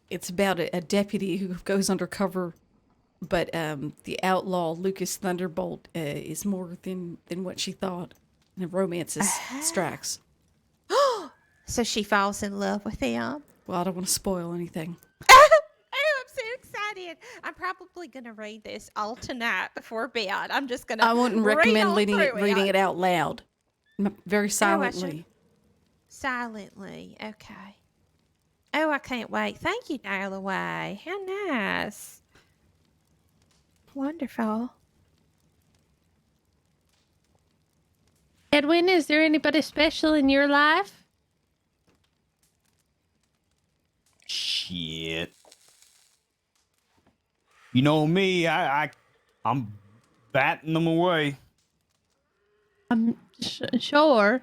It's about a deputy who goes undercover, but the outlaw Lucas Thunderbolt is more than what she thought, and romance strikes. So she falls in love with him. Well, I don't want to spoil anything. Oh, I'm so excited. I'm probably going to read this all tonight before bed. I'm just going to I wouldn't recommend reading it out loud, very silently. Silently. Okay. Oh, I can't wait. Thank you, Dalloway. How nice. Wonderful. Edwin, is there anybody special in your life? Shit. You know me, I'm batting them away. I'm sure.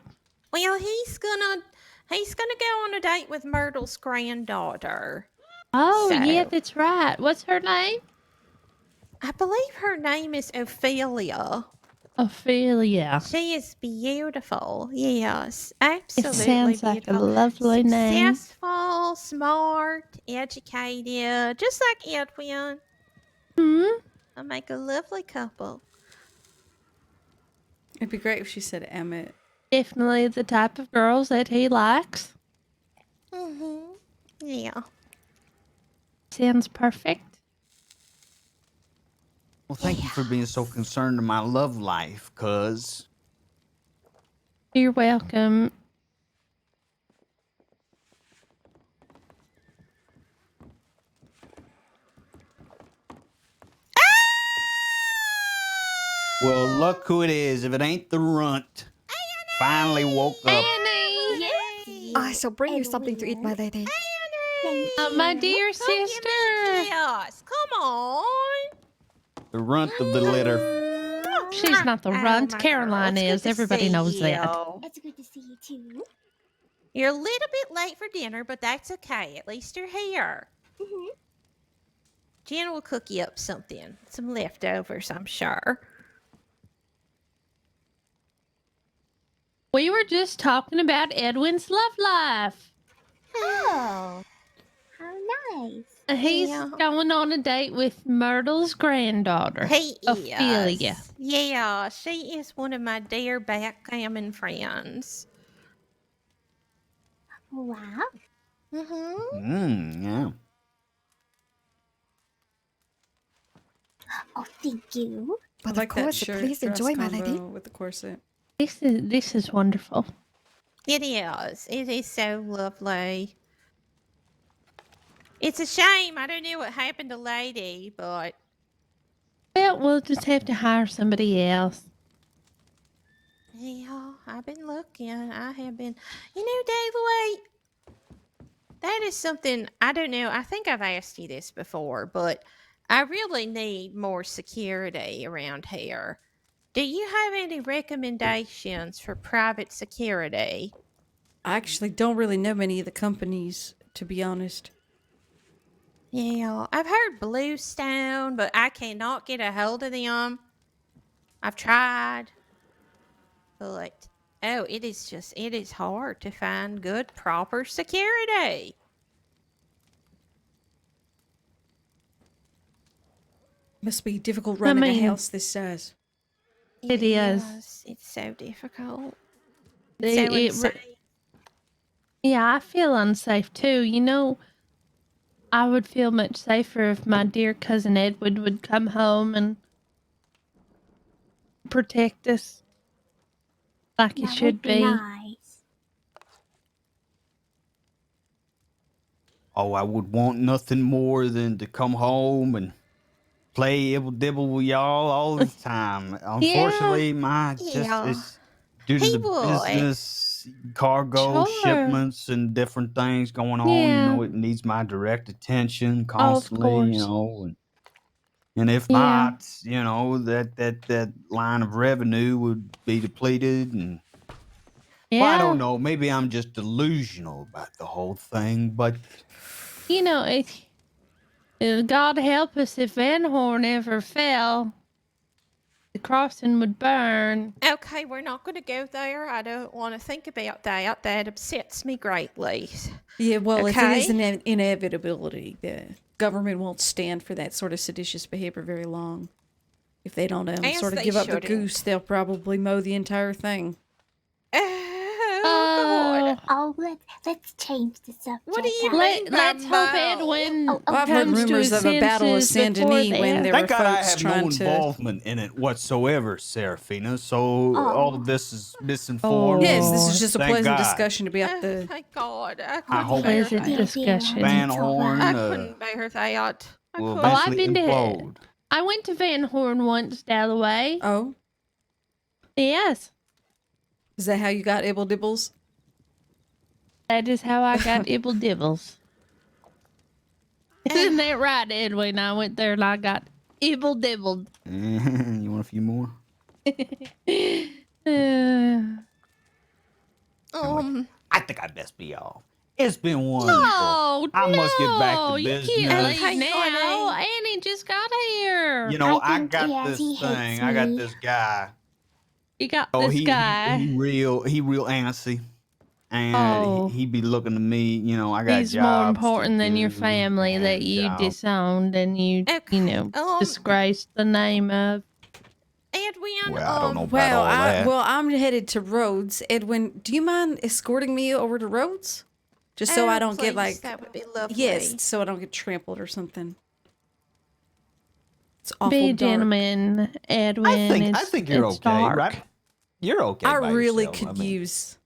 Well, he's gonna go on a date with Myrtle's granddaughter. Oh, So- yeah, that's right. What's her name? I believe her name is Ophelia. Ophelia. She is beautiful. Yes, absolutely sounds like a beautiful. lovely name. Successful, smart, educated, just like Edwin. Hmm. I'll make a lovely couple. It'd be great if she said Emmett. Definitely the type of girls that he likes. Mm-hmm. Yeah. Sounds perfect. Well, thank you for being so concerned in my love life, cuz. You're welcome. Well, look who it is. If it ain't the runt. Finally woke up. Annie! I shall bring you something to eat, my lady. My dear Come give me a sister. kiss. Come on. The runt of the litter. She's not the Oh, runt. my Caroline girl, it's is. good to Everybody see knows that. you. It's good to see you too. You're a little bit late for dinner, but that's okay. At least you're here. Mhm. Jen will cook you up something. Some leftovers, I'm sure. We were just talking about Edwin's love life. Oh, how nice. He's Yeah. going on a date with Myrtle's granddaughter. He Ophelia. is. Yeah, she is one of my dear backgammon friends. Wow. Mm-hmm. Yeah. Oh, thank you. I But like of that course, shirt please dress enjoy, my combo lady. with the corset. This is wonderful. It is. It is so lovely. It's a shame. I don't know what happened to Lady, but Well, we'll just have to hire somebody else. yeah, I've been looking. I have been. You know, David, that is something I don't know. I think I've asked you this before, but I really need more security around here. Do you have any recommendations for private security? I actually don't really know many of the companies, to be honest. Yeah, I've heard Bluestone, but I cannot get a hold of them. I've tried, but oh, it is hard to find good, proper security. Must be difficult I running a mean, house this size. It is. It's so difficult. It, So it, insane. yeah, I feel unsafe too. You know, I would feel much safer if my dear cousin Edward would come home and protect us like he That should would be nice. Oh, I would want nothing more than to come home and play ibble dibble with y'all all the time. Unfortunately, my just Yeah. it's due to He the would. business, cargo, Sure. shipments, and different things going on. You Yeah. know, it needs my direct attention Oh, of constantly. You course. know, and if Yeah. not, you know that line of revenue would be depleted. And well, I don't Yeah. know. Maybe I'm just delusional about the whole thing, but You know, God help us if Van Horn ever fell. The crossing would burn. Okay, we're not going to go there. I don't want to think about that. That upsets me greatly. Yeah, well, if it is Okay. an inevitability, the government won't stand for that sort of seditious behavior very long. If they don't As sort of they give up the shouldn't. goose, they'll probably mow the entire thing. Oh, God. Oh, let's change the subject. What do you mean by Let's hope mow? Edwin Oh, Well, I've heard comes to rumors his of a battle of senses Saint before Denis when they there thank were God I folks have no trying to. involvement in it whatsoever, Serafina. So all Oh. of this is misinformed. Yes, this Oh. is just a Thank pleasant God. discussion about the. Thank God. I I couldn't hope bear Pleasant that. discussion. Van It's Horn I couldn't bear that. I will couldn't. Oh, I've eventually been to. implode. I went to Van Horn once, Dalloway. Oh, Yes, is that how you got Ibble Dibbles? that is how I got Ibble Dibbles. Isn't that right, Edwin? I went there and I got Ibble Dibbled. You want a few more? I think I best be off. It's been wonderful. Oh, I must get back to no, you business. can't Okay, leave now. Annie just got here. You know, I I think got Yazzie this thing. hates I got me. this guy. You got Oh, this guy. he real antsy, and Oh. he be looking to me. You know, I got He's jobs more to important than your do family that and you jobs. disowned and you Okay, disgraced the name of. Edwin, Well, I don't know about Well, all that. I'm headed to Rhodes. Edwin, do you mind escorting me over to Rhodes? Just so I don't get please, like. that would be lovely. Yes, so I don't get trampled or something. It's awful Be a dark. gentleman, Edwin. I think you're it's okay, dark. right? You're okay. I by really yourself. could I mean, use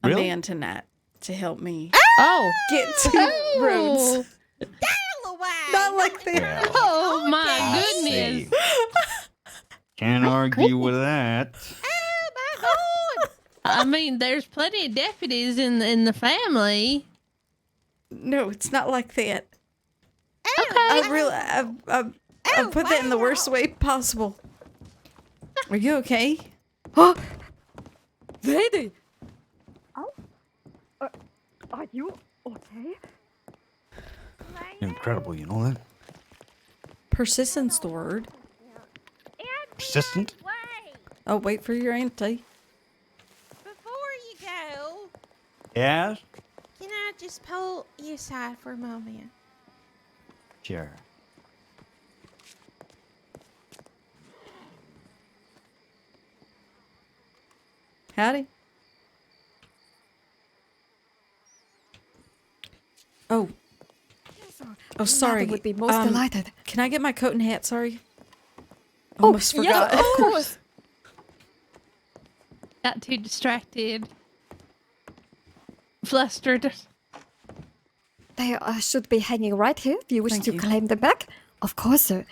a Really? man tonight to help me Oh. get to Rhodes. Dalloway! Not like that. Well, Oh, my I goodness. see. Can't argue with that. Oh, my God! I mean, there's plenty of deputies in the family. No, it's not like that. Okay. I put that in the worst way possible. Are you okay? Lady! Oh. Are you okay? Incredible, you know that? Persistence the word. Persistent? Oh, wait for your auntie. Before you go, Yes? can I just pull you aside for a moment? Sure. Howdy. Oh. Oh, sorry. Mother would be most delighted. Can I get my coat and hat? Sorry. Almost forgot. Yes, of course. Got too distracted. Flustered. They should be hanging right here if you wish Thank to you. claim them back. Of course, sir.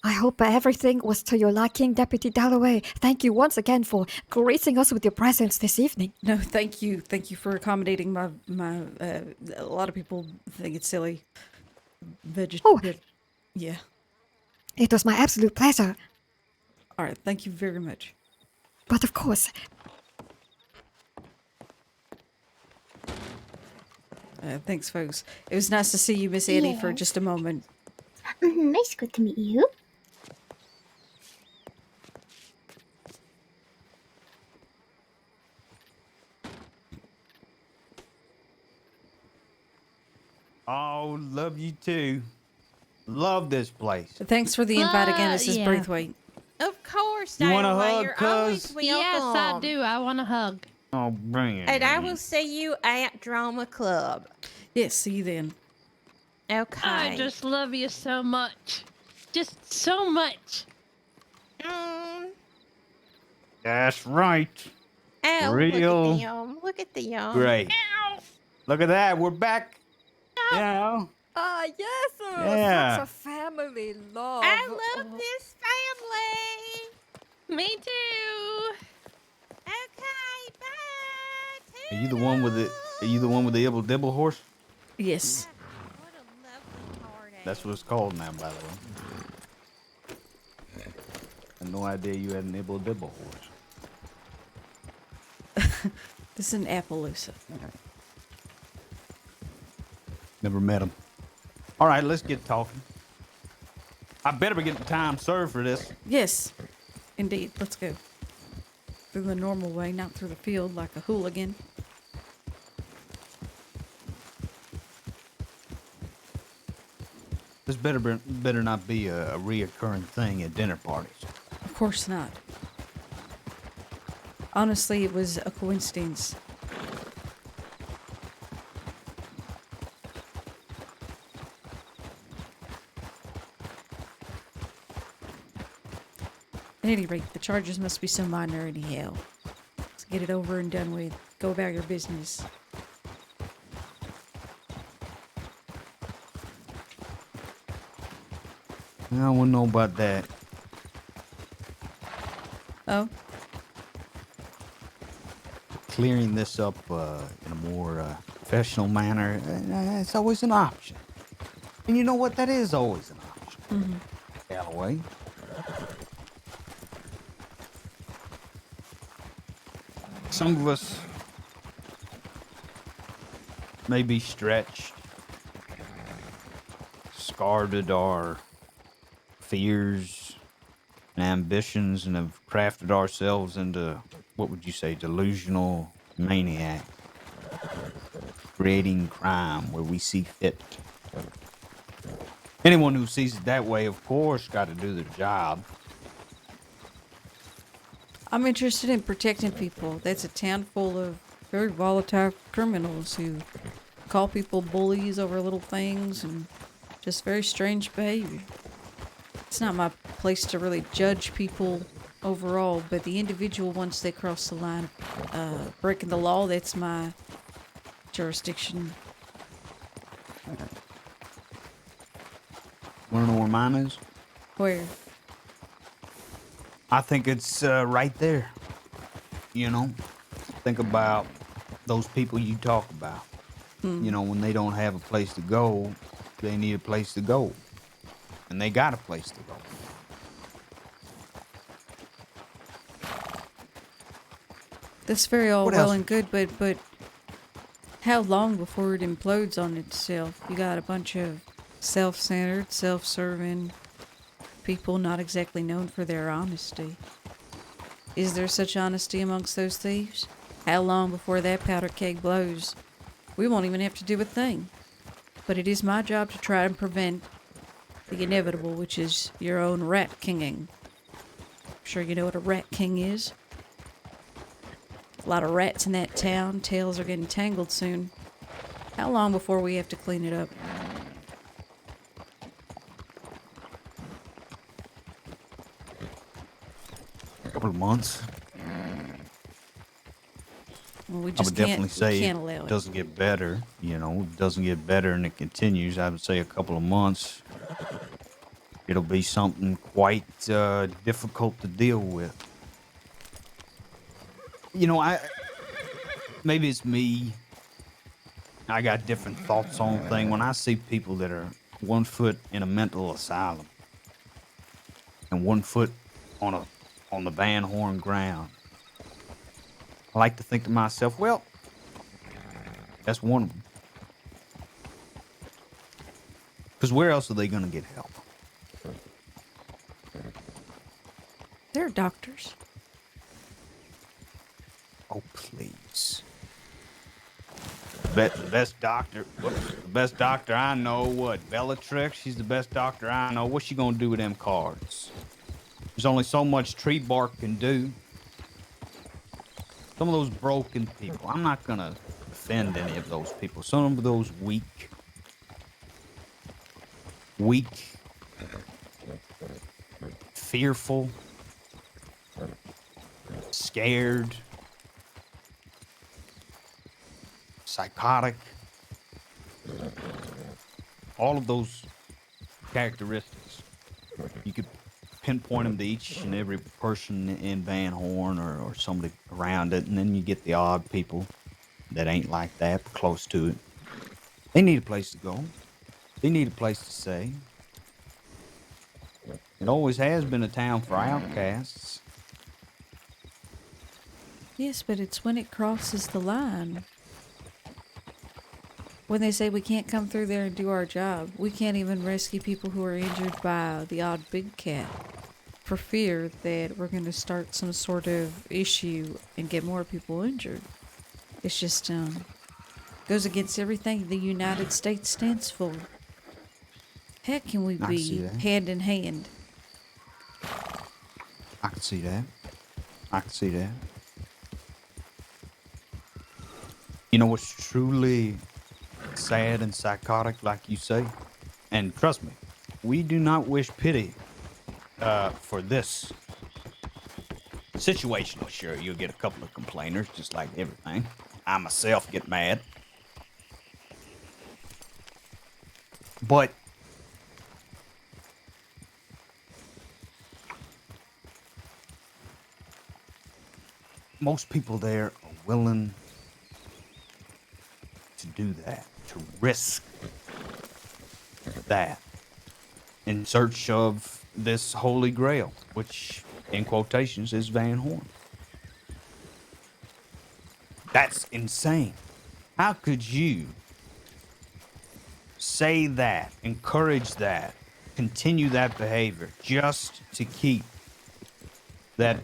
I hope everything was to your liking, Deputy Dalloway. Thank you once again for gracing us with your presence this evening. No, thank you. Thank you for accommodating my a lot of people think it's silly. Oh. Yeah. It was my absolute pleasure. All right. Thank you very much. But of course, Thanks, folks. It was nice to see you, Miss Annie, for Yes. just a moment. Nice, good to meet you. Oh, love you too. Love this place. Thanks for the invite again, Mrs. Yeah. Braithwaite. Of course, You want a Dalloway, hug, you're always cuz? welcome. Yes, I do. I want a hug. Oh, bring it. And I in. will see you at Drama Club. Yes, see you then. Okay. I just love you so much. Just so much. That's right. Oh, Real look at them. Look at them. Great. Look at that. We're back. You know. ah, yes, sir. Yeah. Such a family love. I love this family. Me too. Okay, bye. Are you the one with the? Are you the one with the ibble dibble horse? Yes. What a lovely party. That's what it's called now, by the way. I had no idea you had an ibble dibble horse. This is an Appaloosa. Never met him. All right, let's get talking. I better be getting time served for this. Yes, indeed. Let's go. Through the normal way, not through the field like a hooligan. This better not be a reoccurring thing at dinner parties. Of course not. Honestly, it was a coincidence. At any rate, the charges must be so minor anyhow. Let's get it over and done with. Go about your business. I wouldn't know about that. Oh, Clearing this up in a more professional manner, it's always an option. And you know what? That is always an option. Galloway. Some of us may be stretched, scarred at our fears and ambitions, and have crafted ourselves into, what would you say, delusional maniac, creating crime where we see fit. Anyone who sees it that way, of course, got to do their job. I'm interested in protecting people. That's a town full of very volatile criminals who call people bullies over little things and just very strange behavior. It's not my place to really judge people overall, but the individual, once they cross the line, breaking the law, that's my jurisdiction. Wanna know where mine is? Where? I think it's right there. You know, think about those people you talk about. You know, when they don't have a place to go, they need a place to go. And they got a place to go. That's very all What well else? and good, but how long before it implodes on itself? You got a bunch of self-centered, self-serving people not exactly known for their honesty. Is there such honesty amongst those thieves? How long before that powder keg blows? We won't even have to do a thing. But it is my job to try and prevent the inevitable, which is your own rat kinging. I'm sure you know what a rat king is. A lot of rats in that town. Tails are getting tangled soon. How long before we have to clean it up? couple of months. Well, we I just would definitely say can't it allow it. doesn't get better. You know, it doesn't get better and it continues. I would say a couple of months. It'll be something quite difficult to deal with. You know, maybe it's me. I got different thoughts on things. When I see people that are 1 foot in a mental asylum and 1 foot on the Van Horn ground, I like to think to myself, well, that's one of them. Because where else are they going to get help? They're doctors. Oh, please. The best doctor. Whoops, the best doctor I know. What? Bellatrix? She's the best doctor I know. What's she going to do with them cards? There's only so much tree bark can do. Some of those broken people. I'm not going to offend any of those people. Some of those weak, fearful, scared, psychotic. All of those characteristics. You could pinpoint them to each and every person in Van Horn or somebody around it, and then you get the odd people that ain't like that, but close to it. They need a place to go. They need a place to stay. It always has been a town for outcasts. Yes, but it's when it crosses the line. When they say we can't come through there and do our job, we can't even rescue people who are injured by the odd big cat for fear that we're going to start some sort of issue and get more people injured. It's just, goes against everything the United States stands for. How can we I can see be that. hand in hand? I can see that. I can see that. You know what's truly sad and psychotic, like you say? And trust me, we do not wish pity for this situation. Sure, you'll get a couple of complainers, just like everything. I myself get mad. But most people there are willing to do that, to risk that in search of this holy grail, which in quotations is Van Horn. That's insane. How could you say that, encourage that, continue that behavior just to keep that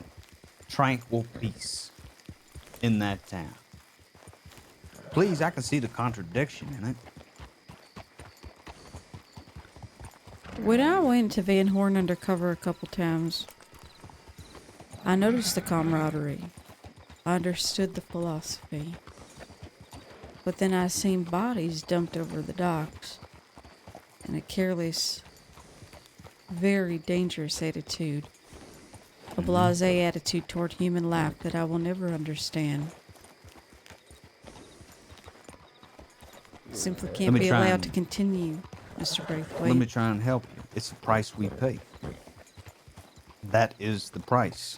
tranquil peace in that town? Please, I can see the contradiction in it. When I went to Van Horn undercover a couple times, I noticed the camaraderie. I understood the philosophy. But then I seen bodies dumped over the docks in a careless, very dangerous attitude. A blasé attitude toward human life that I will never understand. Simply can't be allowed to continue, Mr. Braithwaite. Let me try and help you. It's the price we pay. That is the price.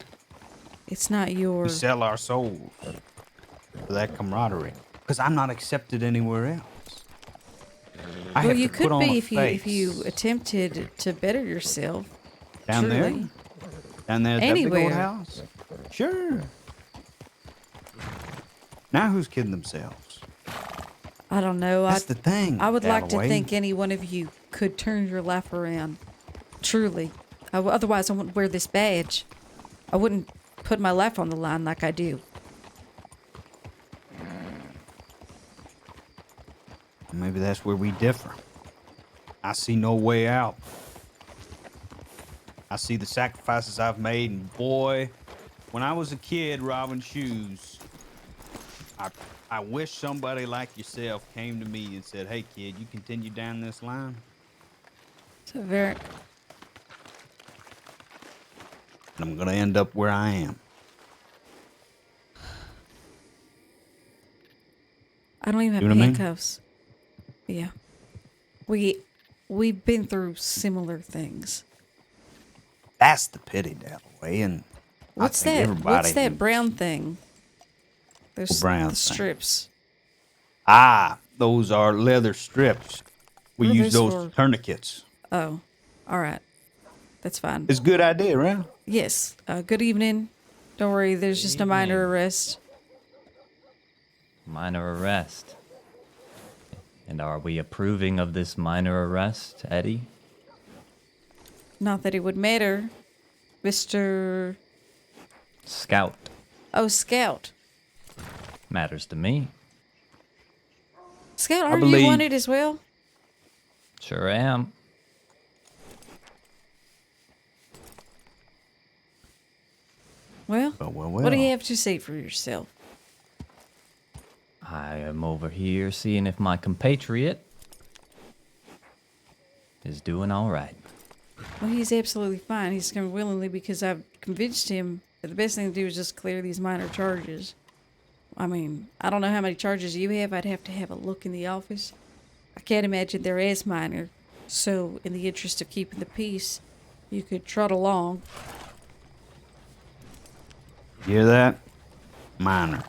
It's not your... We sell our souls for that camaraderie. Because I'm not accepted anywhere else. I well, have you to could put on be a if you face. attempted to better yourself. Down truly. there? Down there at that big old Anywhere. house? Sure. Now who's kidding themselves? I don't know. That's the thing. I would like to Galloway. think any one of you could turn your life around. Truly. Otherwise, I wouldn't wear this badge. I wouldn't put my life on the line like I do. Maybe that's where we differ. I see no way out. I see the sacrifices I've made, and boy, when I was a kid robbing shoes, I wish somebody like yourself came to me and said, "Hey, kid, you continue down this line." It's a very... and I'm going to end up where I am. I don't even See have what I mean? handcuffs. Yeah. We've been through similar things. That's the pity, Dalloway, and I What's think that? everybody What's that who's brown thing? a There's brown the thing. strips. Ah, those are leather strips. We What are use those those for? tourniquets. Oh, all right. That's fine. It's a good idea, right? Yes. Good evening. Don't worry. There's just a minor evening. arrest. Minor arrest. And are we approving of this minor arrest, Eddie? Not that it would matter, Mister. Scout. Oh, Scout. Matters to me. Scout, I aren't you believe- wanted as well? Sure am. Well, Well. what do you have to say for yourself? I am over here seeing if my compatriot is doing all right. Well, he's absolutely fine. He's come willingly because I've convinced him that the best thing to do is just clear these minor charges. I mean, I don't know how many charges you have. I'd have to have a look in the office. I can't imagine they're as minor. So, in the interest of keeping the peace, you could trot along. Hear that? Minor.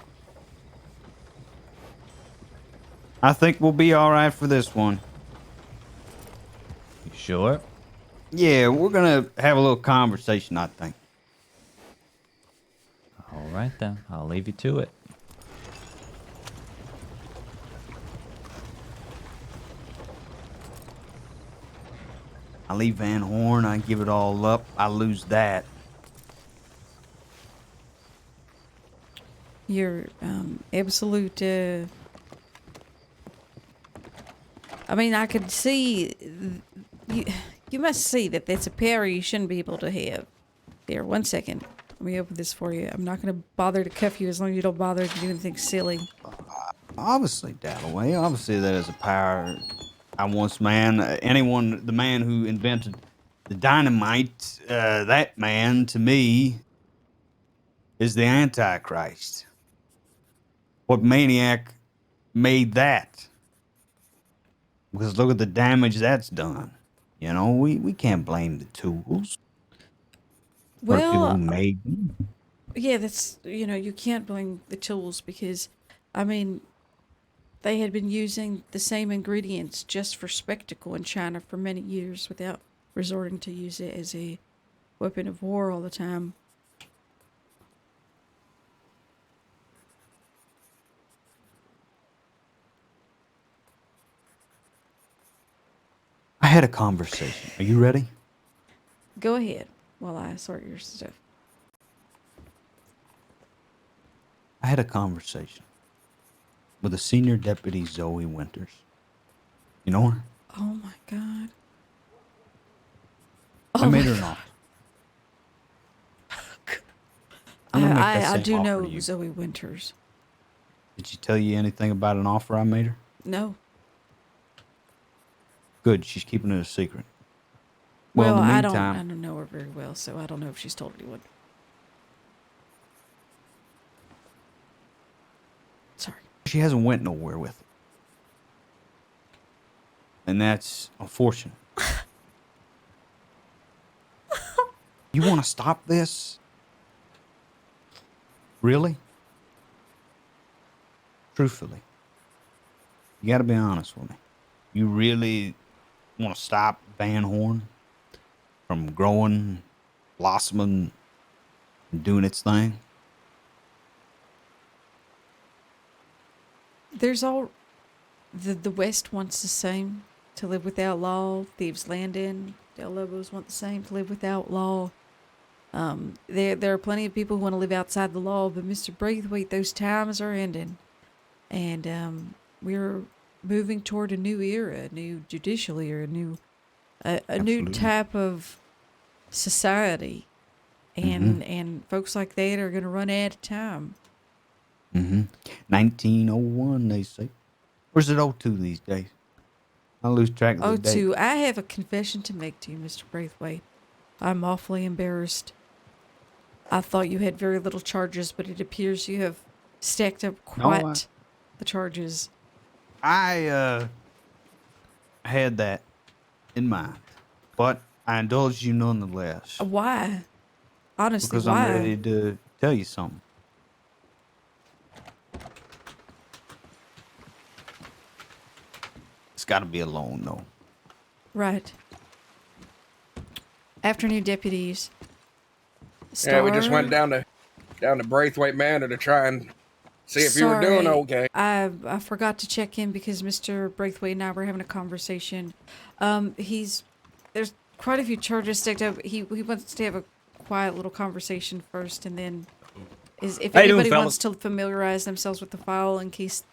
I think we'll be all right for this one. You sure? Yeah, we're going to have a little conversation, I think. All right then. I'll leave you to it. I leave Van Horn, I give it all up, I lose that. Your absolute. I mean, I could see. You must see that that's a power you shouldn't be able to have. Here, 1 second. Let me open this for you. I'm not going to bother to cuff you as long as you don't bother to do anything silly. Obviously, Dalloway, obviously that is a power I once man. The man who invented the dynamite, that man, to me, is the Antichrist. What maniac made that? Because look at the damage that's done. You know, we can't blame the tools. Or the people who Well, made them. yeah, that's, you can't blame the tools because, I mean, they had been using the same ingredients just for spectacle in China for many years without resorting to use it as a weapon of war all the time. I had a conversation. Are you ready? Go ahead while I sort your stuff. I had a conversation with a senior deputy, Zoe Winters. You know her? Oh my God. I made her an offer. I'm gonna make that I same do offer know to you. Zoe Winters. Did she tell you anything about an offer I made her? No. Good, she's keeping it a secret. Well, in the I meantime, don't know her very well, so I don't know if she's told anyone. Sorry. she hasn't went nowhere with it. And that's unfortunate. You want to stop this? Really? Truthfully. You got to be honest with me. You really want to stop Van Horn from growing, blossoming, and doing its thing? There's all the West wants the same to live without law. Thieves Landing, Del Lobos want the same to live without law. There are plenty of people who want to live outside the law, but Mr. Braithwaite, those times are ending, and we're moving toward a new era, a new judicial era, a new Absolutely. type of society, and folks like that are going to run out of time. 1901, they say. Or is it '02 these days? I lose track of the date. Too, I have a confession to make to you, Mr. Braithwaite. I'm awfully embarrassed. I thought you had very little charges, but it appears you have stacked up No, quite the charges. I had that in mind, but I indulge you nonetheless Why? Honestly, because I'm why? ready to tell you something. It's got to be a loan, though. Right. Afternoon deputies. Yeah, we just Star- went down to Braithwaite Manor to try and see if you were doing Sorry, okay. I forgot to check in because Mr. Braithwaite and I were having a conversation. There's quite a few charges stacked up. He wants to have a quiet little conversation first, and then if How you doing, anybody wants fellas? to familiarize themselves with the file in case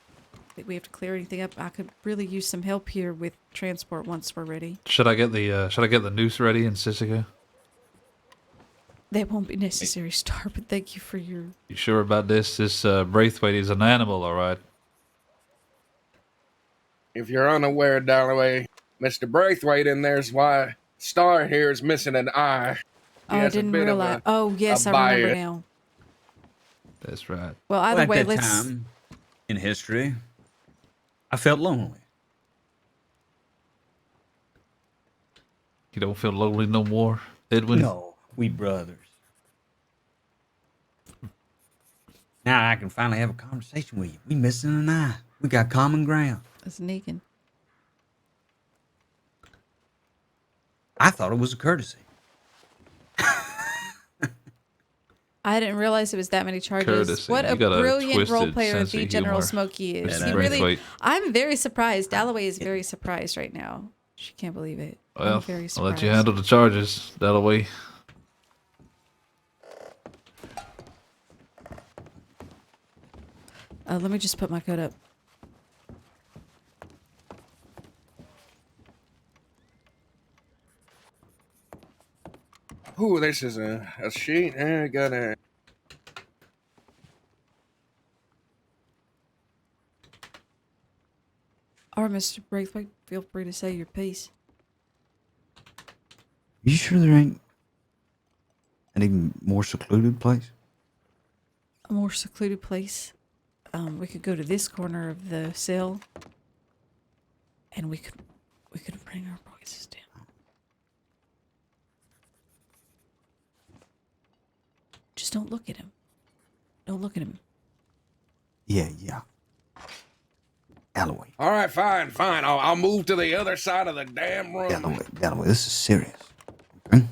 we have to clear anything up, I could really use some help here with transport once we're ready. Should I get the noose ready in Sisica? That won't be necessary, Star, but thank you for your... You sure about this? This Braithwaite is an animal, all right. If you're unaware, Dalloway, Mr. Braithwaite in there's why Star here is missing an eye. He Oh, I has a didn't bit of realize. Oh, yes, a I remember bias. now. That's right. Well, either At way, that let's... time in history, I felt lonely. You don't feel lonely no more, Edwin? No, we brothers. Now I can finally have a conversation with you. We missing an eye. We got common ground. That's Negan. I thought it was a courtesy. I didn't realize it was that many charges. Courtesy. What a You got a brilliant role twisted player sense the of General humor, Smokey is. Mr. He really, Braithwaite. I'm very surprised. Dalloway is very surprised right now. She can't believe it. I'm Well, very I'll surprised. let you handle the charges, Dalloway. Let me just put my coat up. Ooh, this is a sheet. I got a... Or Mr. Braithwaite, feel free to say your piece. You sure there ain't any more secluded place? A more secluded place. We could go to this corner of the cell, and we could bring our voices down. Just don't look at him. Don't look at him. Yeah. Dalloway. All right, fine. I'll move to the other side of the damn room. Dalloway, this is serious. Okay?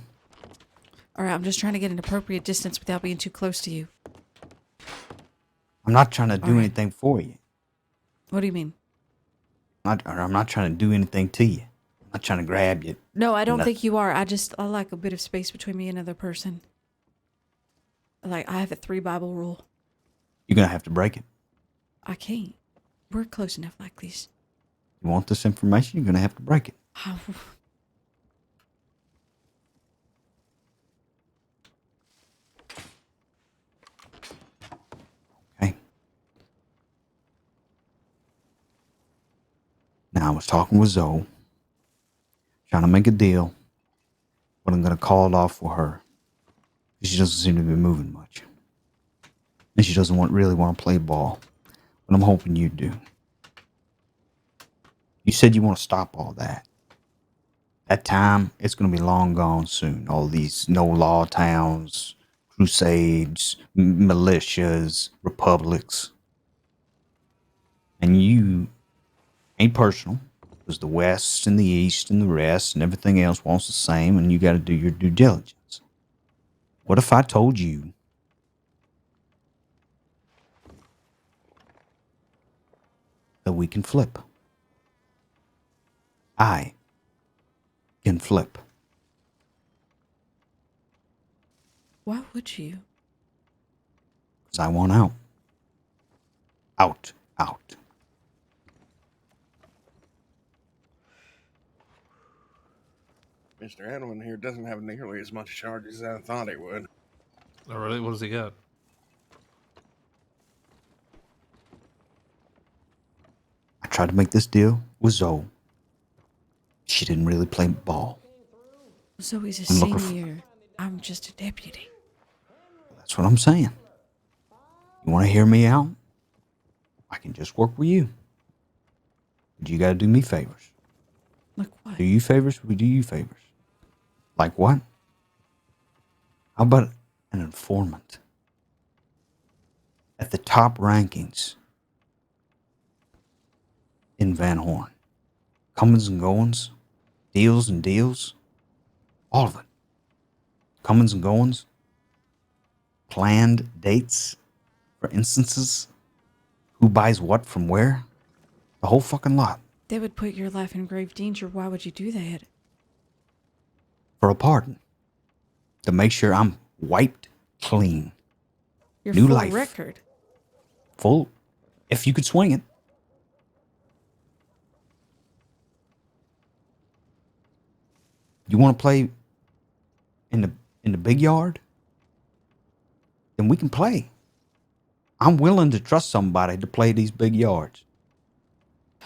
All right, I'm just trying to get an appropriate distance without being too close to you. I'm not trying to do All right. anything for you. What do you mean? I'm not trying to do anything to you. I'm not trying to grab you. No, I don't No. think you are. I like a bit of space between me and another person. Like, I have a 3 Bible rule. You're going to have to break it. I can't. We're close enough like this. You want this information, you're going to have to break it. Okay. Now, I was talking with Zoe, trying to make a deal, but I'm going to call it off for her. She doesn't seem to be moving much. And she doesn't really want to play ball. But I'm hoping you do. You said you want to stop all that. That time, it's going to be long gone soon. All these no-law towns, crusades, militias, republics. And you ain't personal. Because the West and the East and the rest and everything else wants the same, and you got to do your due diligence. What if I told you that we can flip? I can flip. Why would you? Because I want out. Out. Mr. Edwin here doesn't have nearly as much charges as I thought he would. Oh, really? What does he got? I tried to make this deal with Zoe. She didn't really play ball. Zoe's a I'm looking for- senior. I'm just a deputy. That's what I'm saying. You want to hear me out? I can just work with you. But you got to do me favors. Like what? Do you favors, we do you favors. Like what? How about an informant? At the top rankings in Van Horn. Comings and goings, deals and deals, all of it. Comings and goings, planned dates, for instances, who buys what from where, the whole fucking lot. That would put your life in grave danger. Why would you do that? For a pardon. To make sure I'm wiped clean. Your New full life. record. Full, if you could swing it. You want to play in the big yard? Then we can play. I'm willing to trust somebody to play these big yards.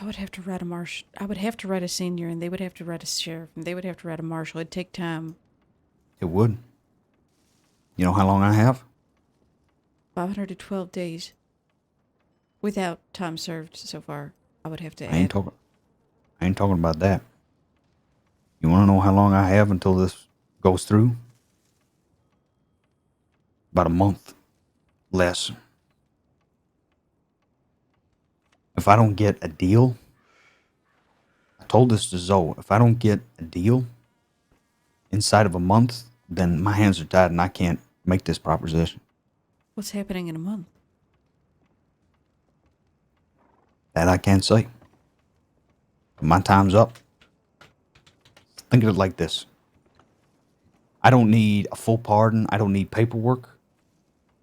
I would have to write a marshal. I would have to write a senior, and they would have to write a sheriff, and they would have to write a marshal. It'd take time. It would. You know how long I have? 512 days. Without time served so far. I would have to I ain't add. talking about that. You want to know how long I have until this goes through? About a month. Less. If I don't get a deal, I told this to Zoe, if I don't get a deal inside of a month, then my hands are tied and I can't make this proposition. What's happening in a month? That I can't say. My time's up. Think of it like this. I don't need a full pardon. I don't need paperwork.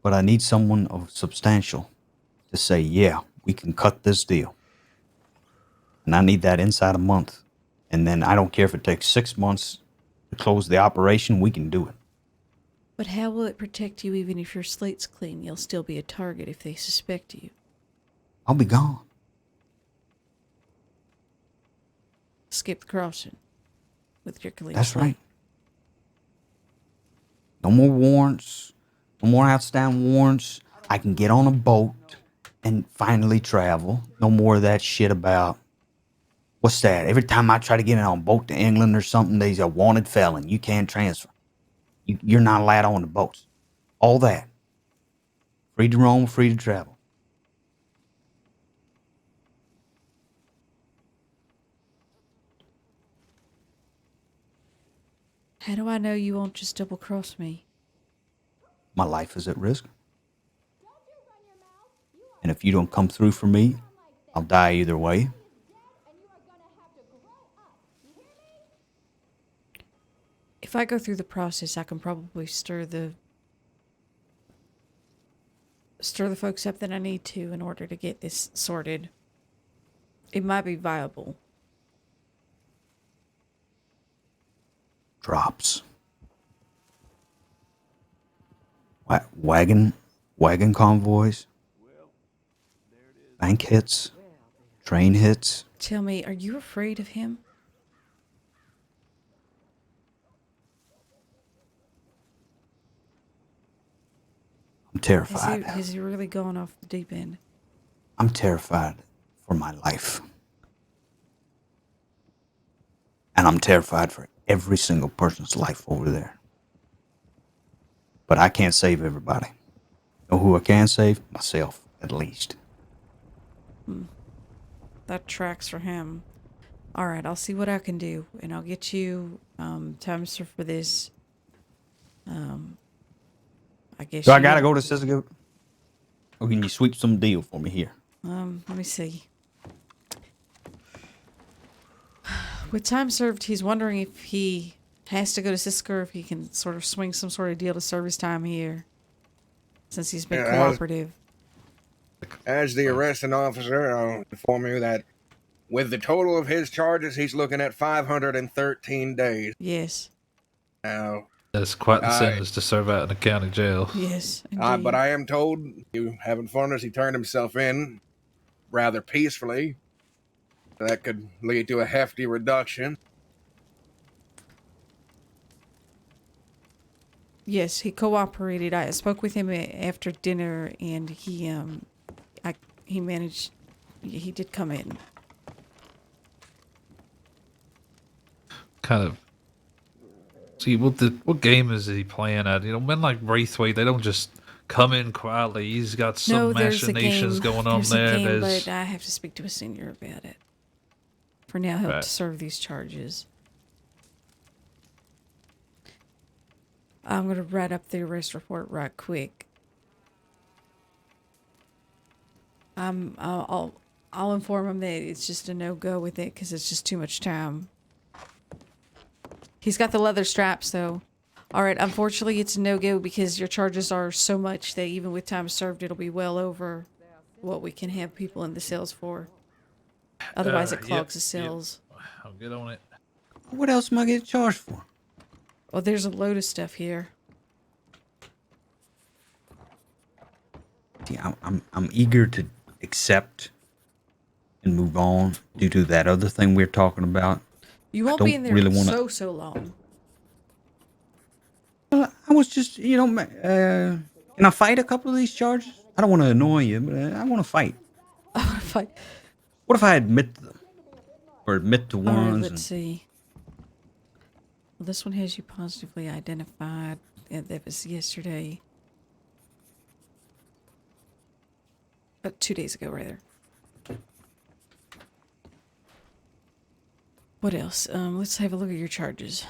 But I need someone of substantial to say, yeah, we can cut this deal. And I need that inside a month. And then I don't care if it takes 6 months to close the operation, we can do it. But how will it protect you even if your slate's clean? You'll still be a target if they suspect you. I'll be gone. Skip the crossing with your clean That's slate. right. No more warrants. No more outstanding warrants. I can get on a boat and finally travel. No more of that shit about, what's that? Every time I try to get on a boat to England or something, there's a wanted felon. You can't transfer. You're not allowed on the boats. All that. Free to roam, free to travel. How do I know you won't just double cross me? My life is at risk. And if you don't come through for me, I'll die either way. If I go through the process, I can probably stir the folks up that I need to in order to get this sorted. It might be viable. Drops. Wagon convoys. Bank hits. Train hits. Tell me, are you afraid of him? I'm terrified. Has he really gone off the deep end? I'm terrified for my life. And I'm terrified for every single person's life over there. But I can't save everybody. Know who I can save? Myself, at least. That tracks for him. All right, I'll see what I can do, and I'll get you time served for this. I guess. So I gotta go to Siska? Or can you sweep some deal for me here? Let me see. With time served, he's wondering if he has to go to Siska or if he can sort of swing some sort of deal to serve his time here, since he's been cooperative. As the arresting officer, I'll inform you that with the total of his charges, he's looking at 513 days. Yes. Now, That's quite the sentence to serve out in a county jail. Yes, but I am told, you have informed us, he turned himself in rather peacefully. That could lead to a hefty reduction. Yes, he cooperated. I spoke with him after dinner, and he managed. He did come in. Kind of. See, what game is he playing at? You know, men like Braithwaite, they don't just come in quietly. He's got some No, there's a machinations game. going on There's a there. game, but There's I have to speak to a senior about it. For now, help right. to serve these charges. I'm gonna write up the arrest report right quick. I'll inform him that it's just a no-go with it because it's just too much time. He's got the leather straps though. All right, unfortunately it's a no-go because your charges are so much that even with time served it'll be well over what we can have people in the cells for. Otherwise it clogs the cells. I'll get on it. What else am I getting charged for? Well, there's a load of stuff here. See, I'm eager to accept and move on due to that other thing we're talking about. You won't don't be in there really wanna- so long. Well, I was just, can I fight a couple of these charges? I don't want to annoy you, but I want to fight. Fight. What if I admit to them? Or admit to All right, ones? let's see. Well, this one has you positively identified. That was yesterday. 2 days ago, rather. What else? Let's have a look at your charges.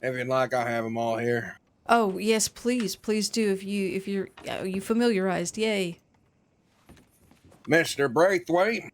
If you'd like, I have them all here. Oh yes, please do. If you're you familiarized, yay. Mr. Braithwaite,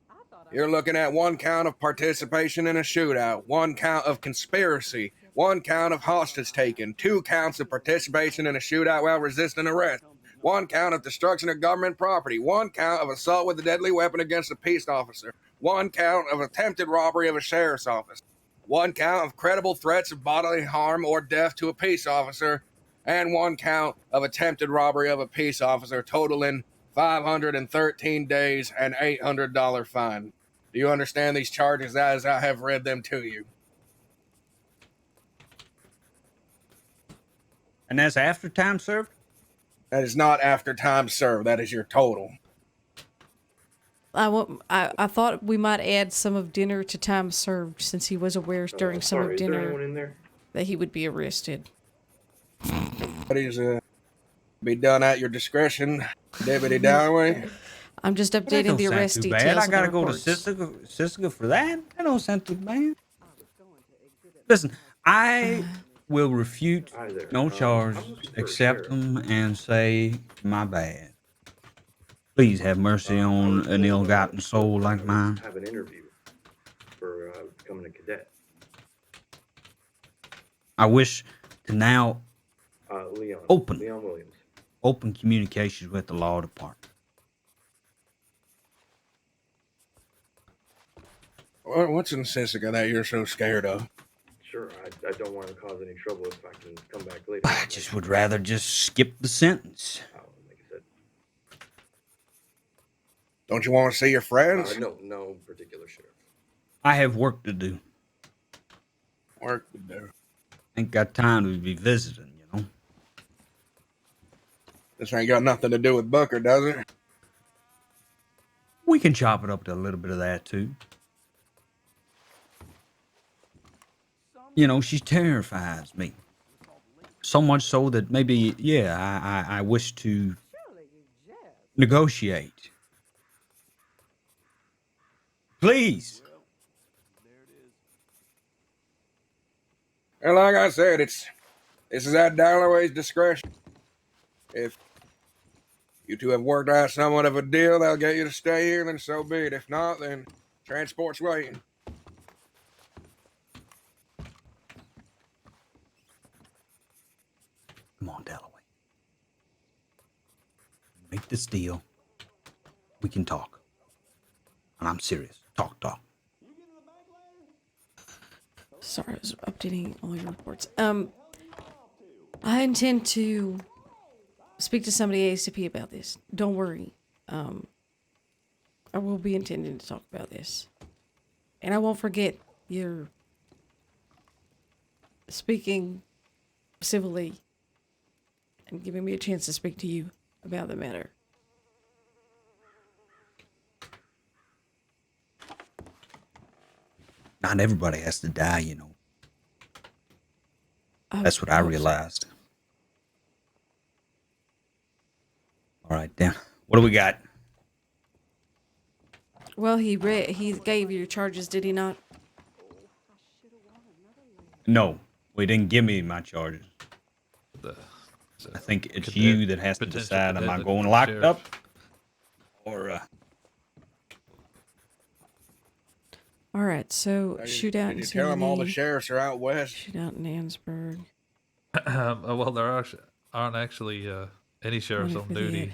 you're looking at 1 count of participation in a shootout, 1 count of conspiracy, 1 count of hostage taking, 2 counts of participation in a shootout while resisting arrest, 1 count of destruction of government property, 1 count of assault with a deadly weapon against a peace officer, 1 count of attempted robbery of a sheriff's office, 1 count of credible threats of bodily harm or death to a peace officer, and 1 count of attempted robbery of a peace officer, totaling 513 days and $800 fine. Do you understand these charges as I have read them to you? And that's after time served? That is not after time served. That is your total. I thought we might add some of dinner to time served since he was aware during some of dinner that he would be arrested. But he's be done at your discretion, Deputy Dalloway. I'm just That updating don't the sound arrest too details. bad. I of gotta the go to reports. Sissica for that? That don't sound too bad. Listen, I will refute no charge, accept them, and say my bad. Please have mercy on an ill-gotten soul like mine. Have an interview for becoming a cadet. I wish to now Leon Williams. open communications with the law department. What's in Sissica that you're so scared of? Sure, I don't want to cause any trouble if I can come back later. I just would rather just skip the sentence. Like I said. Don't you want to see your friends? No particular sheriff. I have work to do. Work to do. Ain't got time to be visiting, you know. This ain't got nothing to do with Booker, does it? We can chop it up to a little bit of that, too. You know, she terrifies me. So much so that maybe, I wish to negotiate. Please. And like I said, this is at Dalloway's discretion. If you two have worked out somewhat of a deal, they'll get you to stay here, then so be it. If not, then transport's waiting. Come on, Dalloway. Make this deal. We can talk. And I'm serious. Talk. Sorry, I was updating all your reports. I intend to speak to somebody ASAP about this. Don't worry. I will be intending to talk about this. And I won't forget your speaking civilly and giving me a chance to speak to you about the matter. Not everybody has to die, you know. That's what I hope so. realized. All right, then. What do we got? Well, he gave you your charges, did he not? No, we didn't give me my charges. The I think it's cadet- you that has to potential decide, am cadet I looking going for locked sheriff. up or All right, so shootout in Did you tell him all the Sandy, sheriffs are out west? shootout in Ansburg. Well, there aren't actually any sheriffs Money on for the duty, ed.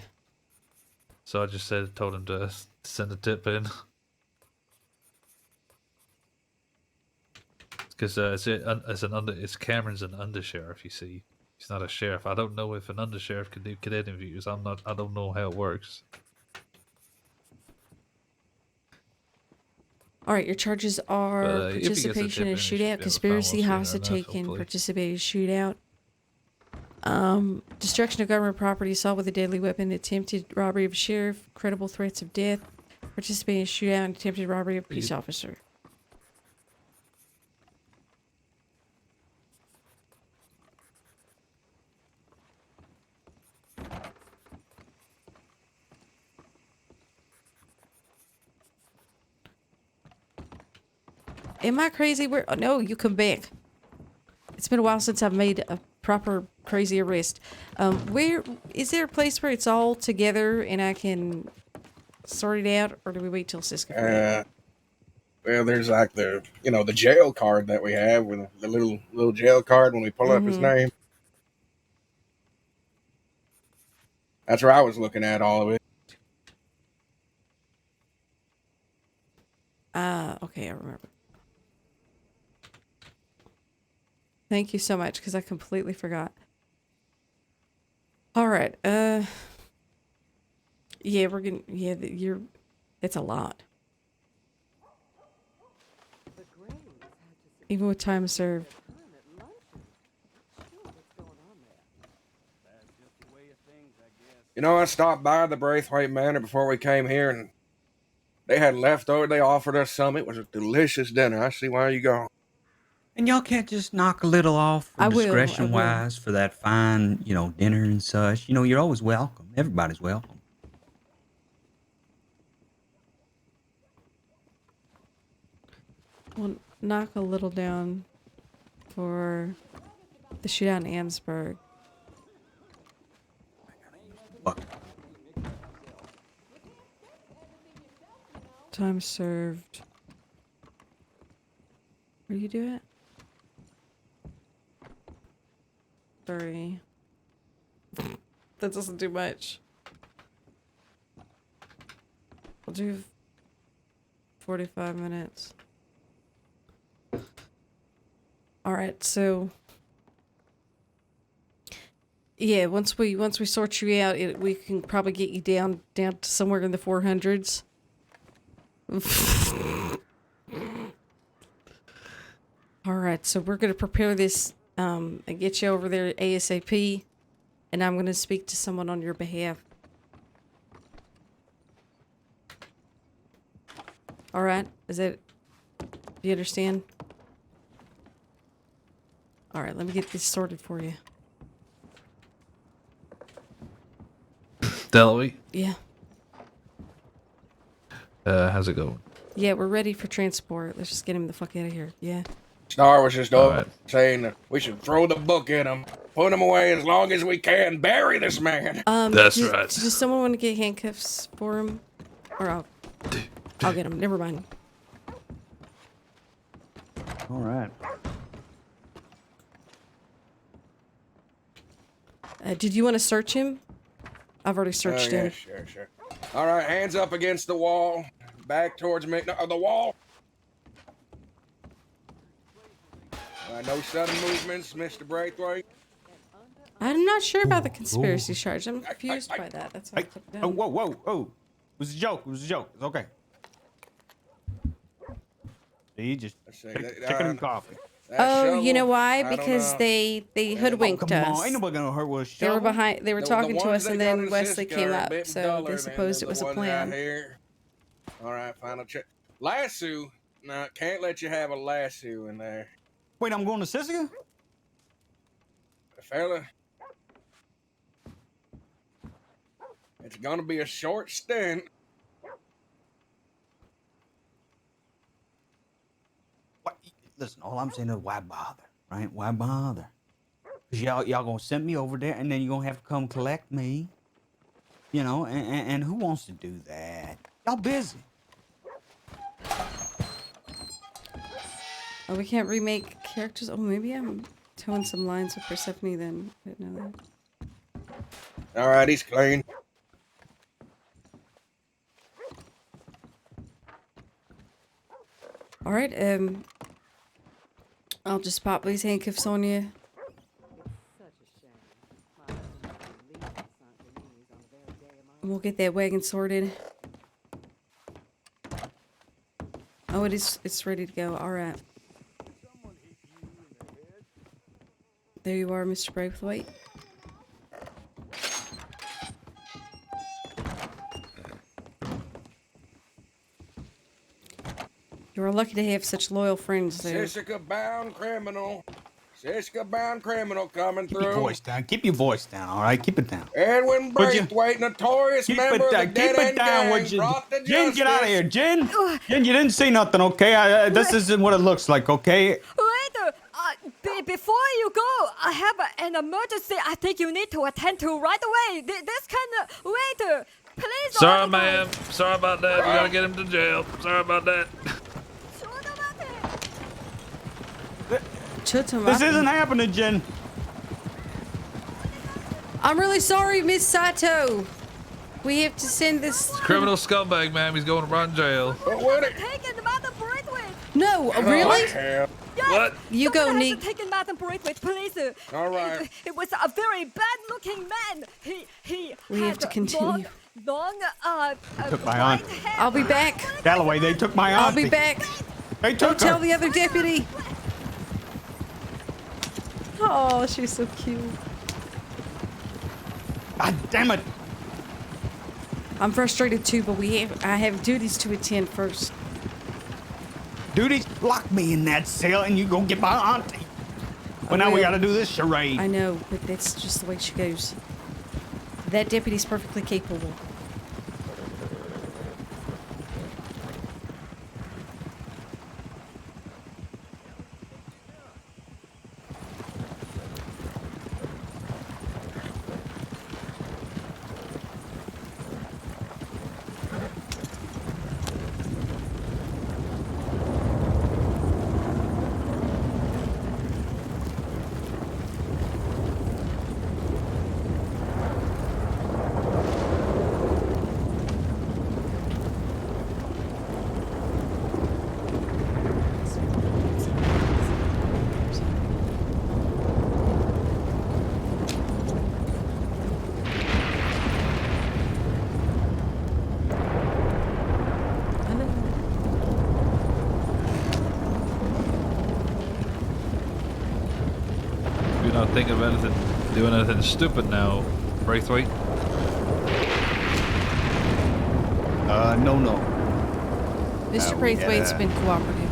so I just told him to send a tip in. Because it's Cameron's an undersheriff. You see, he's not a sheriff. I don't know if an undersheriff can do cadet interviews. I don't know how it works. All right, your charges are But, if he gets a participation tip in a in, he should be shootout, able to find conspiracy, one sooner hostage enough, taking, hopefully. participated shootout, destruction of government property, assault with a deadly weapon, attempted robbery of a sheriff, credible threats of death, participating in a shootout, and attempted robbery of a peace officer. Am I crazy? No, you come back. It's been a while since I've made a proper crazy arrest. Where is there a place where it's all together and I can sort it out, or do we wait till Siska? Well, there's like the jail card that we have with the little jail card when we pull up his name. That's where I was looking at all of it. Okay, I remember. Thank you so much, because I completely forgot. All right. Yeah, we're gonna. Yeah, it's a lot. Even with time served. I stopped by the Braithwaite Manor before we came here, and they had leftover. They offered us some. It was a delicious dinner. I see why you go. and y'all can't just knock a little off for I will. discretion wise for that fine, dinner and such. You're always welcome. Everybody's welcome. We'll knock a little down for the shootout in Ansburg. Time served. Where do you do it? 3. That doesn't do much. We'll do 45 minutes. All right, so yeah, once we sort you out, we can probably get you down to somewhere in the 400s. All right, so we're gonna prepare this and get you over there ASAP, and I'm gonna speak to someone on your behalf. All right, do you understand? All right, let me get this sorted for you. Deloy? Yeah. How's it going? Yeah, we're ready for transport. Let's just get him the fuck out of here. Yeah. Star was just saying that we should throw the book at him, put him away as long as we can, bury this man. That's right. Does someone want to get handcuffs for him? Or I'll get him. Never mind. All right. Did you want to search him? I've already searched him. Sure. All right, hands up against the wall. Back towards me. No, the wall. No sudden movements, Mr. Braithwaite. I'm not sure about the conspiracy charge. I'm confused by that. That's why I took it down. Whoa. It was a joke. It's okay. See, just chicken and coffee. Oh, you know why? I don't Because know. they hoodwinked Come us. on, ain't nobody gonna hurt with a They were shovel. behind. They were The talking to ones us, they and got then in Wesley Sitka came are a up. bit So duller they than supposed it the was a ones plan. out here. All right, final check. Lasso. No, can't let you have a lasso in there. Wait, I'm going to Siska? Fella, it's gonna be a short stint. What? Listen, all I'm saying is why bother, right? Why bother? Cause y'all gonna send me over there, and then you're gonna have to come collect me. You know, and who wants to do that? Y'all busy. Oh, we can't remake characters. Oh, maybe I'm towing some lines with Persephone then. I didn't know that. All right, he's clean. All right. I'll just pop these handcuffs on you. We'll get that wagon sorted. Oh, it's ready to go. All right. There you are, Mr. Braithwaite. You're lucky to have such loyal friends there. Sitka-bound criminal. Sitka-bound criminal coming Keep through. your voice down. Keep your voice down. All right, keep it down. Edwin Would you? Braithwaite, notorious Keep member it of the down. Keep Dead it End down, Gang, would you? brought to Jen, get out of justice. here, Jen. Jen, you didn't say nothing, okay? This isn't what it looks like, okay? Waiter, before you go, I have an emergency I think you need to attend to right away. This kind of waiter, please. Sorry, ma'am. Sorry about that. We gotta get him to jail. Sorry about that. This isn't happening, Jen. I'm really sorry, Miss Sato. We have to send this Criminal scumbag, ma'am. He's going to run jail. Taken Madam Braithwaite. No, really? Yes, What? You go, someone has Nick. taken Madam Braithwaite, please. All right. It was a very bad-looking man. He We have to continue. long Took my aunt. I'll be back. Galloway, they took my aunt. I'll be back. They took Don't tell her. the other deputy. Oh, she's so cute. God damn it. I'm frustrated too, but I have duties to attend first. Duty, lock me in that cell and you go get my auntie. Well, now we gotta do this charade. I know, but that's just the way she goes. That deputy's perfectly capable. You're not thinking of anything, doing anything stupid now, Braithwaite. No. Mr. Braithwaite's been cooperative.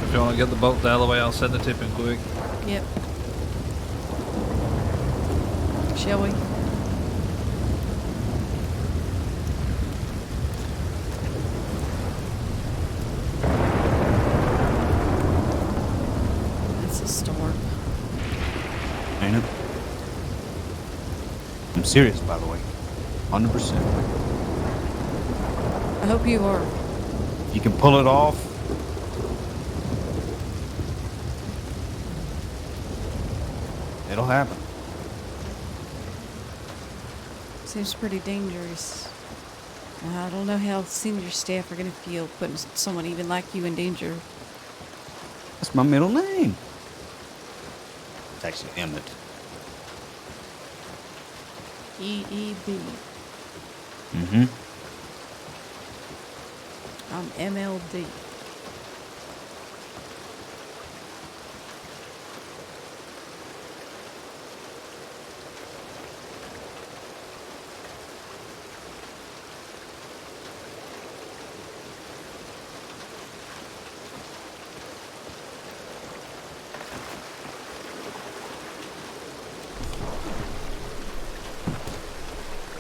If you want to get the boat the other way, I'll send the tip in quick. Yep. Shall we? I'm serious, by the way. 100%. I hope you are. If you can pull it off, it'll happen. Seems pretty dangerous. I don't know how senior staff are going to feel putting someone even like you in danger. That's my middle name. It's actually Emmett. EEB. Mm-hmm. I'm MLD.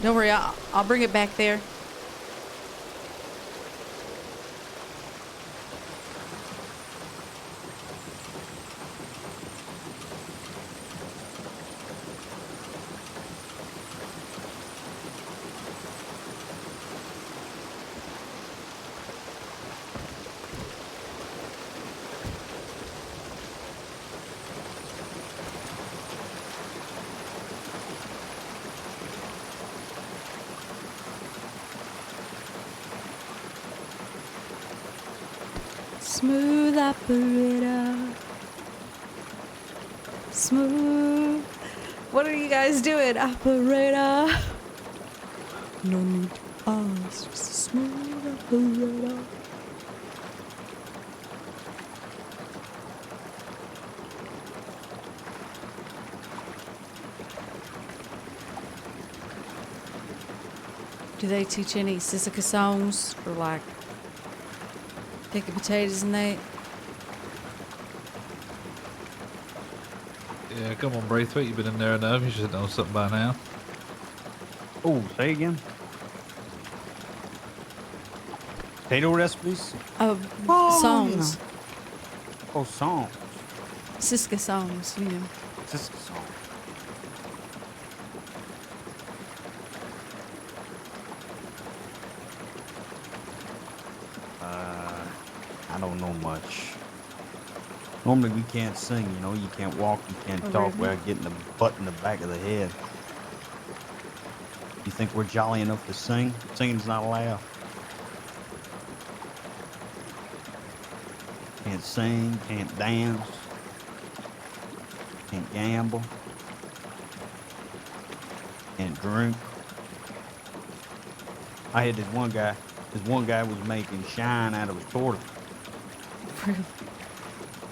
Don't worry, I'll bring it back there. Smooth operator. Smooth. What are you guys doing, operator? No need to ask. Just a smooth operator. Do they teach any Sissika songs or like picking potatoes and that? Yeah, come on, Braithwaite. You've been in there enough. You should know something by now. Oh, say again. Potato recipes? Songs. Oh, songs. Sissika songs, you know. Just a song. I don't know much. Normally we can't sing, you know. You can't walk, you can't talk really? without getting a butt in the back of the head. You think we're jolly enough to sing? Singing's not allowed. Can't sing, can't dance, can't gamble, can't drink. I had this one guy was making shine out of his torta.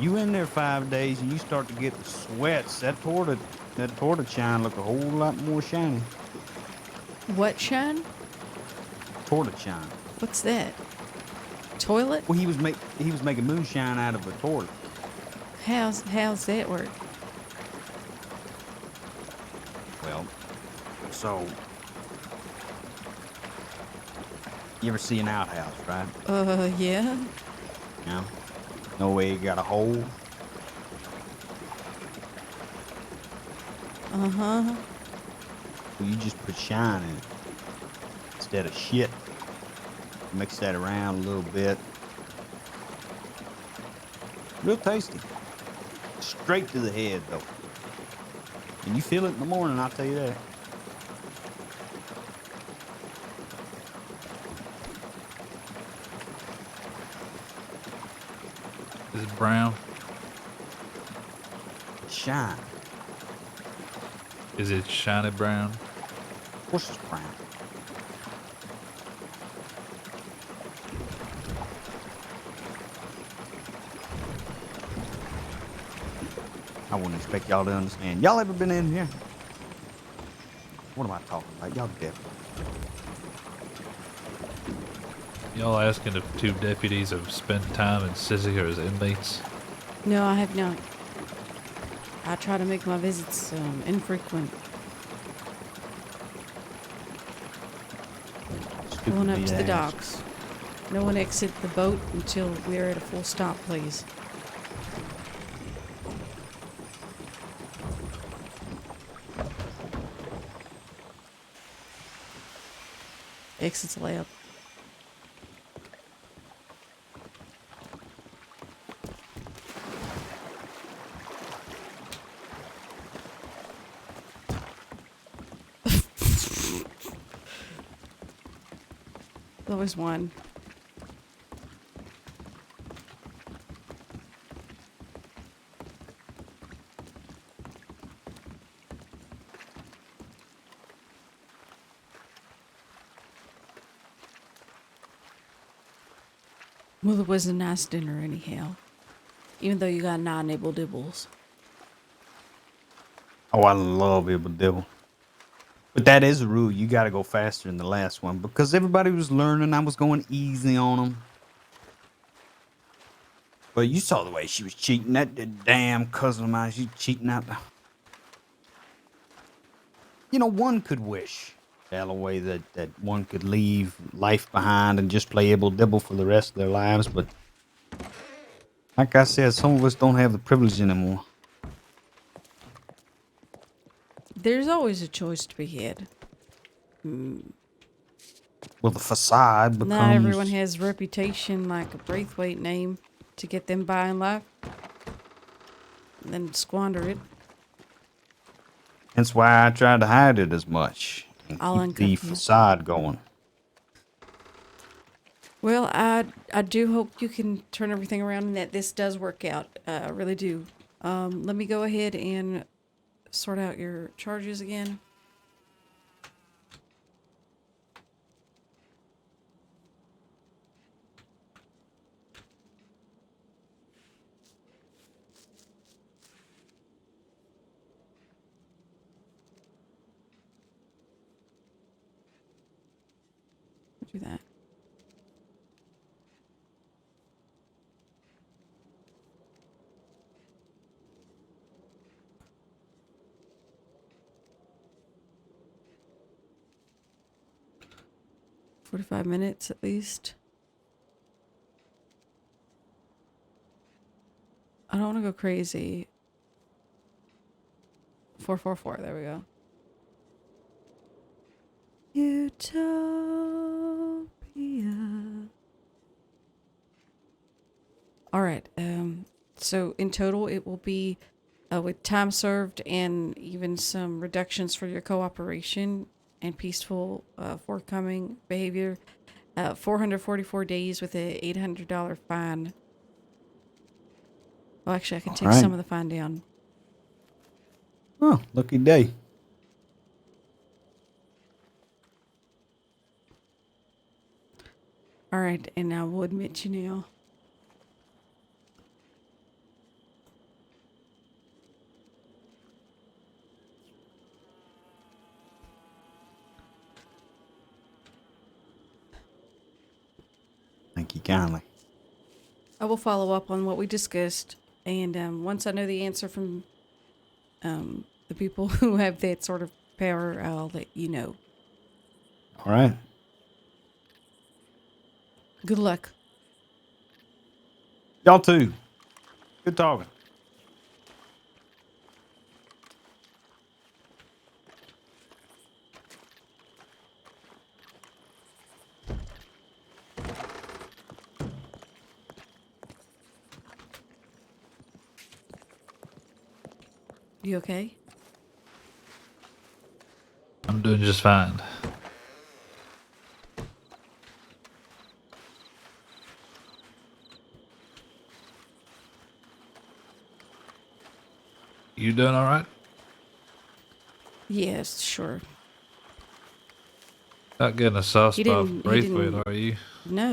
You in there 5 days and you start to get the sweats. That torta shine look a whole lot more shiny. What shine? Torta shine. What's that? Toilet? Well, he was making moonshine out of a torta. How's that work? Well, so you ever see an outhouse, right? Yeah. Yeah. No way you got a hole. Uh-huh. Well, you just put shine in it instead of shit. Mix that around a little bit. Real tasty. Straight to the head, though. And you feel it in the morning, I'll tell you that. Is it brown? Shine. Is it shiny brown? Of course it's brown. I wouldn't expect y'all to understand. Y'all ever been in here? What am I talking about? Y'all definitely. Y'all asking if 2 deputies have spent time in Sissy or as inmates? No, I have not. I try to make my visits infrequent. Going up to the docks. No one exit the boat until we're at a full stop, please. Exits lab. Always one. Well, it was a nice dinner anyhow. Even though you got 9 nibble dibbles. Oh, I love Ibble Dibble. But that is a rule. You got to go faster than the last one because everybody was learning. I was going easy on them. But you saw the way she was cheating. That damn cousin of mine, she cheating out. You know, one could wish, Alloway, that one could leave life behind and just play Ibble Dibble for the rest of their lives. But like I said, some of us don't have the privilege anymore. There's always a choice to be had. Well, the facade becomes... Not everyone has reputation like a Braithwaite name to get them by in life. And then squander it. That's why I tried to hide it as much and I'll keep the uncuff you. facade going. Well, I do hope you can turn everything around and that this does work out. I really do. Let me go ahead and sort out your charges again. Do that. "45 minutes at least. I don't want to go crazy. 444. There we go. Utopia. All right. So in total, it will be with time served and even some reductions for your cooperation and peaceful forthcoming behavior. 444 days with a $800 fine. Well, actually, I can take some of the fine down. Oh, lucky day. All right, and I will admit you now. Thank you kindly. I will follow up on what we discussed, and once I know the answer from the people who have that sort of power, I'll let you know. All right. Good luck. Y'all too. Good talking. You okay? I'm doing just fine. You doing all right? Yes, sure. Not getting a soft He spot for didn't- he Braithwaite, didn't- are you? No.